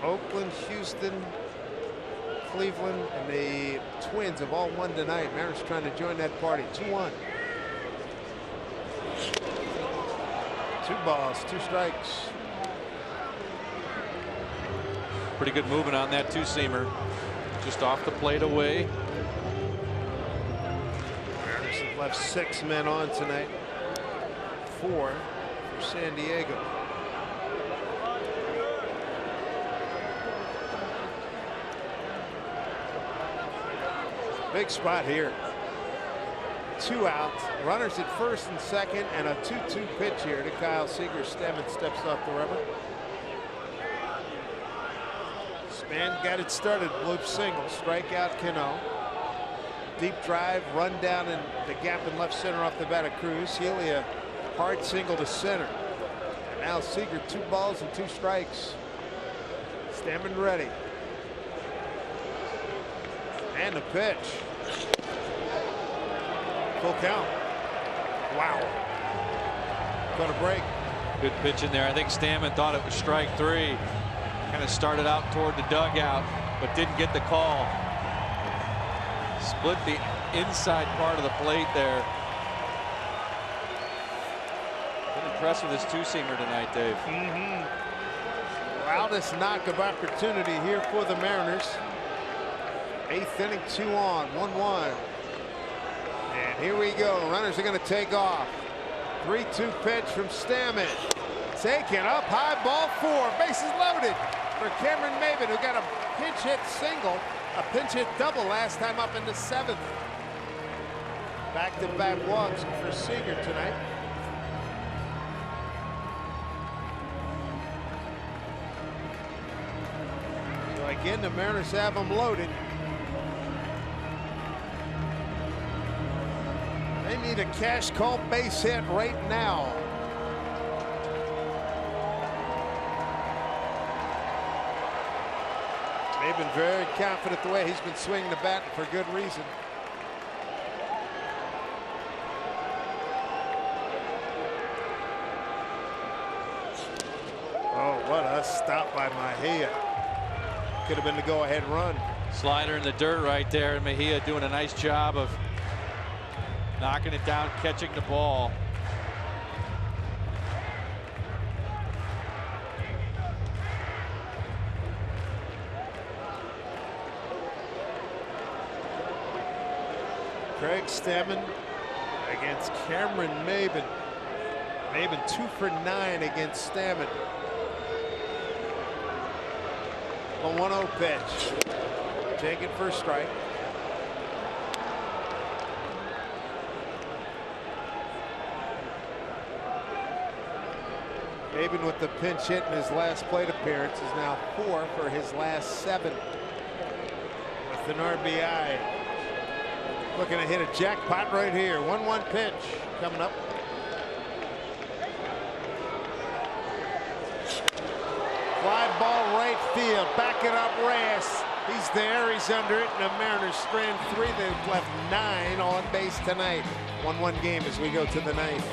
Oakland, Houston, Cleveland, and the Twins have all won tonight. Mariners trying to join that party. 2-1. 2 balls, 2 strikes. Pretty good movement on that two-seamer. Just off the plate away. Mariners have left 6 men on tonight. 4 for San Diego. Big spot here. 2 outs, runners at first and second, and a 2-2 pitch here to Kyle Seager. Stammen steps off the rubber. Span got it started, bloop single, strikeout Cano. Deep drive, run down in the gap in left center off the bat of Cruz. Healy a hard single to center. And now Seager, 2 balls and 2 strikes. Stammen ready. And the pitch. Full count. Wow. Going to break. Good pitch in there. I think Stammen thought it was strike 3. Kind of started out toward the dugout, but didn't get the call. Split the inside part of the plate there. Been impressed with this two-seamer tonight, Dave. Loudest knock of opportunity here for the Mariners. 8th inning, 2 on, 1-1. And here we go. Runners are going to take off. 3-2 pitch from Stammen. Taken up high, ball 4. Bases loaded for Cameron Maybin, who got a pinch hit single, a pinch hit double last time up in the 7th. Back-to-back walks for Seager tonight. So again, the Mariners have them loaded. They need a cash call base hit right now. They've been very confident the way he's been swinging the bat, for good reason. Oh, what a stop by Mejia. Could have been the go-ahead run. Slider in the dirt right there, and Mejia doing a nice job of knocking it down, catching the ball. Craig Stammen against Cameron Maybin. Maybin 2 for 9 against Stammen. A 1-0 pitch. Taken for a strike. Maybin with the pinch hit in his last plate appearance is now 4 for his last 7 with an RBI. Looking to hit a jackpot right here. 1-1 pitch coming up. Fly ball right field. Back it up, Reyes. He's there. He's under it. And the Mariners strand 3. They've left 9 on base tonight. 1-1 game as we go to the 9th.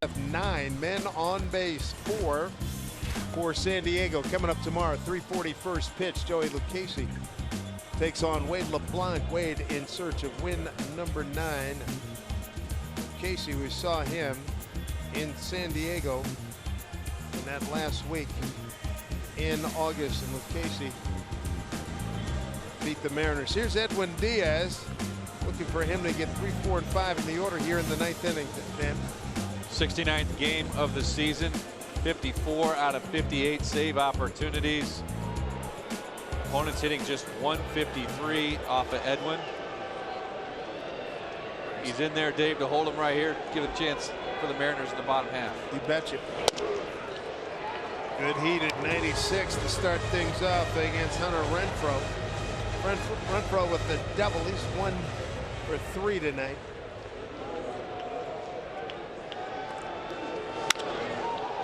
9 men on base, 4 for San Diego. Coming up tomorrow, 3:40 first pitch. Joey Lucchese takes on Wade LeBlanc. Wade in search of win number 9. Casey, we saw him in San Diego in that last week in August, and Lucchese beat the Mariners. Here's Edwin Diaz, looking for him to get 3, 4, and 5 in the order here in the 9th inning. Dan. 69th game of the season, 54 out of 58 save opportunities. Opponents hitting just 153 off of Edwin. He's in there, Dave, to hold him right here, give a chance for the Mariners in the bottom half. You betcha. Good heat at 96 to start things off against Hunter Renfroe. Renfroe with the double. He's 1 for 3 tonight.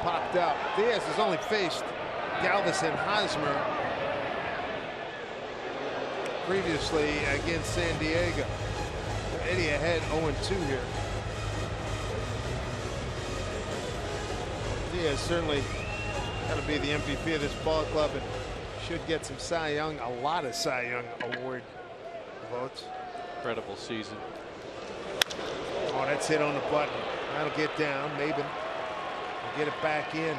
Popped up. Diaz has only faced Galvis and Hosmer previously against San Diego. Eddie ahead 0-2 here. Diaz certainly got to be the MVP of this ball club and should get some Cy Young, a lot of Cy Young award votes. Incredible season. Oh, that's hit on the button. That'll get down. Maben will get it back in.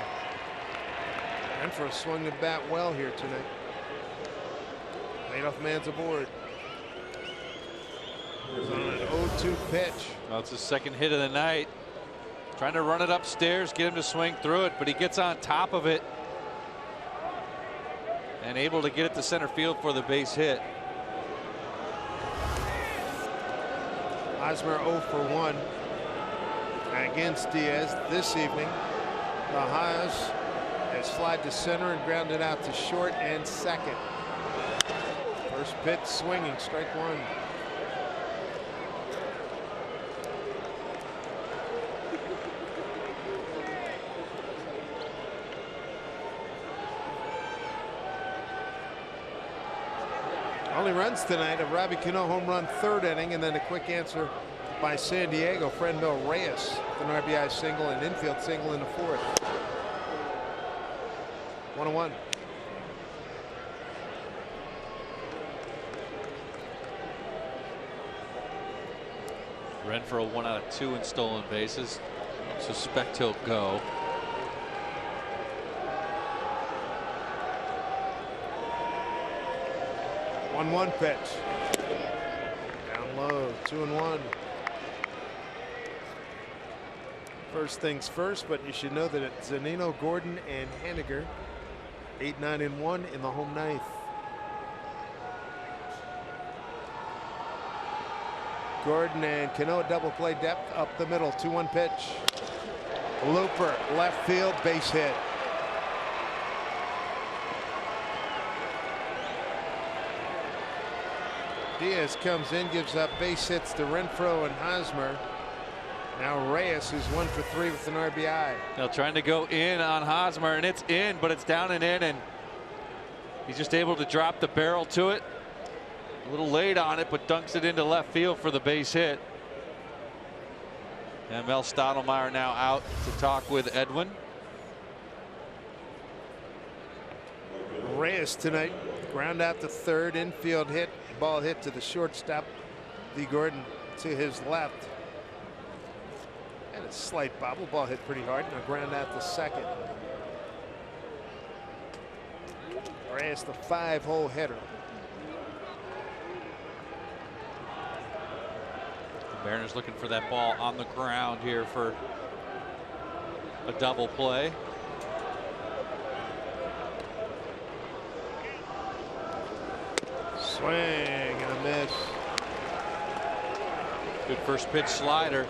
Renfroe swung the bat well here tonight. Leadoff man's aboard. He's on an 0-2 pitch. Well, it's his second hit of the night. Trying to run it upstairs, get him to swing through it, but he gets on top of it and able to get it to center field for the base hit. Hosmer 0 for 1 against Diaz this evening. The Haas has slid to center and grounded out to short and second. First pitch swinging, strike 1. Only runs tonight, a Robbie Cano home run 3rd inning, and then a quick answer by San Diego. Franmil Reyes with an RBI single and infield single in the 4th. 1-1. Renfroe 1 out of 2 in stolen bases. Suspect he'll go. One pitch. Down low, 2-1. First things first, but you should know that it's Zunino, Gordon, and Haniger. 8, 9, and 1 in the home 9th. Gordon and Cano double play depth up the middle. 2-1 pitch. Looper, left field, base hit. Diaz comes in, gives up base hits to Renfroe and Hosmer. Now Reyes, who's 1 for 3 with an RBI. Now trying to go in on Hosmer, and it's in, but it's down and in, and he's just able to drop the barrel to it. A little late on it, but dunks it into left field for the base hit. And Mel Stottlemyre now out to talk with Edwin. Reyes tonight, ground out to 3rd, infield hit, ball hit to the shortstop, D. Gordon to his left. And a slight bobble, ball hit pretty hard, and a ground out to 2nd. Reyes, the 5-hole hitter. The Mariners looking for that ball on the ground here for a double play. Swing and a miss. Good first pitch slider.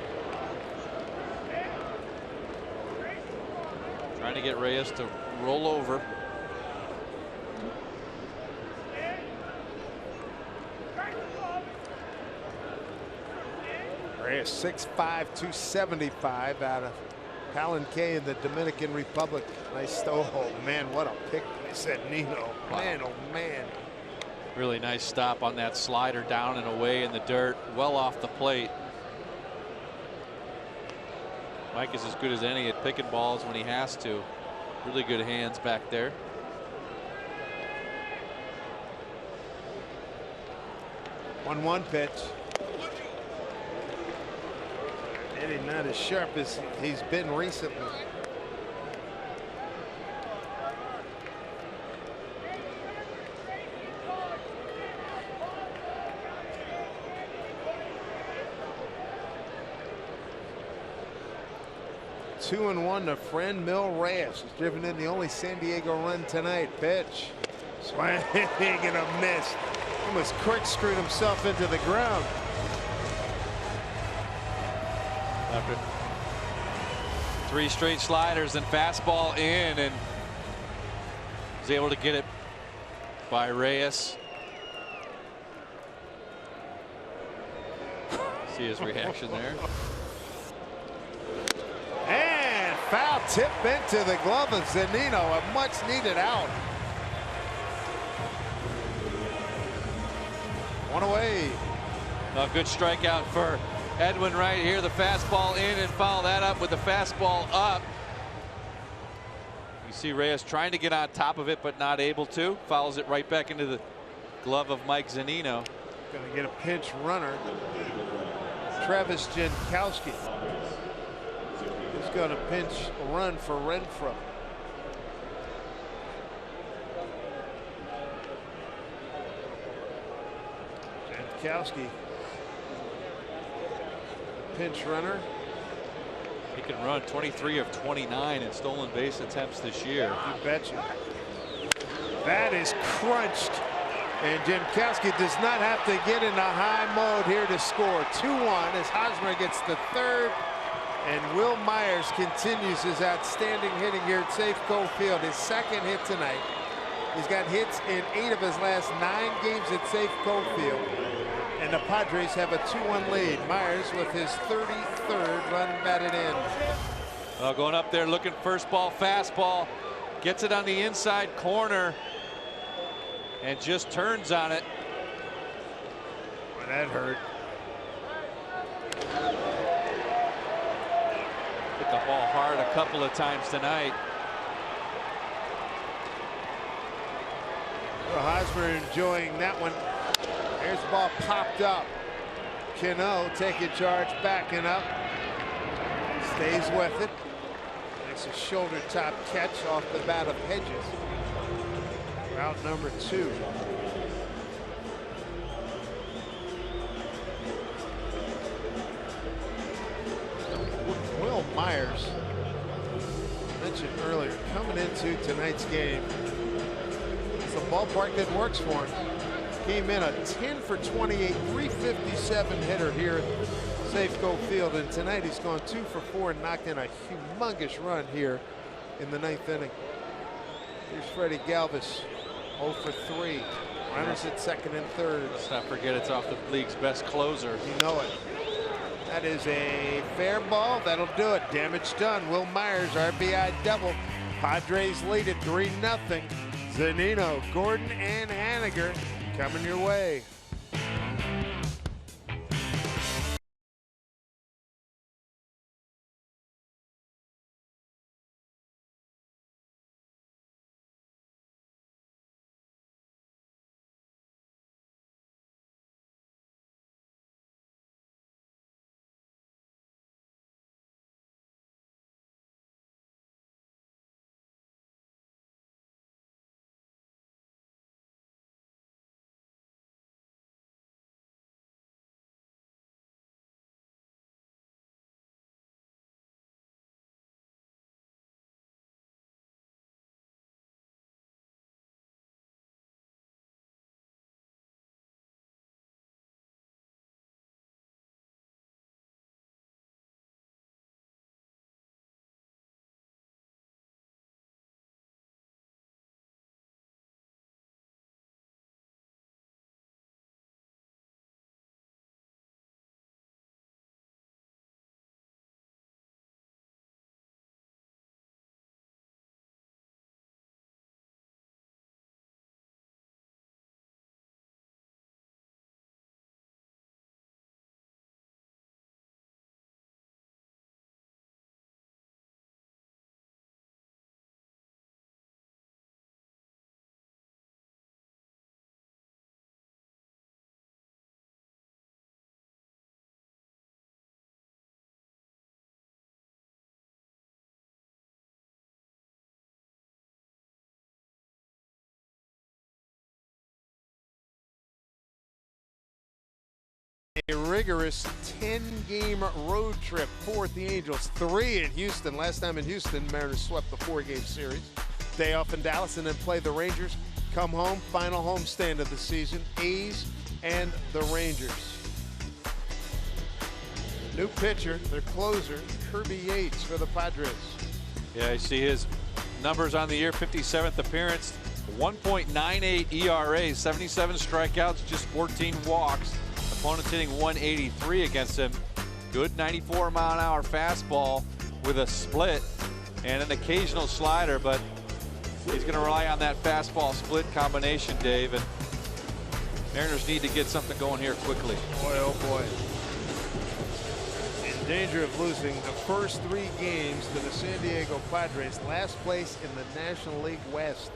Trying to get Reyes to roll over. Reyes 6'5", 275 out of Palenque in the Dominican Republic. Nice throw. Oh man, what a pick. They said Nino. Wow. Man, oh man. Really nice stop on that slider, down and away in the dirt, well off the plate. Mike is as good as any at picking balls when he has to. Really good hands back there. One pitch. Maybe not as sharp as he's been recently. Two and one to friend Mil Reyes. He's driven in the only San Diego run tonight. Pitch. Swing and a miss. Almost corkscrewed himself into the ground. After 3 straight sliders and fastball in, and was able to get it by Reyes. See his reaction there. And foul tip into the glove of Zunino. A much needed out. One away. A good strikeout for Edwin right here. The fastball in, and follow that up with the fastball up. You see Reyes trying to get on top of it, but not able to. Fouls it right back into the glove of Mike Zunino. Going to get a pinch runner. Travis Jankowski. He's going to pinch run for Renfro. Jankowski. Pinch runner. He can run 23 of 29 in stolen base attempts this year. You betcha. That is crunched. And Jankowski does not have to get into high mode here to score. 2-1 as Hosmer gets the third. And Will Myers continues his outstanding hitting here at Safeco Field. His second hit tonight. He's got hits in 8 of his last 9 games at Safeco Field. And the Padres have a 2-1 lead. Myers with his 33rd run batted in. Going up there looking first ball fastball. Gets it on the inside corner. And just turns on it. Well, that hurt. Hit the ball hard a couple of times tonight. Well, Hosmer enjoying that one. There's the ball popped up. Cano taking charge, backing up. Stays with it. Makes a shoulder top catch off the bat of Hedges. Route number 2. Will Myers, mentioned earlier, coming into tonight's game. It's a ballpark that works for him. Came in a 10 for 28, 357 hitter here at Safeco Field, and tonight he's gone 2 for 4 and knocked in a humongous run here in the 9th inning. Here's Freddie Galvis, 0 for 3. Runners at second and third. Let's not forget it's off the league's best closer. You know it. That is a fair ball. That'll do it. Damage done. Will Myers, RBI double. Padres lead at 3-0. Zunino, Gordon, and Haniger coming your way. A rigorous 10-game road trip for the Angels. 3 in Houston. Last time in Houston, Mariners swept the 4-game series. Day off in Dallas and then play the Rangers. Come home, final homestand of the season. A's and the Rangers. New pitcher, their closer, Kirby Yates for the Padres. Yeah, I see his numbers on the year. 57th appearance, 1.98 ERA, 77 strikeouts, just 14 walks. Opponents hitting 183 against him. Good 94-mile-an-hour fastball with a split and an occasional slider, but he's going to rely on that fastball split combination, Dave. And Mariners need to get something going here quickly. Boy, oh boy. In danger of losing the first 3 games to the San Diego Padres, last place in the National League West.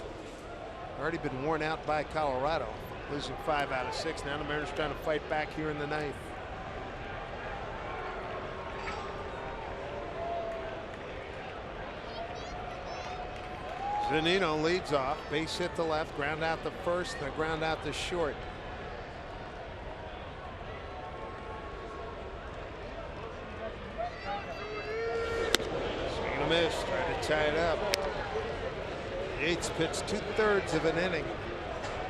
Already been worn out by Colorado, losing 5 out of 6. Now the Mariners trying to fight back here in the 9th. Zunino leads off, base hit to left, ground out to first, and a ground out to short. Swing and a miss, trying to tie it up. Yates pitched 2/3 of an inning.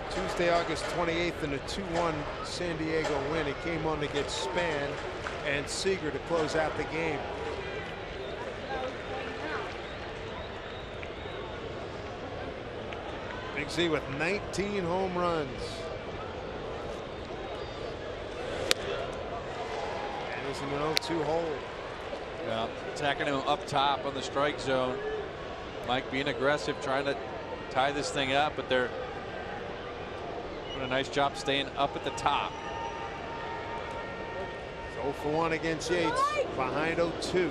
Tuesday, August 28th, in a 2-1 San Diego win. He came on to get Span and Seager to close out the game. Big Z with 19 home runs. And is in an 0-2 hole. Yeah, attacking him up top on the strike zone. Mike being aggressive, trying to tie this thing up, but they're doing a nice job staying up at the top. 0 for 1 against Yates, behind 0-2.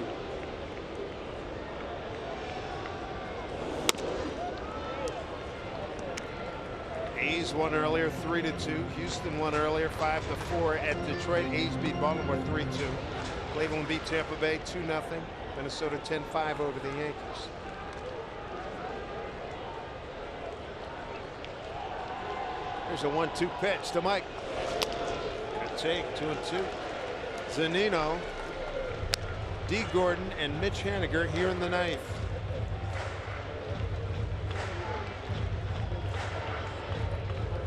A's won earlier 3-2. Houston won earlier 5-4 at Detroit. A's beat Baltimore 3-2. Cleveland beat Tampa Bay 2-0. Minnesota 10-5 over the Yankees. Here's a 1-2 pitch to Mike. Good take, 2-2. Zunino, D. Gordon, and Mitch Haniger here in the 9th.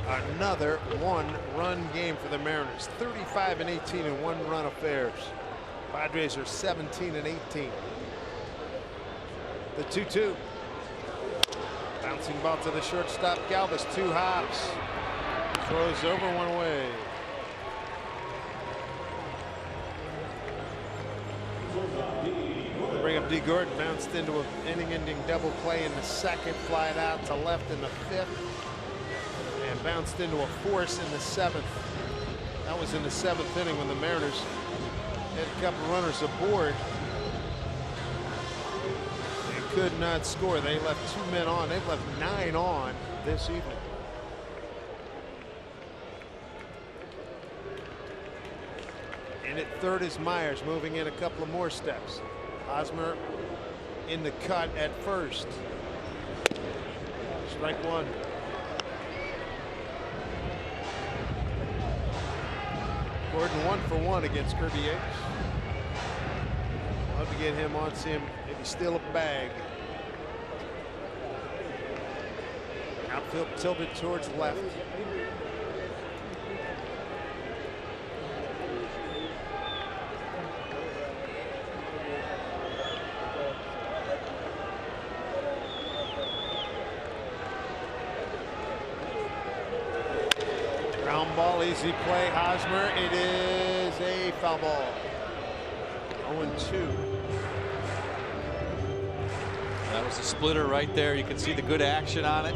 Another 1-run game for the Mariners. 35-18 in 1-run affairs. Padres are 17-18. The 2-2. Bouncing ball to the shortstop Galvis. 2 hops. Throws over 1 away. Bring up D. Gordon. Bounced into an inning-ending double play in the 2nd. Flied out to left in the 5th. And bounced into a force in the 7th. That was in the 7th inning when the Mariners had a couple runners aboard. They could not score. They left 2 men on. They've left 9 on this evening. And at third is Myers, moving in a couple of more steps. Hosmer in the cut at first. Strike 1. Gordon 1 for 1 against Kirby Yates. Love to get him on, see him maybe steal a bag. Outfield tilted towards left. Ground ball, easy play. Hosmer, it is a foul ball. 0-2. That was a splitter right there. You can see the good action on it.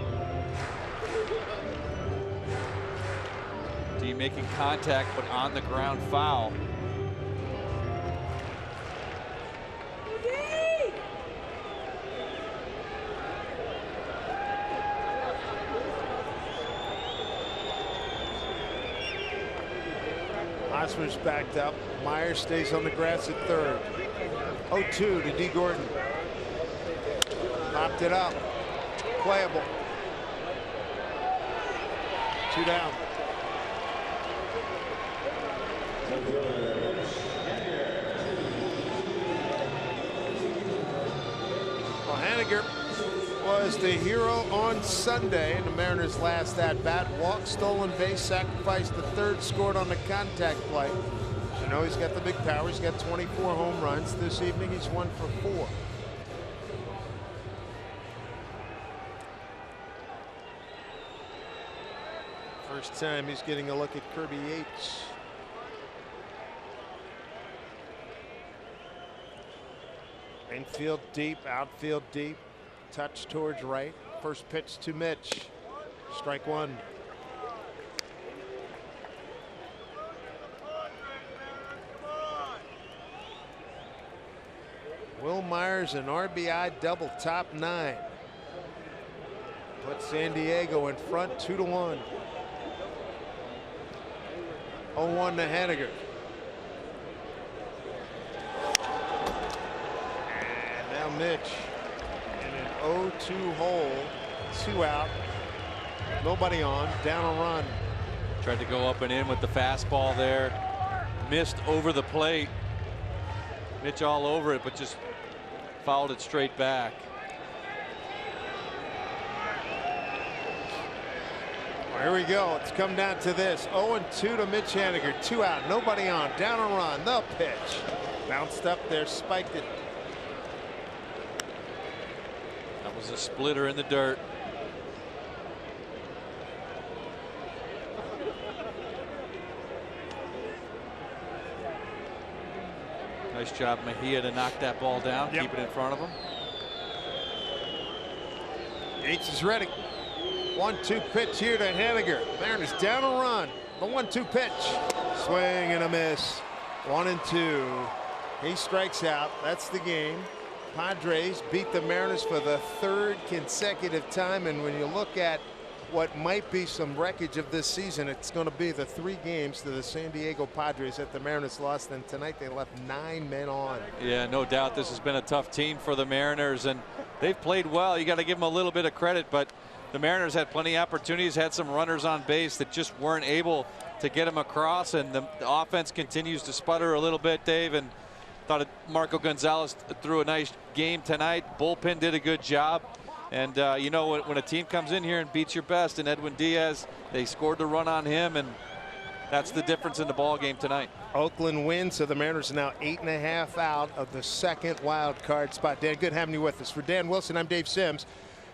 D making contact, but on the ground foul. Hosmer's backed up. Myers stays on the grass at third. 0-2 to D. Gordon. Popped it up. Playable. 2 down. Well, Haniger was the hero on Sunday in the Mariners' last at-bat. Walk, stolen base, sacrificed the third, scored on the contact play. You know, he's got the big power. He's got 24 home runs. This evening, he's 1 for 4. First time he's getting a look at Kirby Yates. Infield deep, outfield deep. Touch towards right. First pitch to Mitch. Strike one. Will Myers an RBI double, top 9. Put San Diego in front 2-1. 0-1 to Haniger. And now Mitch in an 0-2 hole. 2 out. Nobody on. Down a run. Tried to go up and in with the fastball there. Missed over the plate. Mitch all over it, but just fouled it straight back. Here we go. It's come down to this. 0-2 to Mitch Haniger. 2 out. Nobody on. Down a run. The pitch. Bounced up there. Spiked it. That was a splitter in the dirt. Nice job, Mejia, to knock that ball down, keep it in front of him. Yates is ready. 1-2 pitch here to Haniger. Mariners down a run. The 1-2 pitch. Swing and a miss. 1-2. He strikes out. That's the game. Padres beat the Mariners for the 3rd consecutive time. And when you look at what might be some wreckage of this season, it's going to be the 3 games to the San Diego Padres that the Mariners lost. And tonight they left 9 men on. Yeah, no doubt this has been a tough team for the Mariners, and they've played well. You got to give them a little bit of credit, but the Mariners had plenty of opportunities, had some runners on base that just weren't able to get them across, and the offense continues to sputter a little bit, Dave. And thought Marco Gonzalez threw a nice game tonight. Bullpen did a good job. And you know, when a team comes in here and beats your best, and Edwin Diaz, they scored the run on him, and that's the difference in the ball game tonight. Oakland wins, so the Mariners are now 8.5 out of the 2nd wild card spot. Dan, good having you with us. For Dan Wilson, I'm Dave Sims.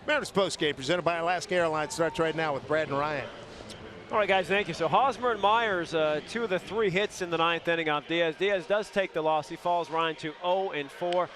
Mariners postgame presented by Alaska Airlines starts right now with Brad and Ryan. All right, guys, thank you. So Hosmer and Myers, 2 of the 3 hits in the 9th inning off Diaz. Diaz does take the loss. He falls Ryan to 0-4.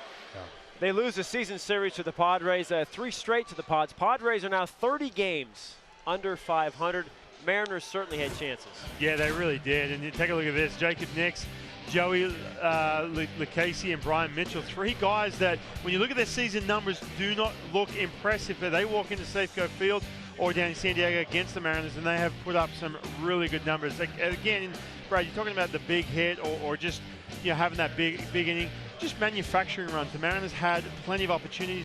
They lose the season series to the Padres, 3 straight to the Pods. Padres are now 30 games under 500. Mariners certainly had chances. Yeah, they really did. And you take a look at this. Jacob Nix, Joey Lucchesi, and Brian Mitchell. 3 guys that, when you look at their season numbers, do not look impressive. But they walk into Safeco Field or down in San Diego against the Mariners, and they have put up some really good numbers. Like, again, Brad, you're talking about the big hit or just having that big inning. Just manufacturing runs. The Mariners had plenty of opportunities.